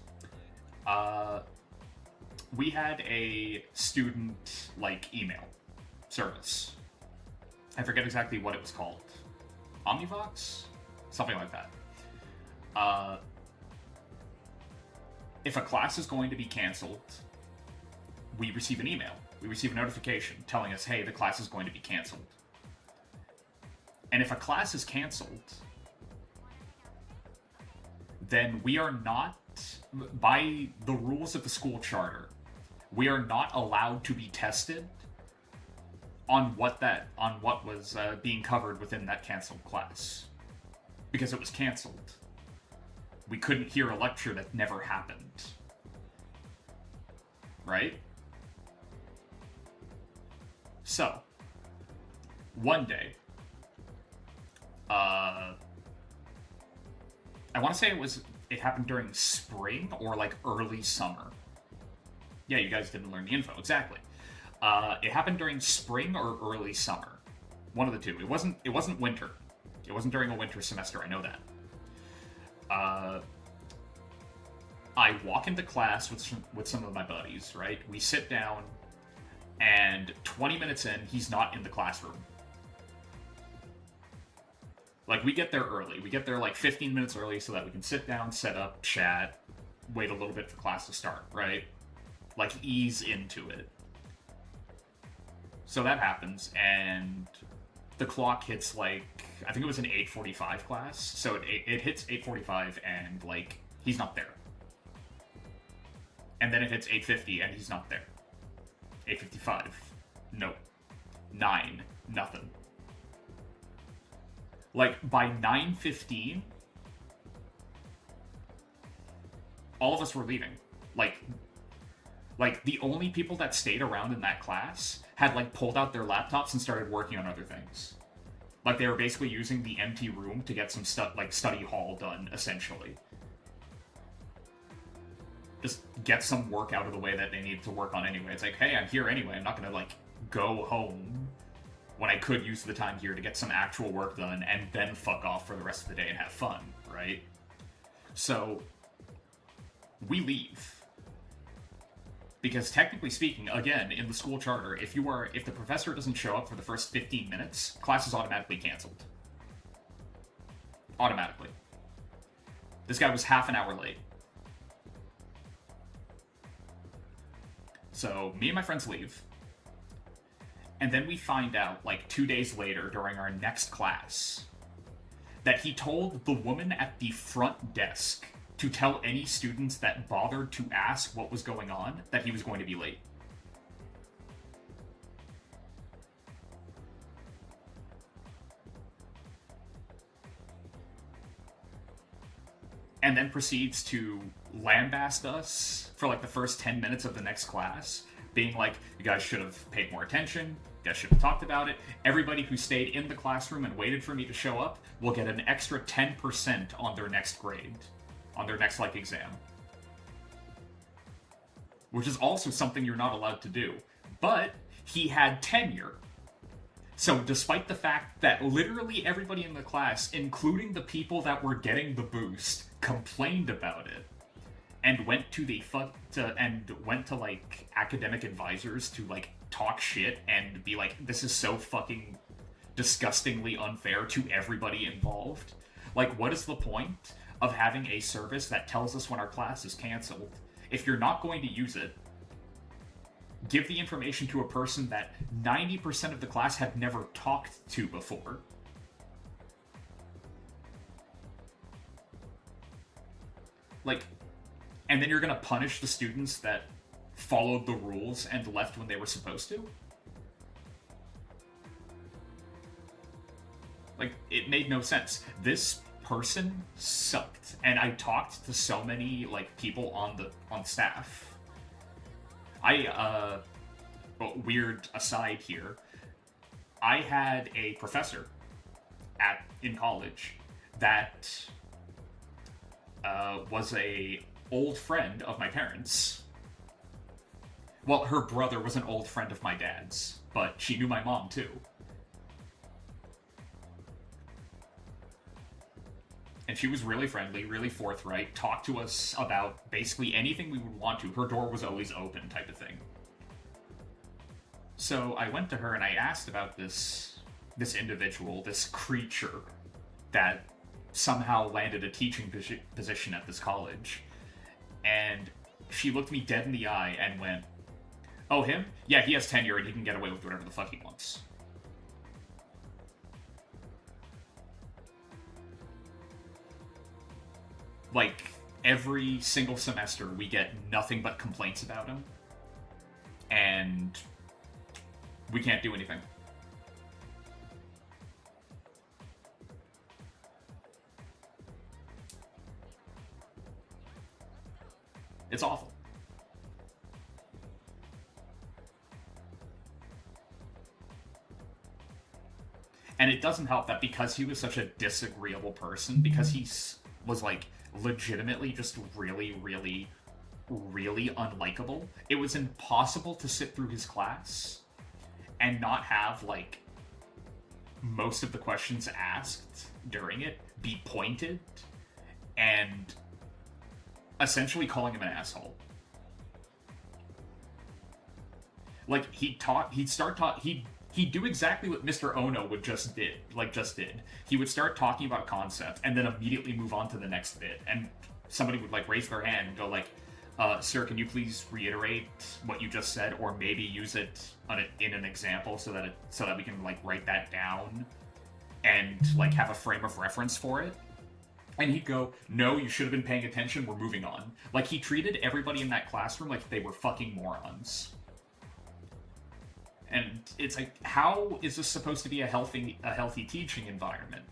we had a student, like, email service. I forget exactly what it was called. Omnivox? Something like that. If a class is going to be canceled, we receive an email. We receive a notification telling us, hey, the class is going to be canceled. And if a class is canceled, then we are not, by the rules of the school charter, we are not allowed to be tested on what was being covered within that canceled class. Because it was canceled. We couldn't hear a lecture that never happened. Right? So, one day, I want to say it happened during spring or like early summer. Yeah, you guys didn't learn the info, exactly. It happened during spring or early summer. One of the two. It wasn't winter. It wasn't during a winter semester, I know that. I walk into class with some of my buddies, right? We sit down, and 20 minutes in, he's not in the classroom. Like, we get there early. We get there, like, 15 minutes early so that we can sit down, set up, chat, wait a little bit for class to start, right? Like, ease into it. So that happens, and the clock hits, like, I think it was an 8:45 class. So it hits 8:45, and, like, He's not there. And then it hits 8:50 and he's not there. 8:55. Nope. 9. Nothing. Like, by 9:15, all of us were leaving. Like, the only people that stayed around in that class had, like, pulled out their laptops and started working on other things. Like, they were basically using the empty room to get some stuff, like, study hall done, essentially. Just get some work out of the way that they needed to work on anyway. It's like, hey, I'm here anyway. I'm not gonna, like, go home when I could use the time here to get some actual work done and then fuck off for the rest of the day and have fun, right? So, we leave. Because technically speaking, again, in the school charter, if the professor doesn't show up for the first 15 minutes, class is automatically canceled. Automatically. This guy was half an hour late. So, me and my friends leave. And then we find out, like, 2 days later, during our next class, that he told the woman at the front desk to tell any students that bothered to ask what was going on that he was going to be late. And then proceeds to lambaste us for like the first 10 minutes of the next class, being like, you guys should have paid more attention, you guys should have talked about it. Everybody who stayed in the classroom and waited for me to show up will get an extra 10% on their next grade. On their next, like, exam. Which is also something you're not allowed to do. But he had tenure. So despite the fact that literally everybody in the class, including the people that were getting the boost, complained about it, and went to like academic advisors to like talk shit and be like, this is so fucking disgustingly unfair to everybody involved. Like, what is the point of having a service that tells us when our class is canceled? If you're not going to use it, give the information to a person that 90% of the class had never talked to before. Like, and then you're gonna punish the students that followed the rules and left when they were supposed to? Like, it made no sense. This person sucked, and I talked to so many like people on staff. Weird aside here, I had a professor in college that was a old friend of my parents. Well, her brother was an old friend of my dad's, but she knew my mom too. And she was really friendly, really forthright, talked to us about basically anything we would want to. Her door was always open, type of thing. So I went to her and I asked about this individual, this creature that somehow landed a teaching position at this college. And she looked me dead in the eye and went, "Oh, him? Yeah, he has tenure and he can get away with whatever the fuck he wants." Like, every single semester we get nothing but complaints about him. And we can't do anything. It's awful. And it doesn't help that because he was such a disagreeable person, because he was like legitimately just really, really, really unlikable, it was impossible to sit through his class and not have like most of the questions asked during it be pointed and essentially calling him an asshole. Like, he'd do exactly what Mr. Ono just did. He would start talking about a concept and then immediately move on to the next bit. And somebody would like raise their hand and go like, "Sir, can you please reiterate what you just said, or maybe use it in an example so that we can like write that down and like have a frame of reference for it?" And he'd go, no, you should have been paying attention, we're moving on. Like, he treated everybody in that classroom like they were fucking morons. And it's like, how is this supposed to be a healthy teaching environment?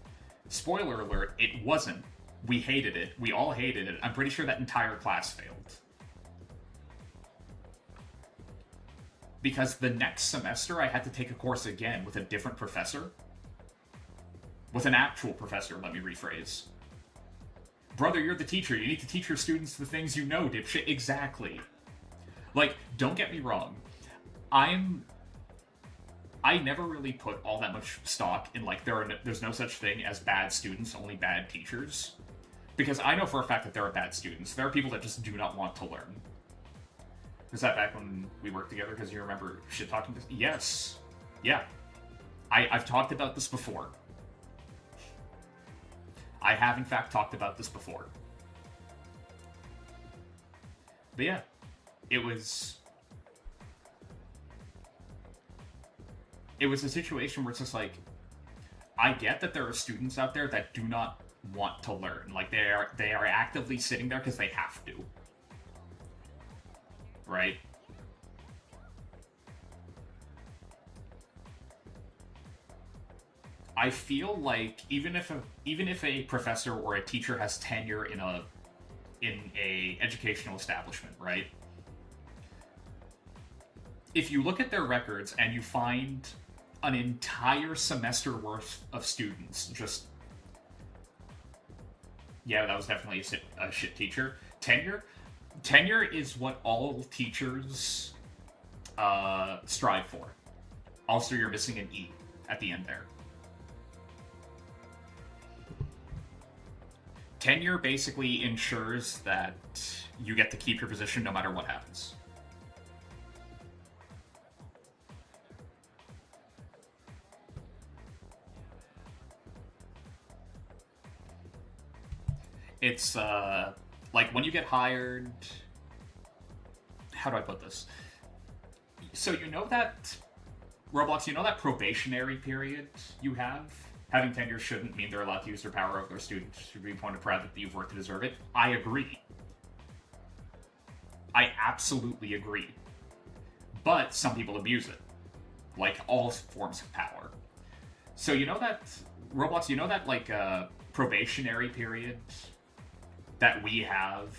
Spoiler alert, it wasn't. We hated it. We all hated it. I'm pretty sure that entire class failed. Because the next semester I had to take a course again with a different professor. With an actual professor, let me rephrase. Brother, you're the teacher. You need to teach your students the things you know, dipshit. Exactly. Like, don't get me wrong. I never really put all that much stock in, like, there's no such thing as bad students, only bad teachers. Because I know for a fact that there are bad students. There are people that just do not want to learn. Was that back when we worked together? Because you remember shit-talking to... Yes. Yeah. I've talked about this before. I have, in fact, talked about this before. But yeah. It was a situation where it's just like, I get that there are students out there that do not want to learn. Like, they are actively sitting there because they have to. Right? I feel like even if a professor or a teacher has tenure in a educational establishment, right? If you look at their records and you find an entire semester worth of students just... Yeah, that was definitely a shit teacher. Tenure is what all teachers strive for. Also, you're missing an E at the end there. Tenure basically ensures that you get to keep your position no matter what happens. It's, like, when you get hired... How do I put this? So you know that... Roblox, you know that probationary period you have? Having tenure shouldn't mean they're allowed to use their power over their students. Should be pointed proud that you've worked to deserve it. I agree. I absolutely agree. But some people abuse it. Like all forms of power. So you know that... Roblox, you know that, like, probationary period that we have,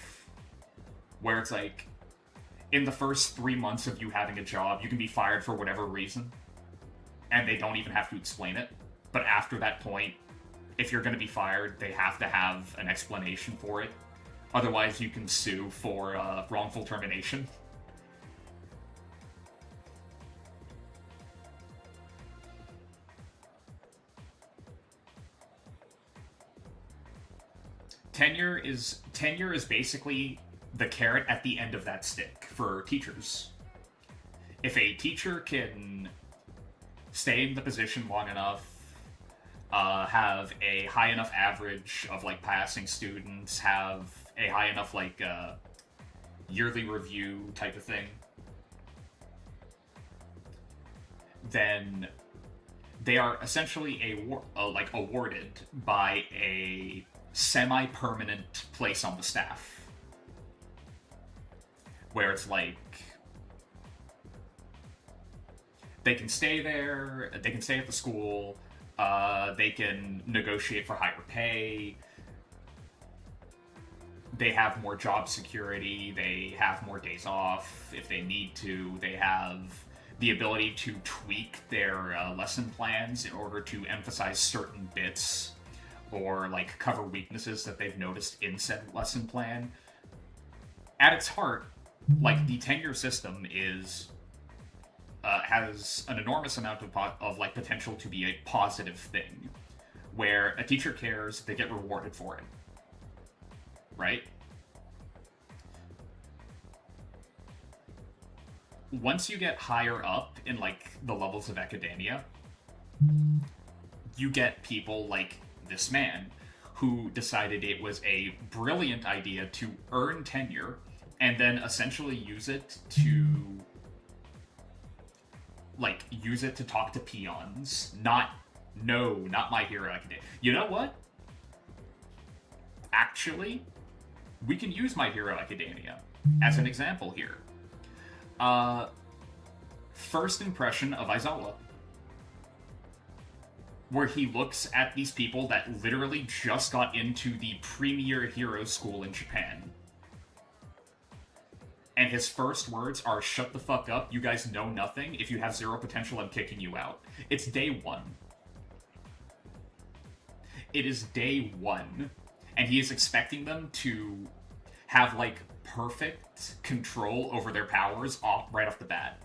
where it's like, in the first 3 months of you having a job, you can be fired for whatever reason, and they don't even have to explain it. But after that point, if you're going to be fired, they have to have an explanation for it. Otherwise, you can sue for wrongful termination. Tenure is basically the carrot at the end of that stick for teachers. If a teacher can stay in the position long enough, have a high enough average of, like, passing students, have a high enough, like, yearly review type of thing, then they are essentially awarded by a semi-permanent place on the staff. Where it's like, they can stay there, they can stay at the school, they can negotiate for higher pay, they have more job security, they have more days off if they need to, they have the ability to tweak their lesson plans in order to emphasize certain bits or, like, cover weaknesses that they've noticed in said lesson plan. At its heart, like, the tenure system is has an enormous amount of like, potential to be a positive thing, where a teacher cares, they get rewarded for it. Right? Once you get higher up in, like, the levels of academia, you get people like this man, who decided it was a brilliant idea to earn tenure, and then essentially use it to, like, use it to talk to peons. Not My Hero Academia. You know what? Actually, we can use My Hero Academia as an example here. First impression of Aizawa, where he looks at these people that literally just got into the premier hero school in Japan. And his first words are, "Shut the fuck up, you guys know nothing. If you have zero potential, I'm kicking you out." It's day one. It is day one. And he is expecting them to have, like, perfect control over their powers right off the bat.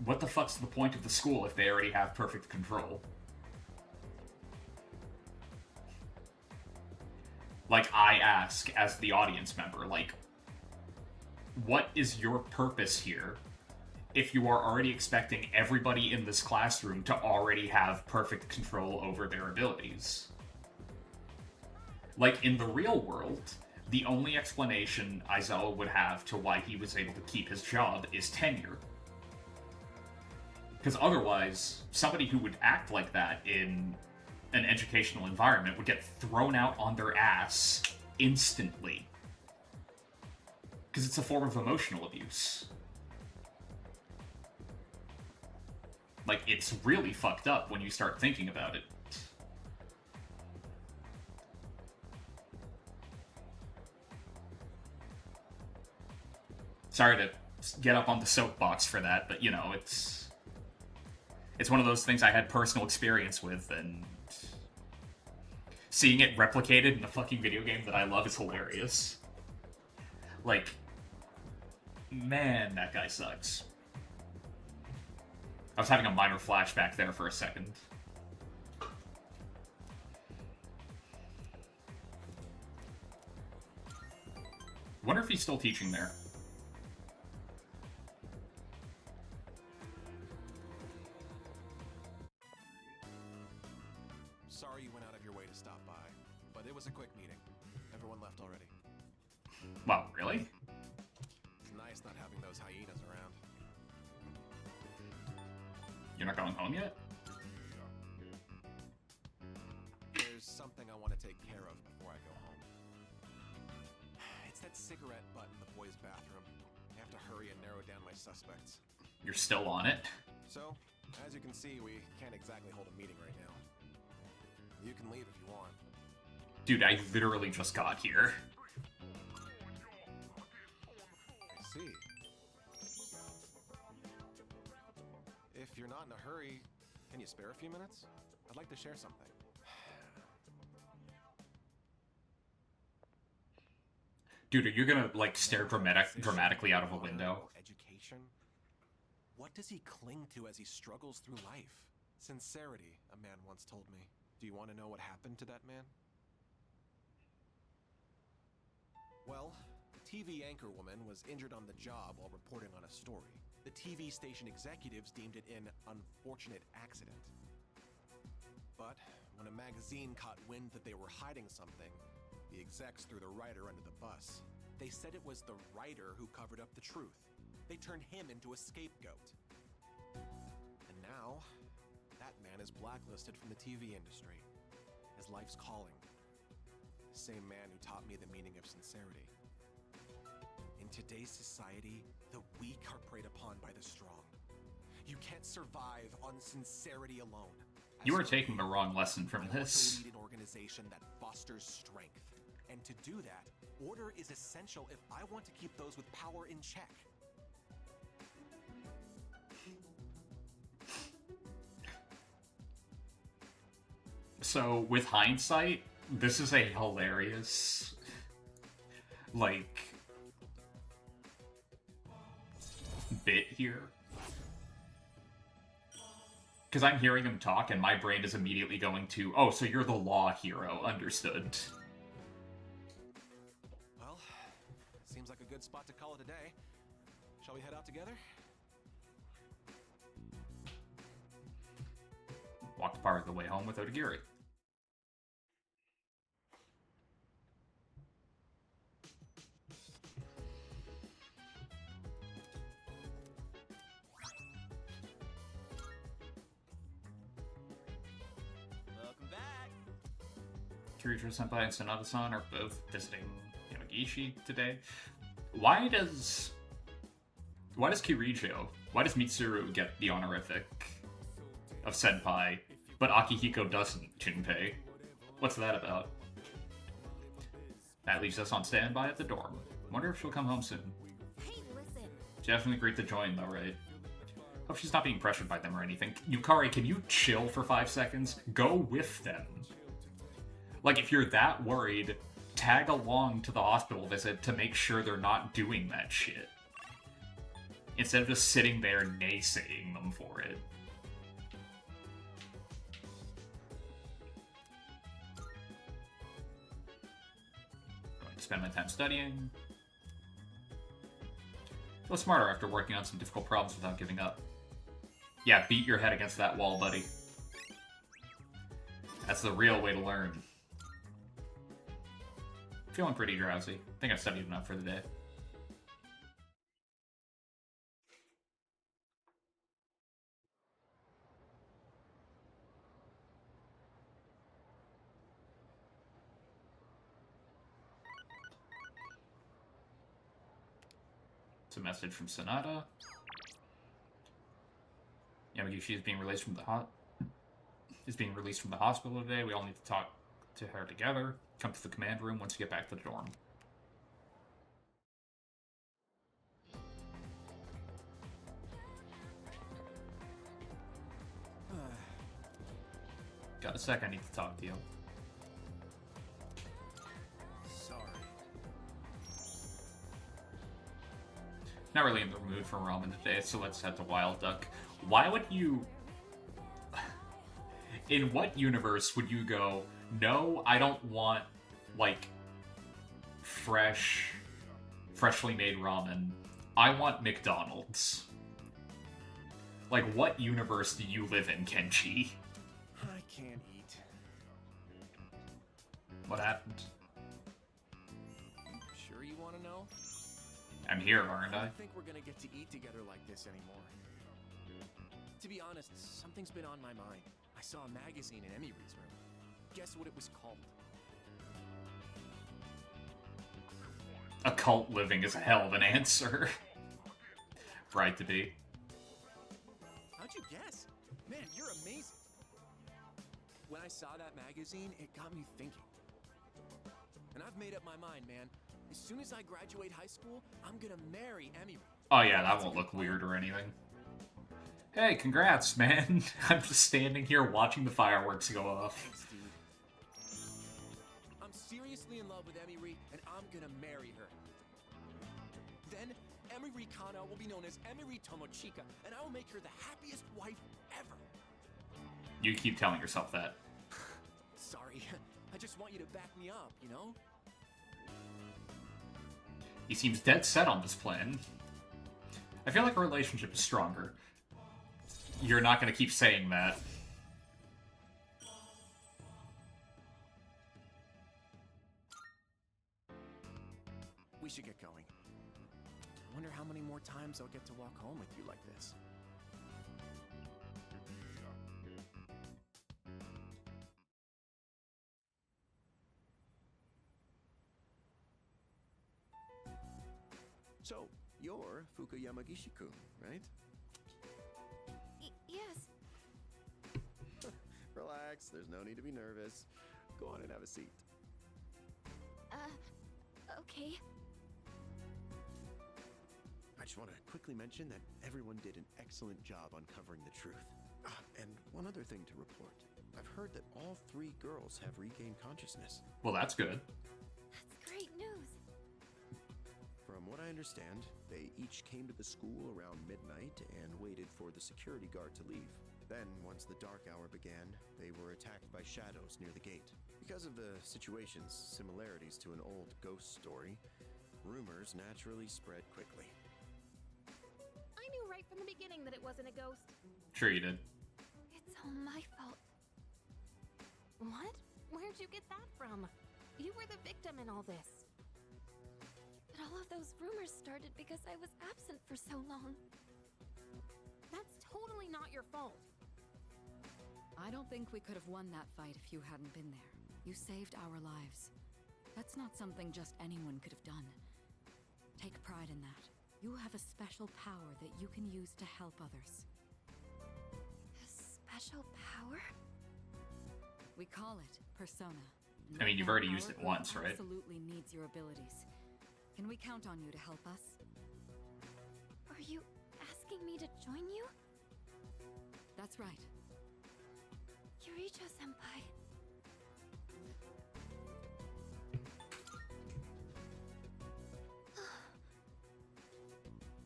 What the fuck's the point of the school if they already have perfect control? Like, I ask as the audience member, like, what is your purpose here if you are already expecting everybody in this classroom to already have perfect control over their abilities? Like, in the real world, the only explanation Aizawa would have to why he was able to keep his job is tenure. Because otherwise, somebody who would act like that in an educational environment would get thrown out on their ass instantly. Because it's a form of emotional abuse. Like, it's really fucked up when you start thinking about it. Sorry to get up on the soapbox for that, but, you know, it's one of those things I had personal experience with, and seeing it replicated in a fucking video game that I love is hilarious. Like, man, that guy sucks. I was having a minor flashback there for a second. Wonder if he's still teaching there. Sorry you went out of your way to stop by, but it was a quick meeting. Everyone left already. Wow, really? It's nice not having those hyenas around. You're not going home yet? There's something I want to take care of before I go home. It's that cigarette butt in the boys' bathroom. I have to hurry and narrow down my suspects. You're still on it? So, as you can see, we can't exactly hold a meeting right now. You can leave if you want. Dude, I literally just got here. I see. If you're not in a hurry, can you spare a few minutes? I'd like to share something. Dude, are you gonna, like, stare dramatically out of a window? Education? What does he cling to as he struggles through life? Sincerity, a man once told me. Do you want to know what happened to that man? Well, a TV anchor woman was injured on the job while reporting on a story. The TV station executives deemed it an unfortunate accident. But when a magazine caught wind that they were hiding something, the execs threw the writer under the bus. They said it was the writer who covered up the truth. They turned him into a scapegoat. And now, that man is blacklisted from the TV industry. His life's calling. The same man who taught me the meaning of sincerity. In today's society, the weak are preyed upon by the strong. You can't survive on sincerity alone. You are taking the wrong lesson from this. I want to lead an organization that fosters strength. And to do that, order is essential if I want to keep those with power in check. So, with hindsight, this is a hilarious, like, bit here. Because I'm hearing him talk, and my brain is immediately going to, oh, so you're the law hero, understood. Well, seems like a good spot to call it a day. Shall we head out together? Walked part of the way home with Odagiri. Kirijo-senpai and Sanada-san are both visiting Yamagishi today. Why does Kirijo, why does Mitsuru get the honorific of senpai, but Akihiko doesn't, Junpei? What's that about? That leaves us on standby at the dorm. Wonder if she'll come home soon. Hey, listen. She definitely agreed to join though, right? Hope she's not being pressured by them or anything. Yukari, can you chill for 5 seconds? Go with them. Like, if you're that worried, tag along to the hospital visit to make sure they're not doing that shit. Instead of just sitting there naysaying them for it. Going to spend my time studying. Feel smarter after working on some difficult problems without giving up. Yeah, beat your head against that wall, buddy. That's the real way to learn. Feeling pretty drowsy. Think I've studied enough for the day. It's a message from Sanada. Yamagishi is being released from the hospital today. We all need to talk to her together. Come to the command room once you get back to the dorm. Got a sec, I need to talk to you. Sorry. Not really in the mood for ramen today, so let's head to Wild Duck. Why would you... In what universe would you go, no, I don't want, like, freshly made ramen. I want McDonald's. Like, what universe do you live in, Kenji? I can't eat. What happened? Sure you want to know? I'm here, aren't I? I don't think we're gonna get to eat together like this anymore. To be honest, something's been on my mind. I saw a magazine in Emiry's room. Guess what it was called? Occult living is a hell of an answer. Right to be. How'd you guess? Man, you're amazing. When I saw that magazine, it got me thinking. And I've made up my mind, man. As soon as I graduate high school, I'm gonna marry Emily. Oh yeah, that won't look weird or anything. Hey, congrats, man. I'm just standing here watching the fireworks go off. Thanks, dude. I'm seriously in love with Emily, and I'm gonna marry her. Then, Emily Kana will be known as Emily Tomochika, and I will make her the happiest wife ever. You keep telling yourself that. Sorry, I just want you to back me up, you know? He seems dead set on this plan. I feel like our relationship is stronger. You're not going to keep saying that. We should get going. I wonder how many more times I'll get to walk home with you like this. So, you're Fukuyama-gishi-kun, right? Yes. Relax, there's no need to be nervous. Go on and have a seat. Okay. I just want to quickly mention that everyone did an excellent job uncovering the truth. And one other thing to report. I've heard that all 3 girls have regained consciousness. Well, that's good. That's great news. From what I understand, they each came to the school around midnight and waited for the security guard to leave. Then, once the dark hour began, they were attacked by shadows near the gate. Because of the situation's similarities to an old ghost story, rumors naturally spread quickly. I knew right from the beginning that it wasn't a ghost. Sure you did. It's all my fault. What? Where'd you get that from? You were the victim in all this. But all of those rumors started because I was absent for so long. That's totally not your fault. I don't think we could have won that fight if you hadn't been there. You saved our lives. That's not something just anyone could have done. Take pride in that. You have a special power that you can use to help others. A special power? We call it Persona. I mean, you've already used it once, right? Absolutely needs your abilities. Can we count on you to help us? Are you asking me to join you? That's right. Yuricho-senpai.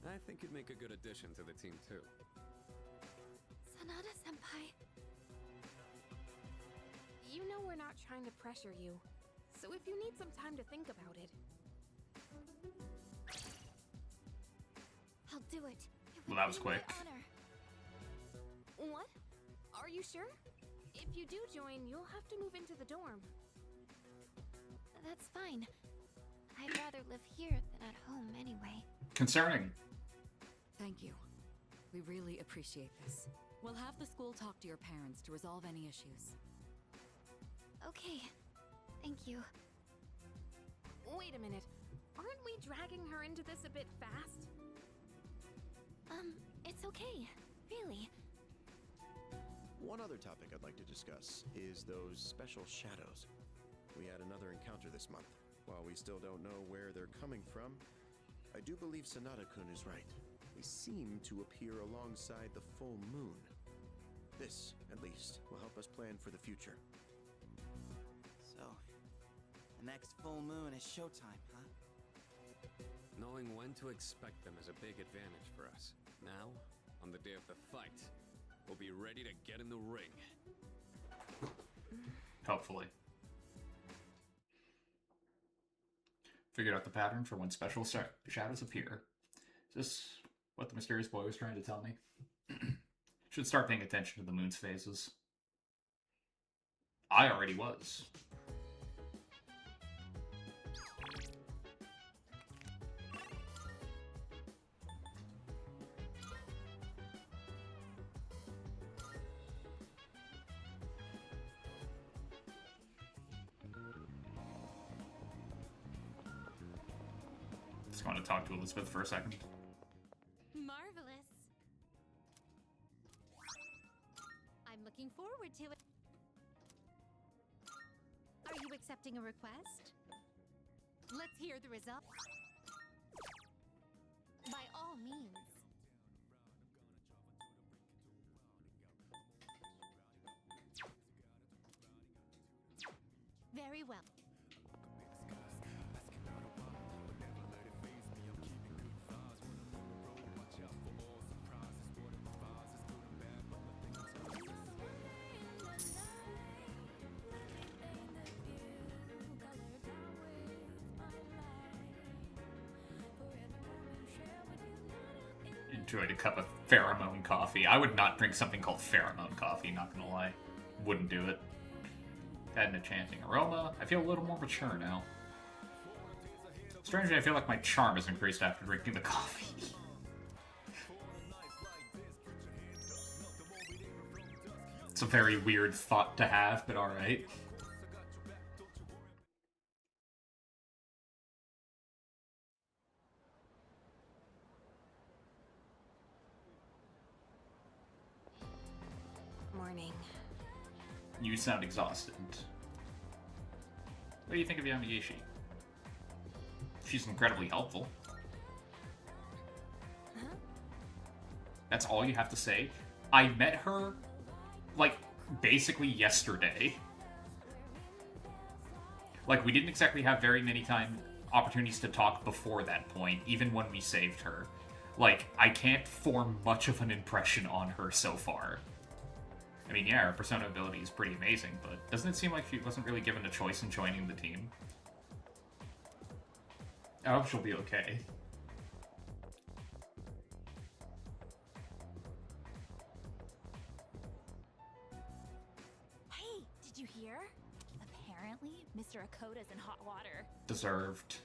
I think you'd make a good addition to the team, too. Sanada-senpai. You know we're not trying to pressure you, so if you need some time to think about it. I'll do it. Well, that was quick. What? Are you sure? If you do join, you'll have to move into the dorm. That's fine. I'd rather live here than at home anyway. Concerning. Thank you. We really appreciate this. We'll have the school talk to your parents to resolve any issues. Okay. Thank you. Wait a minute. Aren't we dragging her into this a bit fast? It's okay. Really. One other topic I'd like to discuss is those special shadows. We had another encounter this month. While we still don't know where they're coming from, I do believe Sanada-kun is right. They seem to appear alongside the full moon. This, at least, will help us plan for the future. So, the next full moon is showtime, huh? Knowing when to expect them is a big advantage for us. Now, on the day of the fight, we'll be ready to get in the ring. Hopefully. Figured out the pattern for when special shadows appear. Is this what the mysterious boy was trying to tell me? Should start paying attention to the moon's phases. I already was. Just want to talk to Elizabeth for a second. Marvelous. I'm looking forward to it. Are you accepting a request? Let's hear the result. By all means. Very well. Enjoyed a cup of pheromone coffee. I would not drink something called pheromone coffee, not gonna lie. Wouldn't do it. Had an enchanting aroma. I feel a little more mature now. Strangely, I feel like my charm has increased after drinking the coffee. It's a very weird thought to have, but alright. Morning. You sound exhausted. What do you think of Yamagishi? She's incredibly helpful. Huh? That's all you have to say? I met her, like, basically yesterday. Like, we didn't exactly have very many opportunities to talk before that point, even when we saved her. Like, I can't form much of an impression on her so far. I mean, yeah, her persona ability is pretty amazing, but doesn't it seem like she wasn't really given a choice in joining the team? I hope she'll be okay. Hey, did you hear? Apparently, Mr. Akoda's in hot water. Deserved.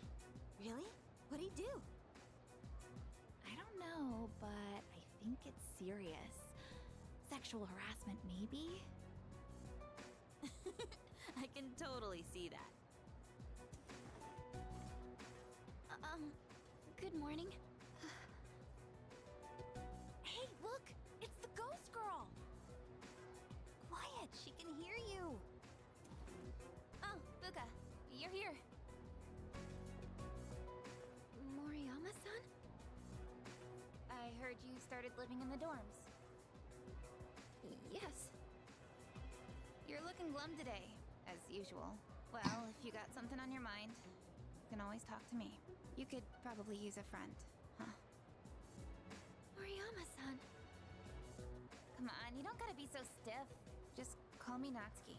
Really? What'd he do? I don't know, but I think it's serious. Sexual harassment, maybe? I can totally see that. Good morning. Hey, look! It's the ghost girl! Quiet, she can hear you. Oh, Buka, you're here. Moriyama-san? I heard you started living in the dorms. Yes. You're looking glum today, as usual. Well, if you got something on your mind, you can always talk to me. You could probably use a friend, huh? Moriyama-san. Come on, you don't gotta be so stiff. Just call me Natsuki.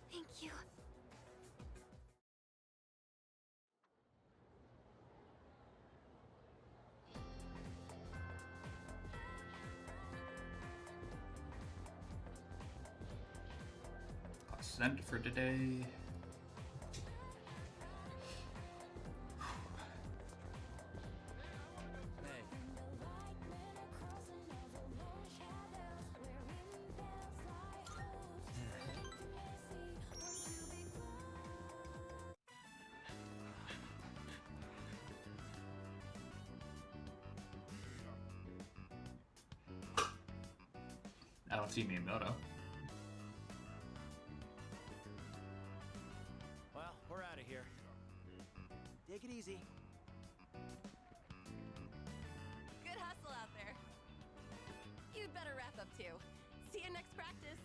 Thank you. Class ended for today. I don't see Miyamoto. Well, we're out of here. Take it easy. Good hustle out there. You'd better wrap up too. See you next practice.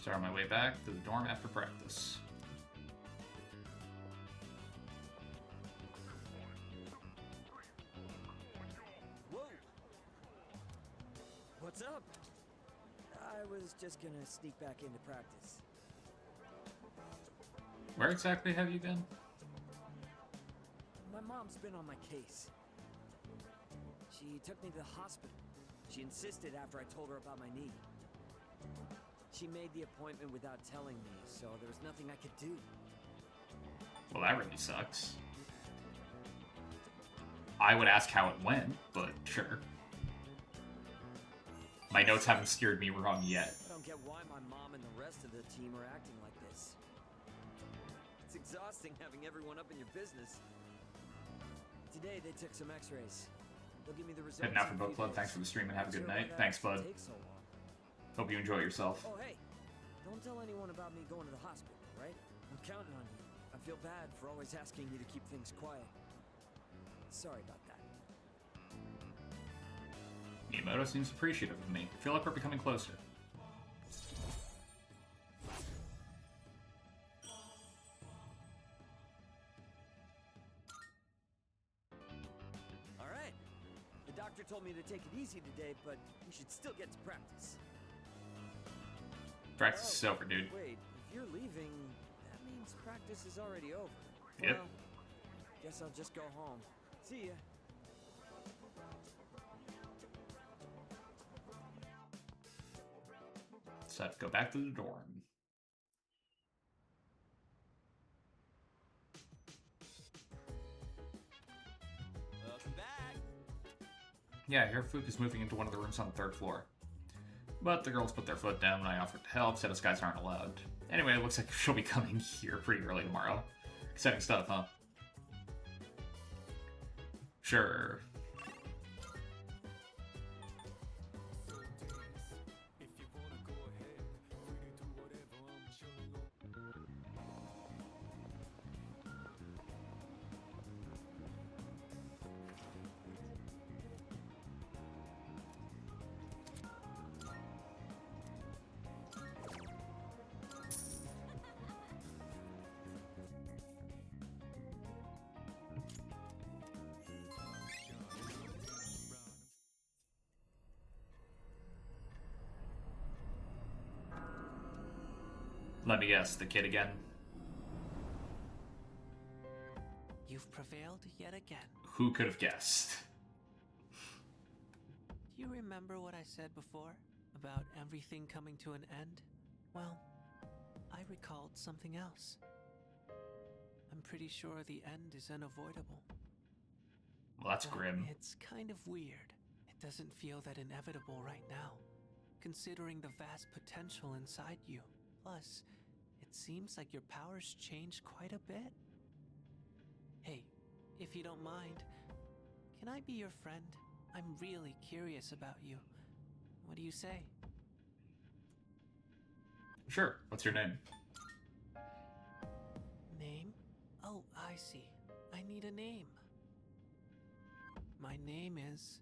Start on my way back to the dorm after practice. Whoa! What's up? I was just gonna sneak back into practice. Where exactly have you been? My mom's been on my case. She took me to the hospital. She insisted after I told her about my knee. She made the appointment without telling me, so there was nothing I could do. Well, that really sucks. I would ask how it went, but sure. My notes haven't steered me wrong yet. I don't get why my mom and the rest of the team are acting like this. It's exhausting having everyone up in your business. Today they took some x-rays. They'll give me the results. Heading out for in a book few club. days. Thanks for the stream and have a good Not sure night. why Thanks, that bud. takes so long. Hope you enjoy yourself. Oh, hey, don't tell anyone about me going to the hospital, right? I'm counting on you. I feel bad for always asking you to keep things quiet. Sorry about that. Miyamoto seems appreciative of me. I feel like we're becoming closer. All right. The doctor told me to take it easy today, but we should still get to practice. Practice is over, dude. Wait, if you're leaving, that means practice is already over. Yep. Well, guess I'll just go home. See ya. So I have to go back to the dorm. Welcome back. Yeah, I hear Fuku's moving into one of the rooms on the third floor. But the girls put their foot down when I offered to help, said us guys aren't allowed. Anyway, it looks like she'll be coming here pretty early tomorrow. Exciting stuff, huh? Sure. Let me guess, the kid again? You've prevailed yet again. Who could have guessed? Do you remember what I said before about everything coming to an end? Well, I recalled something else. I'm pretty sure the end is unavoidable. Well, that's But grim. It's kind of weird. doesn't feel that inevitable right now, considering the vast potential inside you. Plus, it seems like your powers changed quite a bit. Hey, if you don't mind, can I be your friend? I'm really curious about you. What do you say? Sure. What's your name? Name? Oh, I see. I need a name. My name is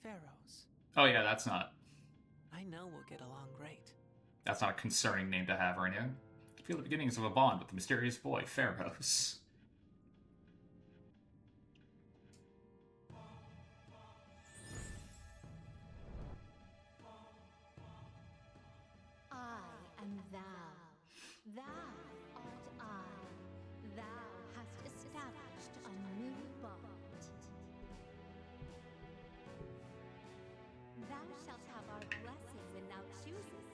Pharaohs. Oh yeah, that's not I know we'll get along great. a concerning name to have or anything. Feel the beginnings of a bond with the mysterious boy, Pharaohs. I am thou. Thou art I. Thou hast established a new bond. Thou shalt have our blessing when thou choosest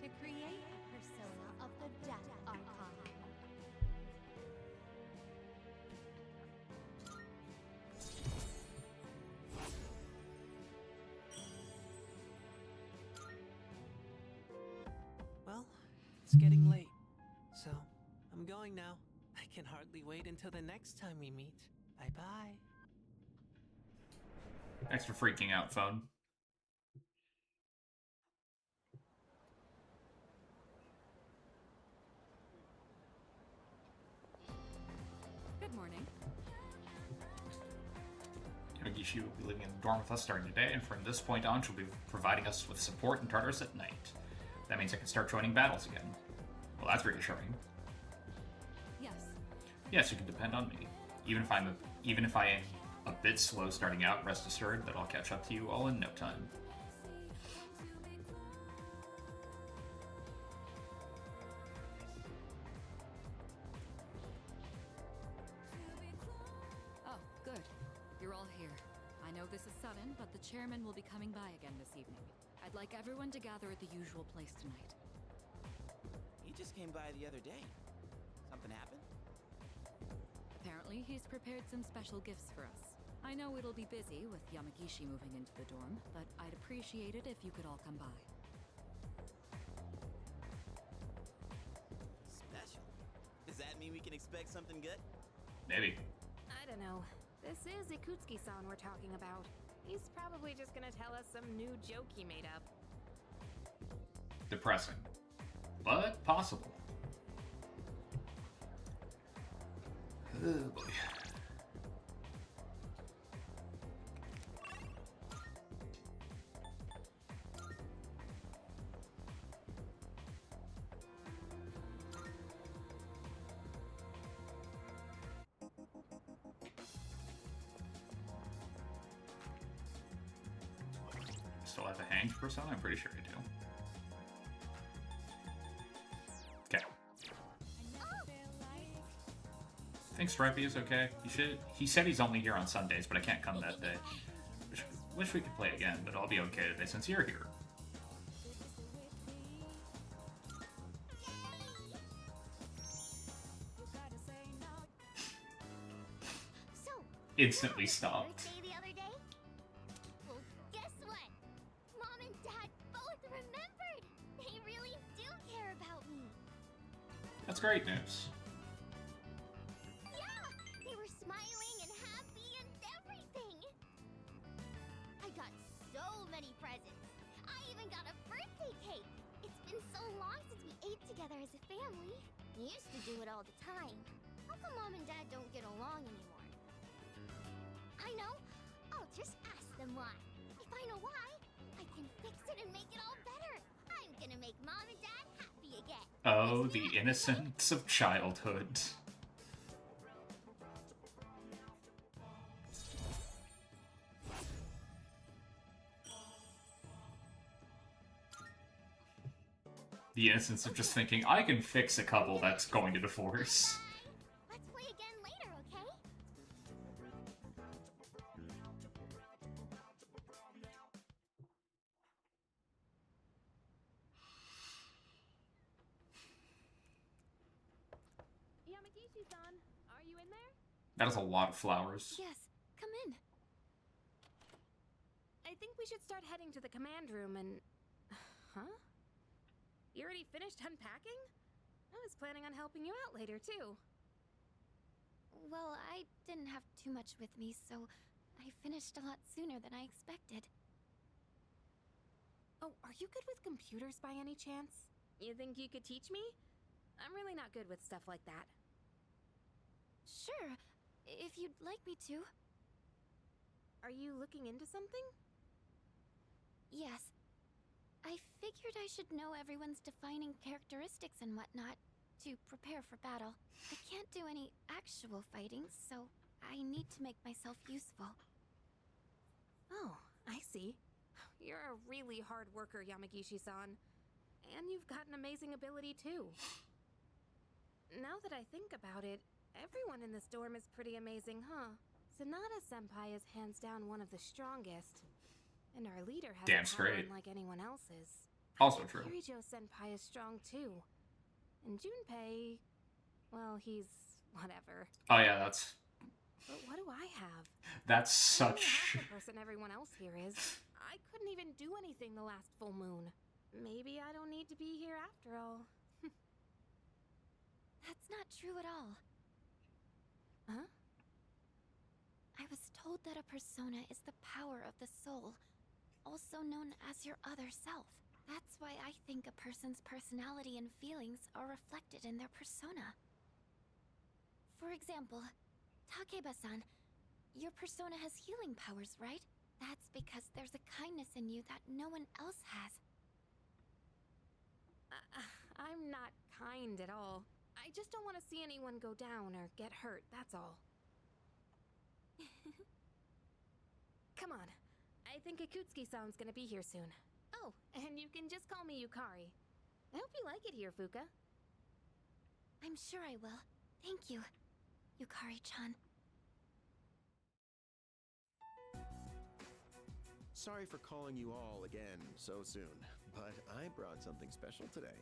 to create a persona of the Death Archon. Well, it's getting late, so I'm going now. I can hardly wait until the next time we meet. Bye-bye. Thanks for freaking out, phone. Good morning. Yamagishi will be living in the dorm with us starting today, and from this point on, she'll be providing us with support in Tartarus at night. That means I can start joining battles again. Well, that's reassuring. Yes. Yes, you can depend on me. Even if I am a bit slow starting out, rest assured that I'll catch up to you all in no time. Oh, good. You're all here. I know this is sudden, but the chairman will be coming by again this evening. I'd like everyone to gather at the usual place tonight. He just came by the other day. Something happened? Apparently, he's prepared some special gifts for us. I know it'll be busy with Yamagishi moving into the dorm, but I'd appreciate it if you could all come by. Special? Does that mean we can expect something good? Maybe. I don't know. This is Ikutsuki-san we're talking about. He's probably just gonna tell us some new joke he made up. Depressing. But possible. Oh boy. Still have a hanged persona? I'm pretty sure I do. Okay. I think Stripey is okay. He said he's only here on Sundays, but I can't come that day. Wish we could play again, but I'll be okay today since you're here. Instantly stopped. Birthday the other day? Well, guess what? Mom and Dad both remembered. They really do care about me. That's great news. Yeah, they were smiling and happy and everything. I got so many presents. I even got a birthday cake. It's been so long since we ate together as a family. We used to do it all the time. How come Mom and Dad don't get along anymore? I know. I'll just ask them why. If I know why, I can fix it and make it all better. I'm gonna make Mom and Dad happy again. Oh, the innocence of childhood. The innocence of just thinking, I can fix a couple that's going to divorce. Let's play again later, okay? Yamagishi-san, are you in there? That is a lot of flowers. Yes, come in. think we should start heading to the command room and... Huh? You already finished unpacking? I was planning on helping you out later, too. Well, I didn't have too much with me, so I finished a lot sooner than I expected. Oh, are you good with computers by any chance? You think you could teach me? I'm really not good with stuff like that. Sure, if you'd like me to. Are you looking into something? Yes. I figured I should know everyone's defining characteristics and whatnot to prepare for battle. I can't do any actual fighting, so I need to make myself useful. Oh, I see. You're a really hard worker, Yamagishi-san. And you've got an amazing ability, too. Now that I think about it, everyone in this dorm is pretty amazing, huh? Sanada-senpai is hands down one of the strongest. And our leader has Damn a power straight. unlike anyone else's. Also true. Kirijo-senpai is strong, too. And Junpei... well, he's... whatever. Oh yeah, that's But what do I have? that's I'm only such. half the person everyone else here is. I couldn't even do anything the last full moon. Maybe I don't need to be here after all. That's not true at all. Huh? I was told that a persona is the power of the soul, also known as your other self. That's why I think a person's personality and feelings are reflected in their persona. For example, Takeba-san, your persona has healing powers, right? That's because there's a kindness in you that no one else has. I'm not kind at all. I just don't want to see anyone go down or get hurt, that's all. Come on. I think Akutsuki-san's gonna be here soon. Oh, and you can just call me Yukari. I hope you like it here, Fuka. I'm sure I will. Thank you, Yukari-chan. Sorry for calling you all again so soon, but I brought something special today.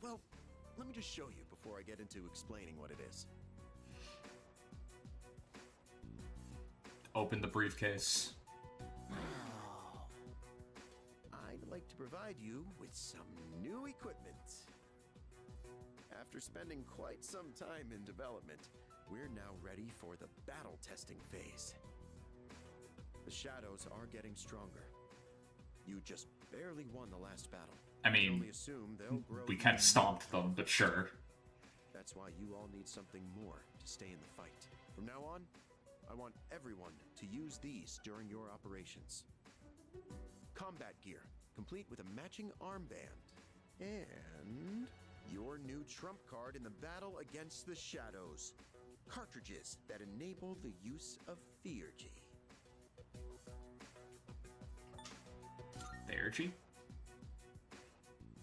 Well, let me just show you before I get into explaining what it is. Open the briefcase. I'd like to provide you with some new equipment. After spending quite some time in development, we're now ready for the battle testing phase. The shadows are getting stronger. You just barely won the last battle. I mean, only assume they'll grow we kind of stomped them, but sure. That's why you all need something more to stay in the fight. From now on, I want everyone to use these during your operations. Combat gear, complete with a matching armband. And your new trump card in the battle against the shadows. Cartridges that enable the use of Theurgy. Theurgy?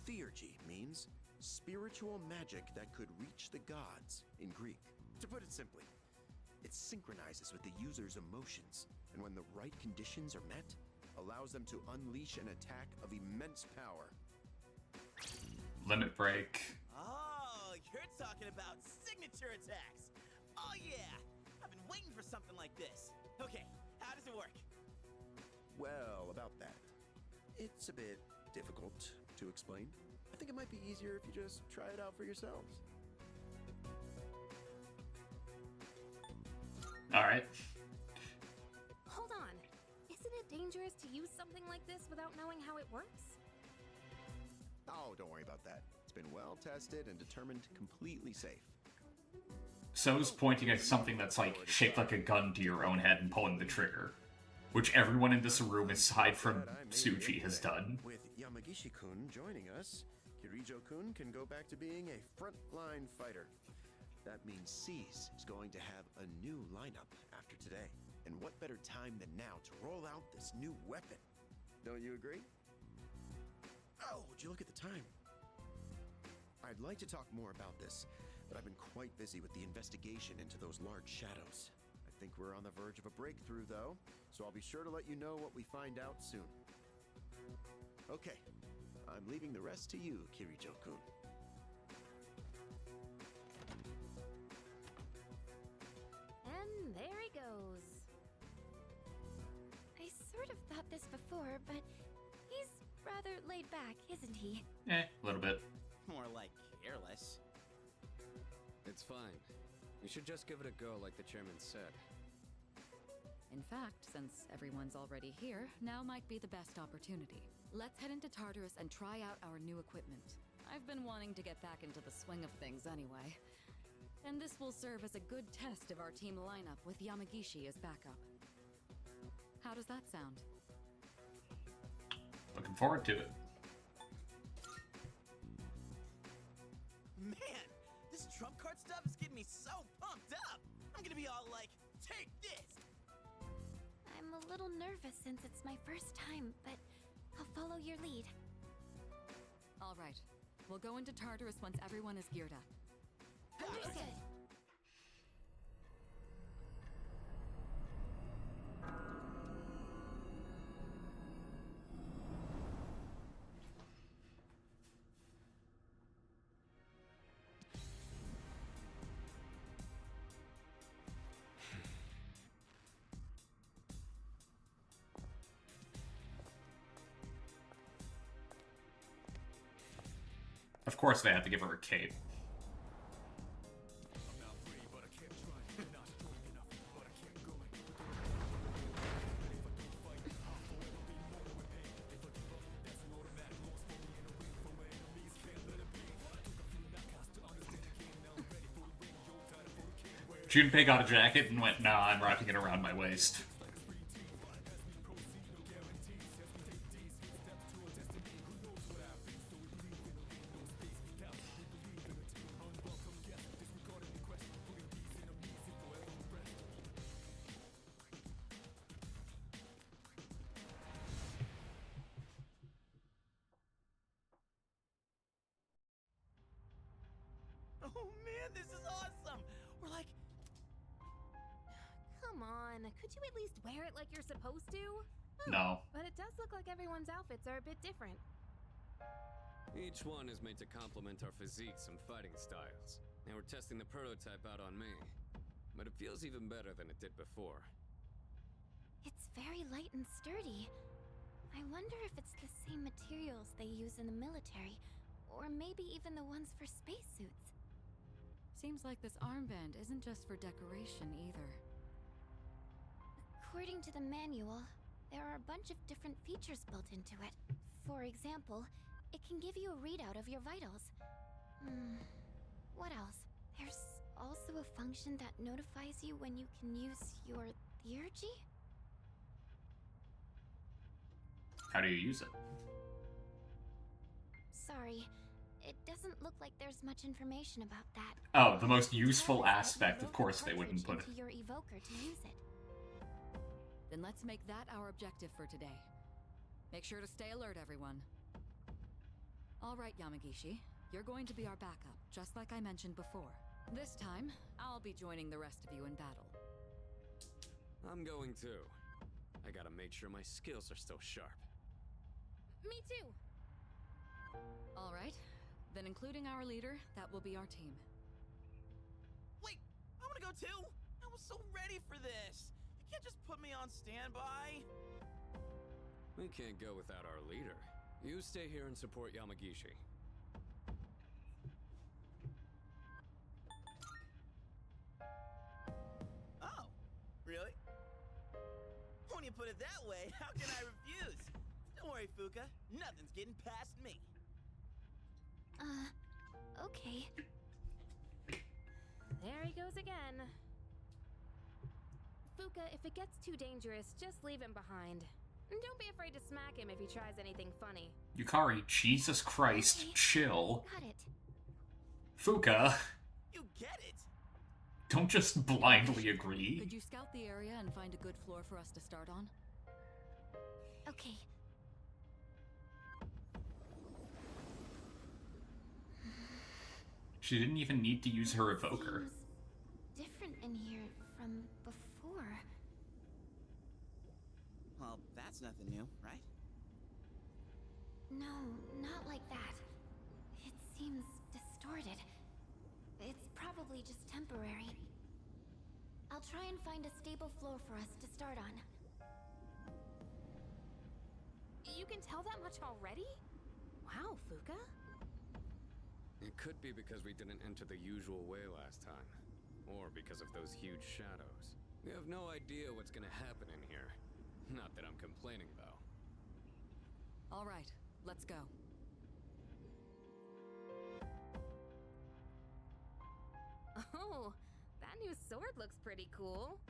Theurgy means spiritual magic that could reach the gods in Greek. To put it simply, it synchronizes with the user's emotions, and when the right conditions are met, allows them to unleash an attack of immense power. Limit break. Oh, you're talking about signature attacks. Oh yeah, I've been waiting for something like this. Okay, how does it work? Well, about that, it's a bit difficult to explain. I think it might be easier if you just try it out for yourselves. Alright. Hold on. Isn't it dangerous to use something like this without knowing how it works? Oh, don't worry about that. It's been well tested and determined completely safe. So's pointing at something that's like shaped like a gun to your own head and pulling the trigger, which everyone in this room, aside from Tsuchi, has done. With Yamagishi-kun joining us, Kirijo-kun can go back to being a frontline fighter. That means Cease is going to have a new lineup after today. And what better time than now to roll out this new weapon? Don't you agree? Oh, would you look at the time? I'd like to talk more about this, but I've been quite busy with the investigation into those large shadows. I think we're on the verge of a breakthrough, though, so I'll be sure to let you know what we find out soon. Okay, I'm leaving the rest to you, Kirijo-kun. thought this before, but he's rather laid back, isn't he? A little bit. More like careless. It's fine. We should just give it a go like the chairman said. In fact, since everyone's already here, now might be the best opportunity. Let's head into Tartarus and try out our new equipment. I've been wanting to get back into the swing of things anyway. And this will serve as a good test of our team lineup with Yamagishi as backup. How does that sound? Looking forward to it. Man, this trump card stuff is getting me so pumped up. I'm gonna be all like, take this! I'm a little nervous since it's my first time, but I'll follow your lead. All right. We'll go into Tartarus once everyone is geared up. Understood. Of course they had to give her a cape. Junpei got a jacket and went, nah, I'm wrapping it around my waist. Oh man, this is awesome! We're like... Come on, could you at least wear it like you're supposed to? No. But it does look like everyone's outfits are a bit different. Each one is made to complement our physiques and fighting styles. And we're testing the prototype out on me. But it feels even better than it did before. It's very light and sturdy. I wonder if it's the same materials they use in the military, or maybe even the ones for spacesuits. Seems like this armband isn't just for decoration either. According to the manual, there are a bunch of different features built into it. For example, it can give you a readout of your vitals. What else? There's also a function that notifies you when you can use your theurgy? How do you use it? Sorry, it doesn't look like there's much information about that. Oh, the most useful aspect. Of course they wouldn't put it. Into your evoker to use it. Then let's make that our objective for today. Make sure to stay alert, everyone. All right, Yamagishi. You're going to be our backup, just like I mentioned before. This time, I'll be joining the rest of you in battle. I'm going too. I gotta make sure my skills are still sharp. Me too! All right. Then including our leader, that will be our team. Wait, I wanna go too! I was so ready for this! You can't just put me on standby! We can't go without our leader. You stay here and support Yamagishi. Oh, really? When you put it that way, how can I refuse? Don't worry, Fuka. Nothing's getting past me. Okay. There he goes again. Fuka, if it gets too dangerous, just leave him behind. And don't be afraid to smack him if he tries anything funny. Yukari, Jesus Christ, chill. Got it. Fuka, You get it? don't just blindly agree. Could you scout the area and find a good floor for us to start on? Okay. She didn't even need to use her evoker. Seems different in here from before. Well, that's nothing new, right? No, not like that. It seems distorted. It's probably just temporary. I'll try and find a stable floor for us to start on. You can tell that much already? Wow, Fuka. It could be because we didn't enter the usual way last time. Or because of those huge shadows. We have no idea what's gonna happen in here. Not that I'm complaining, though. All right, let's go. Oh, that new sword looks pretty cool.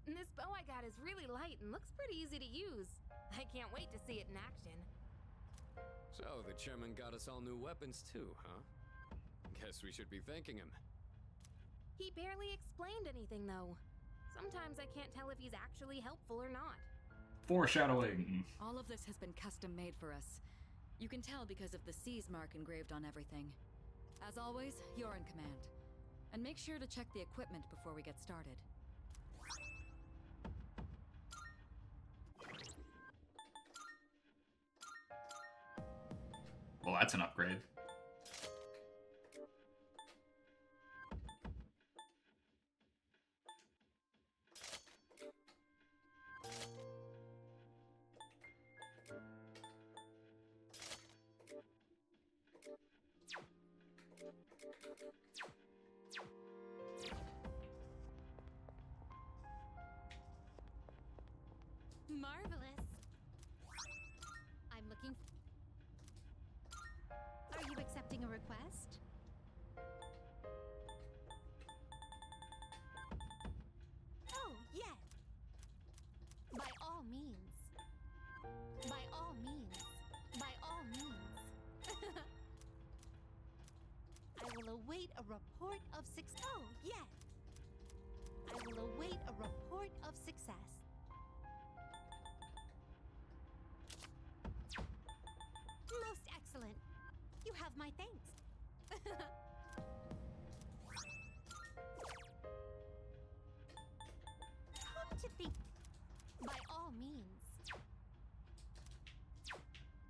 And this bow I got is really light and looks pretty easy to use. I can't wait to see it in action. So, the chairman got us all new weapons too, huh? Guess we should be thanking him. He barely explained anything, though. Sometimes I can't tell if he's actually helpful or not. Foreshadowing. All of this has been custom made for us. You can tell because of the C's mark engraved on everything. As always, you're in command. And make sure to check the equipment before we get started. Well, that's an upgrade. Marvelous. I'm looking. Are you accepting a request? Oh, yes. By all means. By all means. By all means. I will await a report of success. Oh, yes. I will await a report of success. Most excellent. You have my thanks. Come to think. By all means.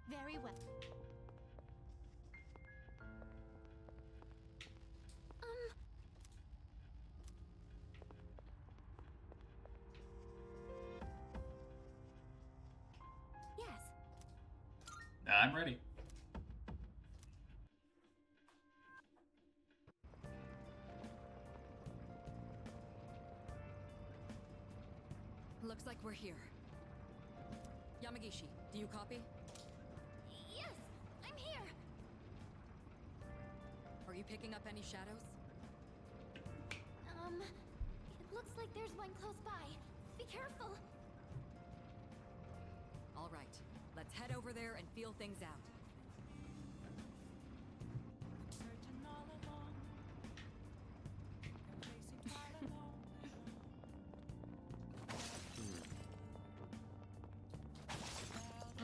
Very well. Yes. I'm ready. Looks like we're here. Yamagishi, do you copy? Yes, I'm here. Are you picking up any shadows? It looks like there's one close by. Be careful. All right, let's head over there and feel things out.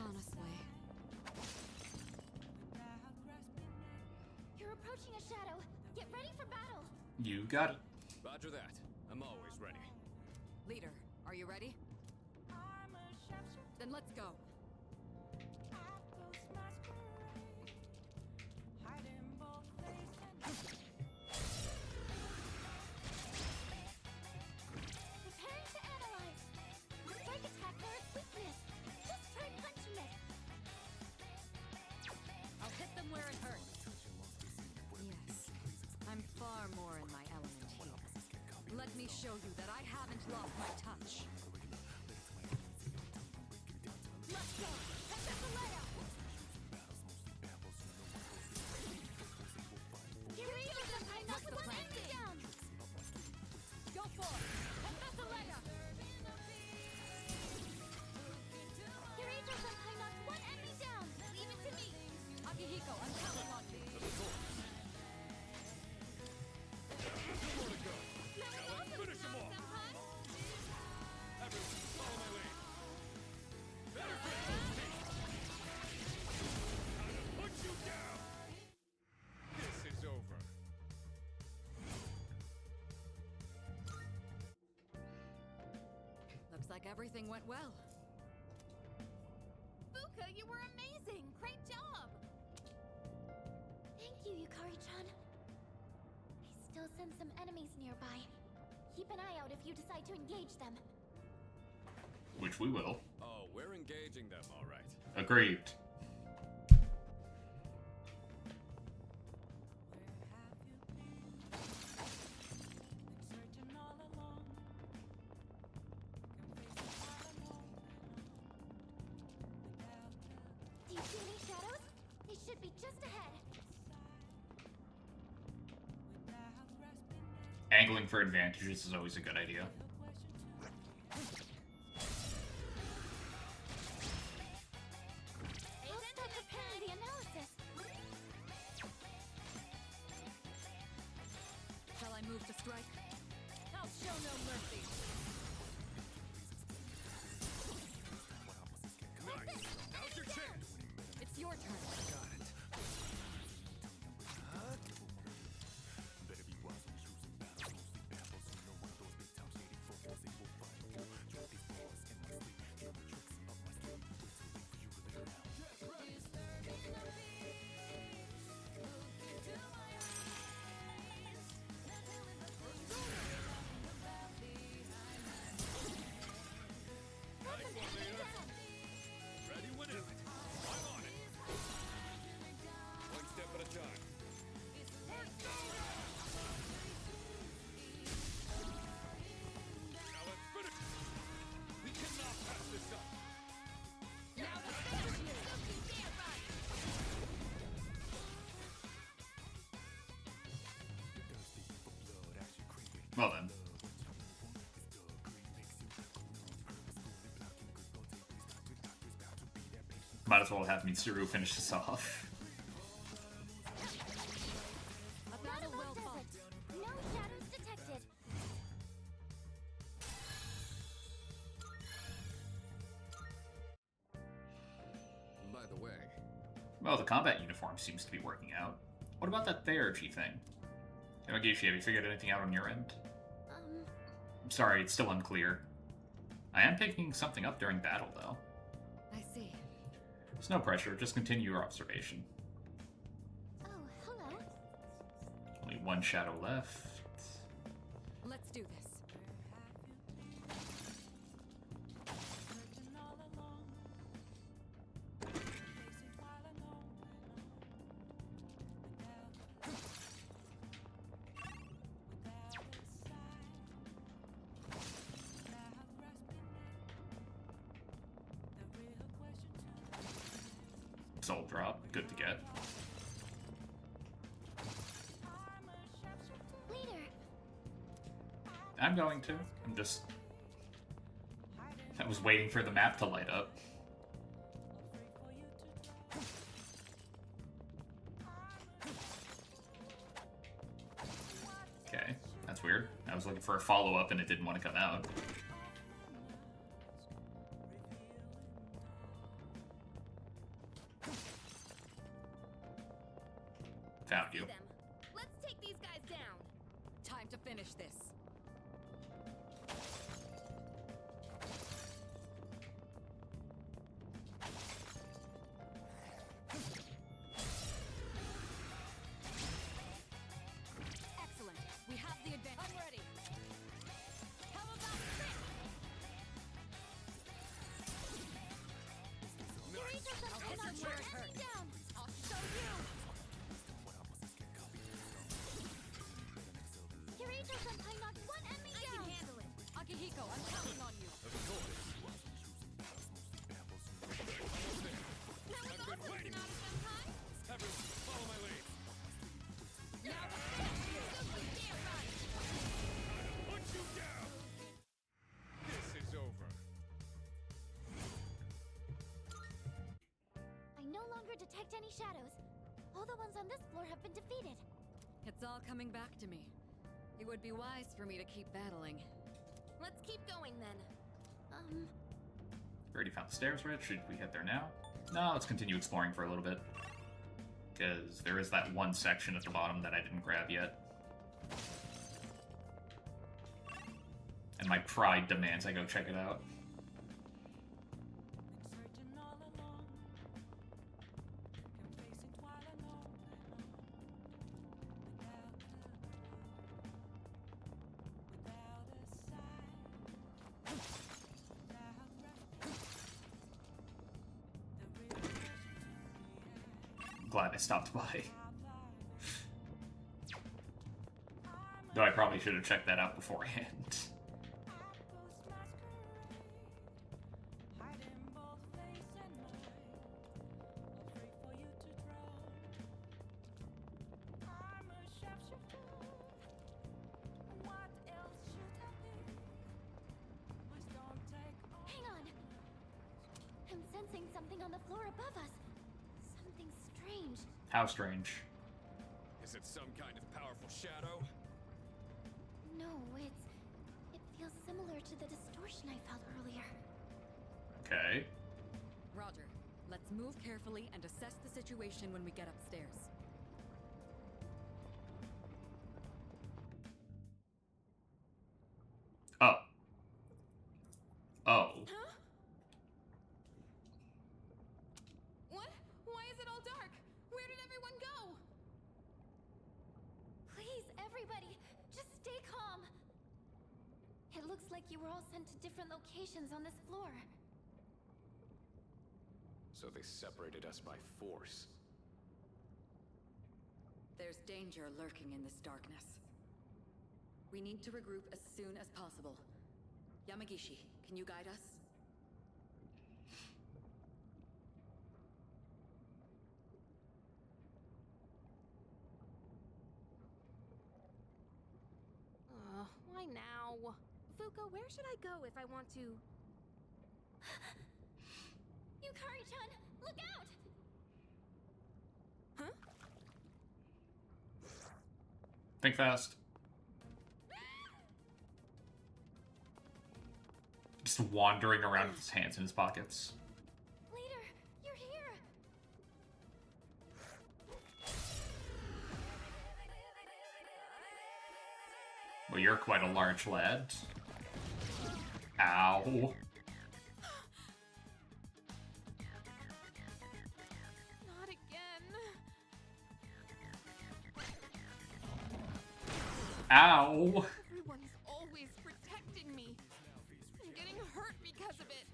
Honestly. You're approaching a shadow. Get ready for battle. You got it. Roger that. I'm always ready. Leader, are you ready? Then let's go. Preparing to analyze. Strike attack for its weakness. Just try punching it. I'll hit them where it hurts. Yes, I'm far more in my element here. Let me show you that I haven't lost my touch. Let's go. Heptathlea. Kirito Senpai knocked one enemy down. Go for it. Heptathlea. Kirito Senpai knocked one enemy down. Leave it to me. Akihiko, I'm counting on you. Finish him off! Everyone, follow my lead! Better get those teeth! Time to put you down! This is over. Looks like everything went well. Fuka, you were amazing! Great job! Thank you, Yukari-chan. I still sense some enemies nearby. Keep an eye out if you decide to engage them. which we will. Oh, we're engaging them, all right. Agreed. Do you see any shadows? They should be just ahead. Angling for advantages is always a good idea. I'll start preparing the analysis. Shall I move to strike? I'll show no mercy. Nice. Now's your chance. It's your turn. Got it. Ready whenever. I'm on it. One step at a time. Now let's finish. We cannot pass this up. Well then. Might as well have Mitsuru finish this off. A battle well fought. No shadows detected. By the way, Well, the combat uniform seems to be working out. What about that Theurgy thing? Yamagishi, have you figured anything out on your end? I'm sorry, it's still unclear. I am picking something up during battle, though. I see. There's no pressure, just continue your observation. Oh, hello. Only one shadow left. Let's do this. Soul drop, good to get. Leader. I'm going to. I was waiting for the map to light up. Okay, that's weird. I was looking for a follow-up and it didn't want to come out. Found you. Let's take these guys down. Time to finish this. Excellent. We have the advantage. I'm ready. How about this? I'll hit them where it hurts. Down. I'll show you. Kirito-senpai knocked one enemy down. I can handle it. Akihiko, I'm counting on you. of course. Now I've been waiting. Everyone, follow my lead. Put you down. This is over. I no longer detect any shadows. All the ones on this floor have been defeated. It's all coming back to me. It would be wise for me to keep battling. Let's keep going then. Already found the stairs, right? Should we head there now? No, let's continue exploring for a little bit. Because there is that one section at the bottom that I didn't grab yet. And my pride demands I go check it out. glad I stopped by. Though I probably should have checked that out beforehand. Hang on. I'm sensing something on the floor above us. Something strange. How strange. Is it some kind of powerful shadow? No, it feels similar to the distortion I felt earlier. Okay. Roger. Let's move carefully and assess the situation when we get upstairs. Oh. Oh. Huh? What? Why is it all dark? Where did everyone go? Please, everybody, just stay calm. It looks like you were all sent to different locations on this floor. So they separated us by force. There's danger lurking in this darkness. We need to regroup as soon as possible. Yamagishi, can you guide us? Why now? Fuka, where should I go if I want to... Yukari-chan, look out! Huh? Think fast. Just wandering around with his hands in his pockets. Leader, you're here! Well, you're quite a large lad. Ow. Not again. Ow. Everyone's always protecting me. I'm getting hurt because of it.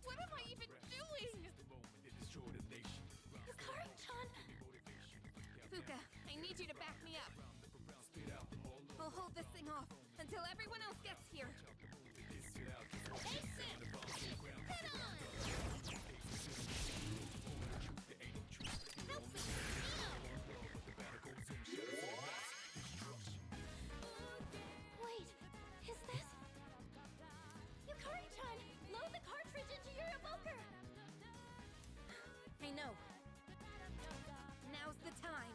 What am I even doing? Yukari-chan! Fuka, I need you to back me up. I'll hold this thing off until everyone else gets here. Wait, is this... Yukari-chan, load the cartridge into your evoker! I know. Now's the time.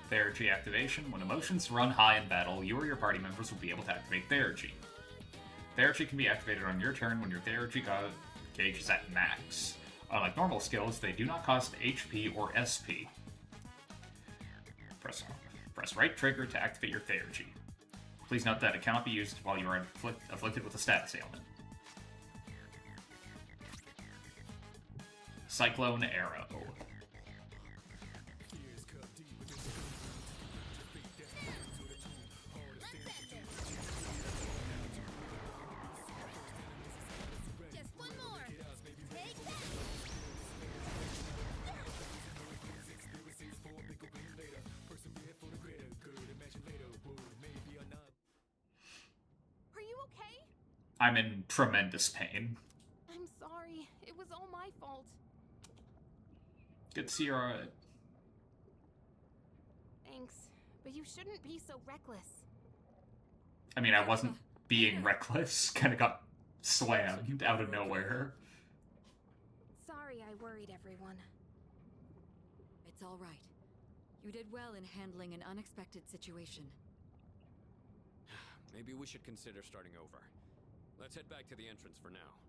Therapy activation. When emotions run high in battle, you or your party members will be able to activate Therapy. Therapy can be activated on your turn when your Therapy gauge is at max. Unlike normal skills, they do not cost HP or SP. Press right trigger to activate your Therapy. Please note that it cannot be used while you are afflicted with a status ailment. Cyclone Arrow. Just one more. Take that. Are you okay? I'm in tremendous pain. I'm sorry. It was all my fault. Good to see you're alright. Thanks, but you shouldn't be so reckless. I mean, I wasn't being reckless. Kind of got slammed out of nowhere. Sorry I worried everyone. It's all right. You did well in handling an unexpected situation. Maybe we should consider starting over. Let's head back to the entrance for now.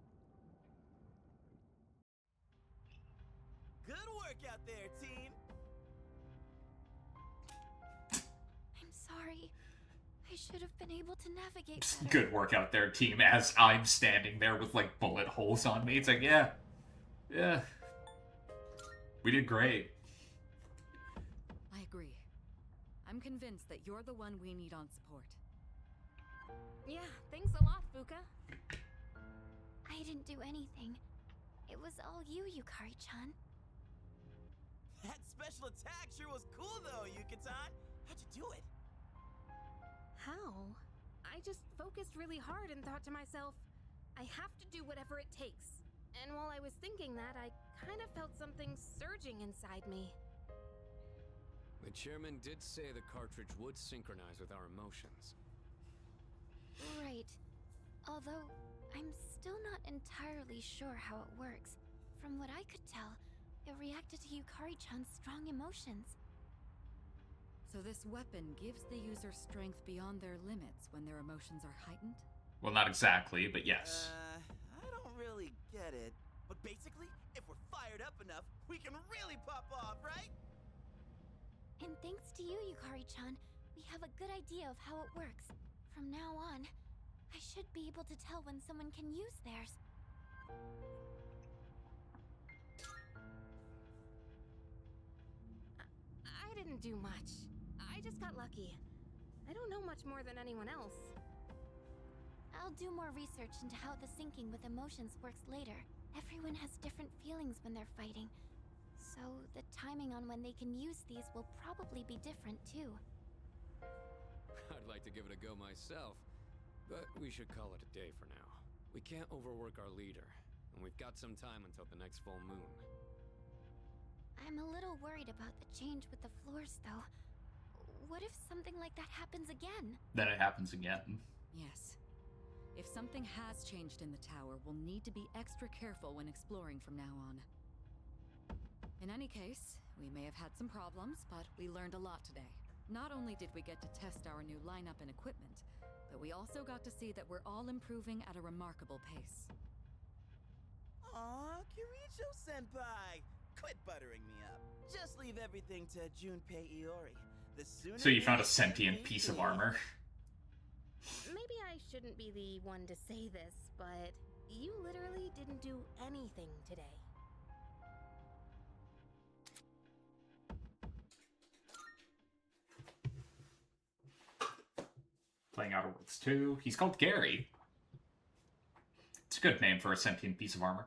Good work out there, team! I'm sorry. I should have been able to navigate better. Good work out there, team, as I'm standing there with, like, bullet holes on me. It's like, yeah. We did great. I agree. I'm convinced that you're the one we need on support. Yeah, thanks a lot, Fuka. I didn't do anything. It was all you, Yukari-chan. That special attack sure was cool though, Yuka-tan. How'd you do it? How? I just focused really hard and thought to myself, I have to do whatever it takes. And while I was thinking that, I kind of felt something surging inside me. The chairman did say the cartridge would synchronize with our emotions. Right. Although, I'm still not entirely sure how it works. From what I could tell, it reacted to Yukari-chan's strong emotions. So this weapon gives the user strength beyond their limits when their emotions are heightened? Well, not exactly, but yes. I don't really get it. But basically, if we're fired up enough, we can really pop off, right? And thanks to you, Yukari-chan, we have a good idea of how it works. From now on, I should be able to tell when someone can use theirs. I didn't do much. I just got lucky. I don't know much more than anyone else. I'll do more research into how the syncing with emotions works later. Everyone has different feelings when they're fighting. So the timing on when they can use these will probably be different too. I'd like to give it a go myself, but we should call it a day for now. We can't overwork our leader, and we've got some time until the next full moon. I'm a little worried about the change with the floors, though. What if something like that happens again? Then it happens again. Yes. If something has changed in the tower, we'll need to be extra careful when exploring from now on. In any case, we may have had some problems, but we learned a lot today. Not only did we get to test our new lineup and equipment, but we also got to see that we're all improving at a remarkable pace. Aw, Kirijo-senpai! Quit buttering me up. Just leave everything to Junpei Iori. The sooner So you found a we sentient piece of armor. Maybe I shouldn't be the one to say this, but you literally didn't do anything today. Playing Outer Worlds 2. He's called Gary. It's a good name for a sentient piece of armor.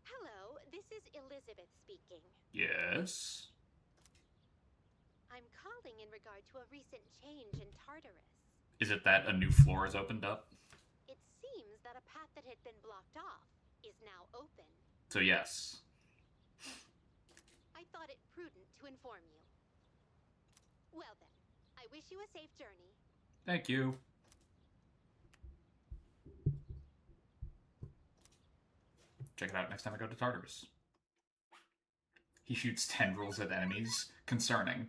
Hello, this is Elizabeth speaking. Yes? I'm calling in regard to a recent change in Tartarus. Is it that a new floor has opened up? It seems that a path that had been blocked off is now open. So yes. I thought it prudent to inform you. Well then, I wish you a safe journey. Thank you. Check it out next time I go to Tartarus. He shoots tendrils at enemies. Concerning.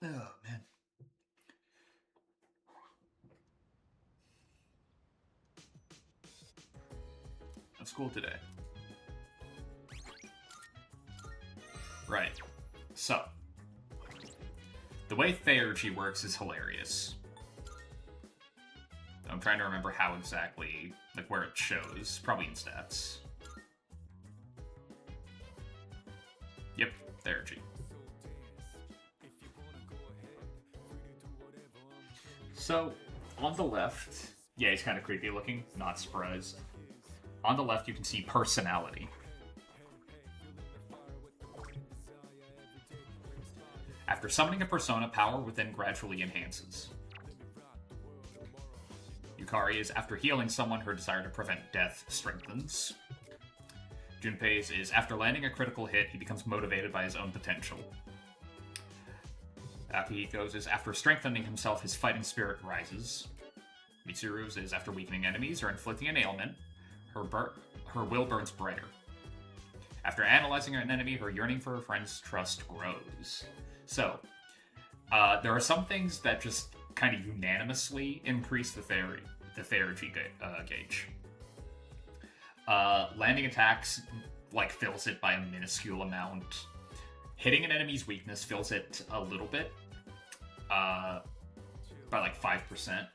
Oh, man. At school today. Right. So. The way Theurgy works is hilarious. I'm trying to remember how exactly, like where it shows. Probably in stats. Yep, Theurgy. So, on the left, yeah, he's kind of creepy looking, not surprised. On the left, you can see personality. After summoning a persona, power within gradually enhances. Yukari is after healing someone, her desire to prevent death strengthens. Junpei's is after landing a critical hit, he becomes motivated by his own potential. Akihiko's is after strengthening himself, his fighting spirit rises. Mitsuru's is after weakening enemies or inflicting an ailment, her will burns brighter. After analyzing an enemy, her yearning for her friend's trust grows. So, there are some things that just kind of unanimously increase the Theurgy gauge. Landing attacks, like, fills it by a minuscule amount. Hitting an enemy's weakness fills it a little bit. by like 5%.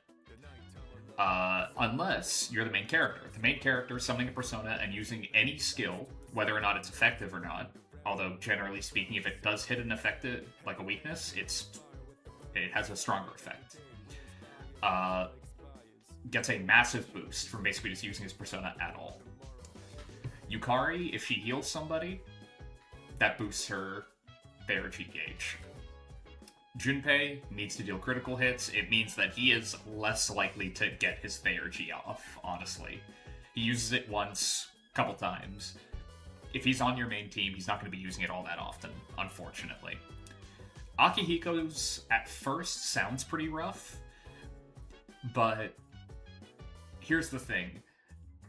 Unless you're the main character. The main character summoning a persona and using any skill, whether or not it's effective or not, although generally speaking, if it does hit an effective, like a weakness, it has a stronger effect. Gets a massive boost from basically just using his persona at all. Yukari, if she heals somebody, that boosts her therapy gauge. Junpei needs to deal critical hits. It means that he is less likely to get his Theurgy off, honestly. He uses it once, a couple times. If he's on your main team, he's not going to be using it all that often, unfortunately. Akihiko's at first sounds pretty rough, but here's the thing.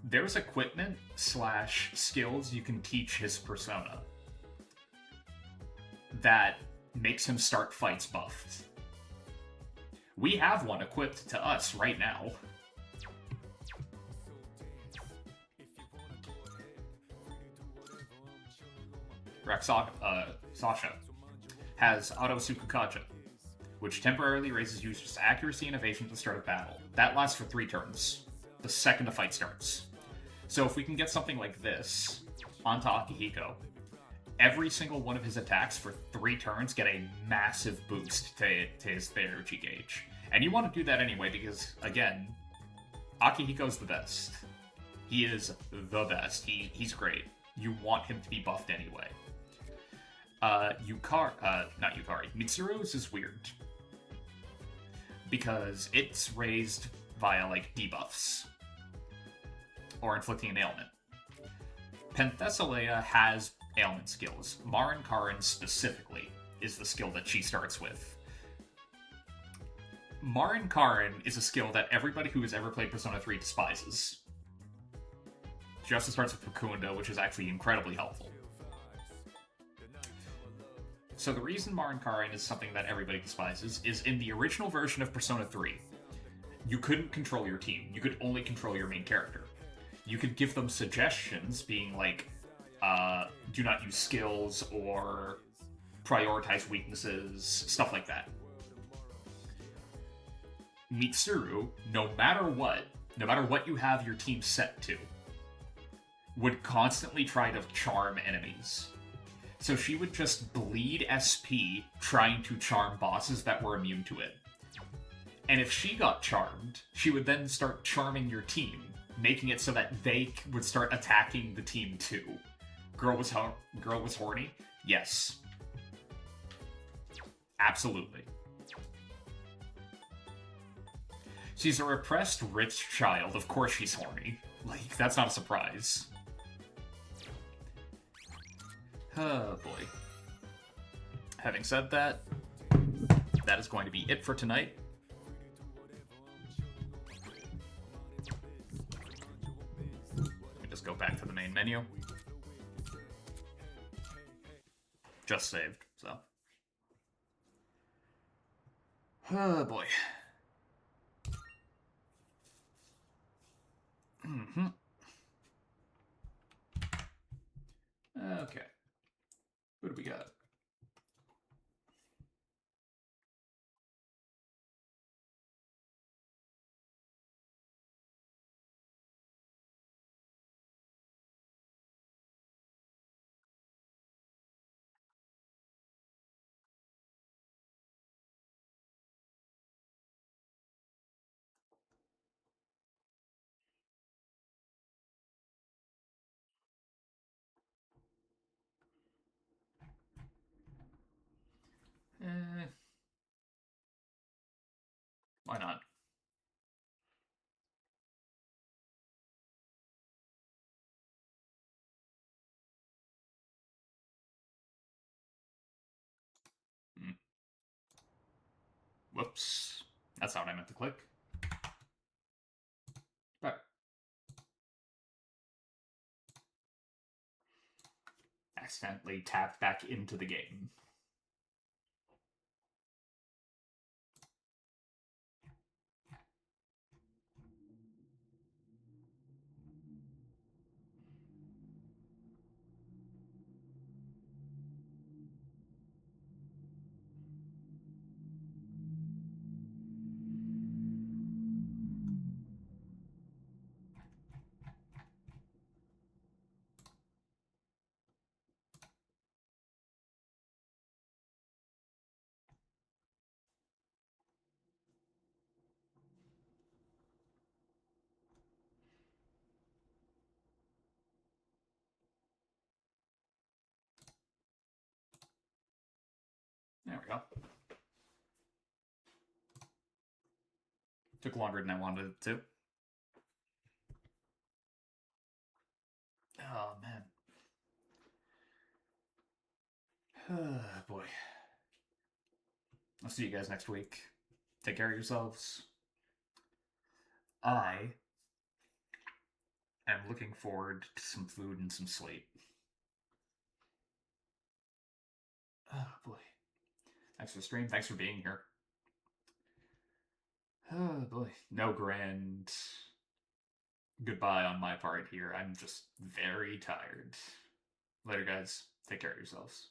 There's equipment / skills you can teach his persona that makes him start fights buffed. We have one equipped to us right now. Sasha has Auto Sukukaja, which temporarily raises users' accuracy and evasion at the start of battle. That lasts for 3 turns, the second the fight starts. So if we can get something like this onto Akihiko, every single one of his attacks for 3 turns get a massive boost to his Theurgy gauge. And you want to do that anyway because, again, Akihiko's the best. He is the best. He's great. You want him to be buffed anyway. Not Yukari. Mitsuru's is weird. Because it's raised via, like, debuffs. Or inflicting an ailment. Penthesilea has ailment skills. Marin Karin specifically is the skill that she starts with. Marin Karin is a skill that everybody who has ever played Persona 3 despises. She also starts with Facundo, which is actually incredibly helpful. So the reason Marin Karin is something that everybody despises is in the original version of Persona 3, you couldn't control your team. You could only control your main character. You could give them suggestions, being like, do not use skills or prioritize weaknesses, stuff like that. Mitsuru, no matter what you have your team set to, would constantly try to charm enemies. So she would just bleed SP trying to charm bosses that were immune to it. And if she got charmed, she would then start charming your team, making it so that they would start attacking the team too. Girl was horny? Yes. Absolutely. She's a repressed rich child. Of course she's horny. Like, that's not a surprise. Oh boy. Having said that, that is going to be it for tonight. Let me just go back to the main menu. Just saved, so. Oh boy. Okay. What do we got? Why not? Whoops. That's not what I meant to click. Right. Accidentally tapped back into the game. Took longer than I wanted it to. Oh, man. Oh, boy. I'll see you guys next week. Take care of yourselves. I am looking forward to some food and some sleep. Oh, boy. Thanks for the stream. Thanks for being here. Oh, boy. No grand goodbye on my part here. I'm just very tired. Later, guys. Take care of yourselves.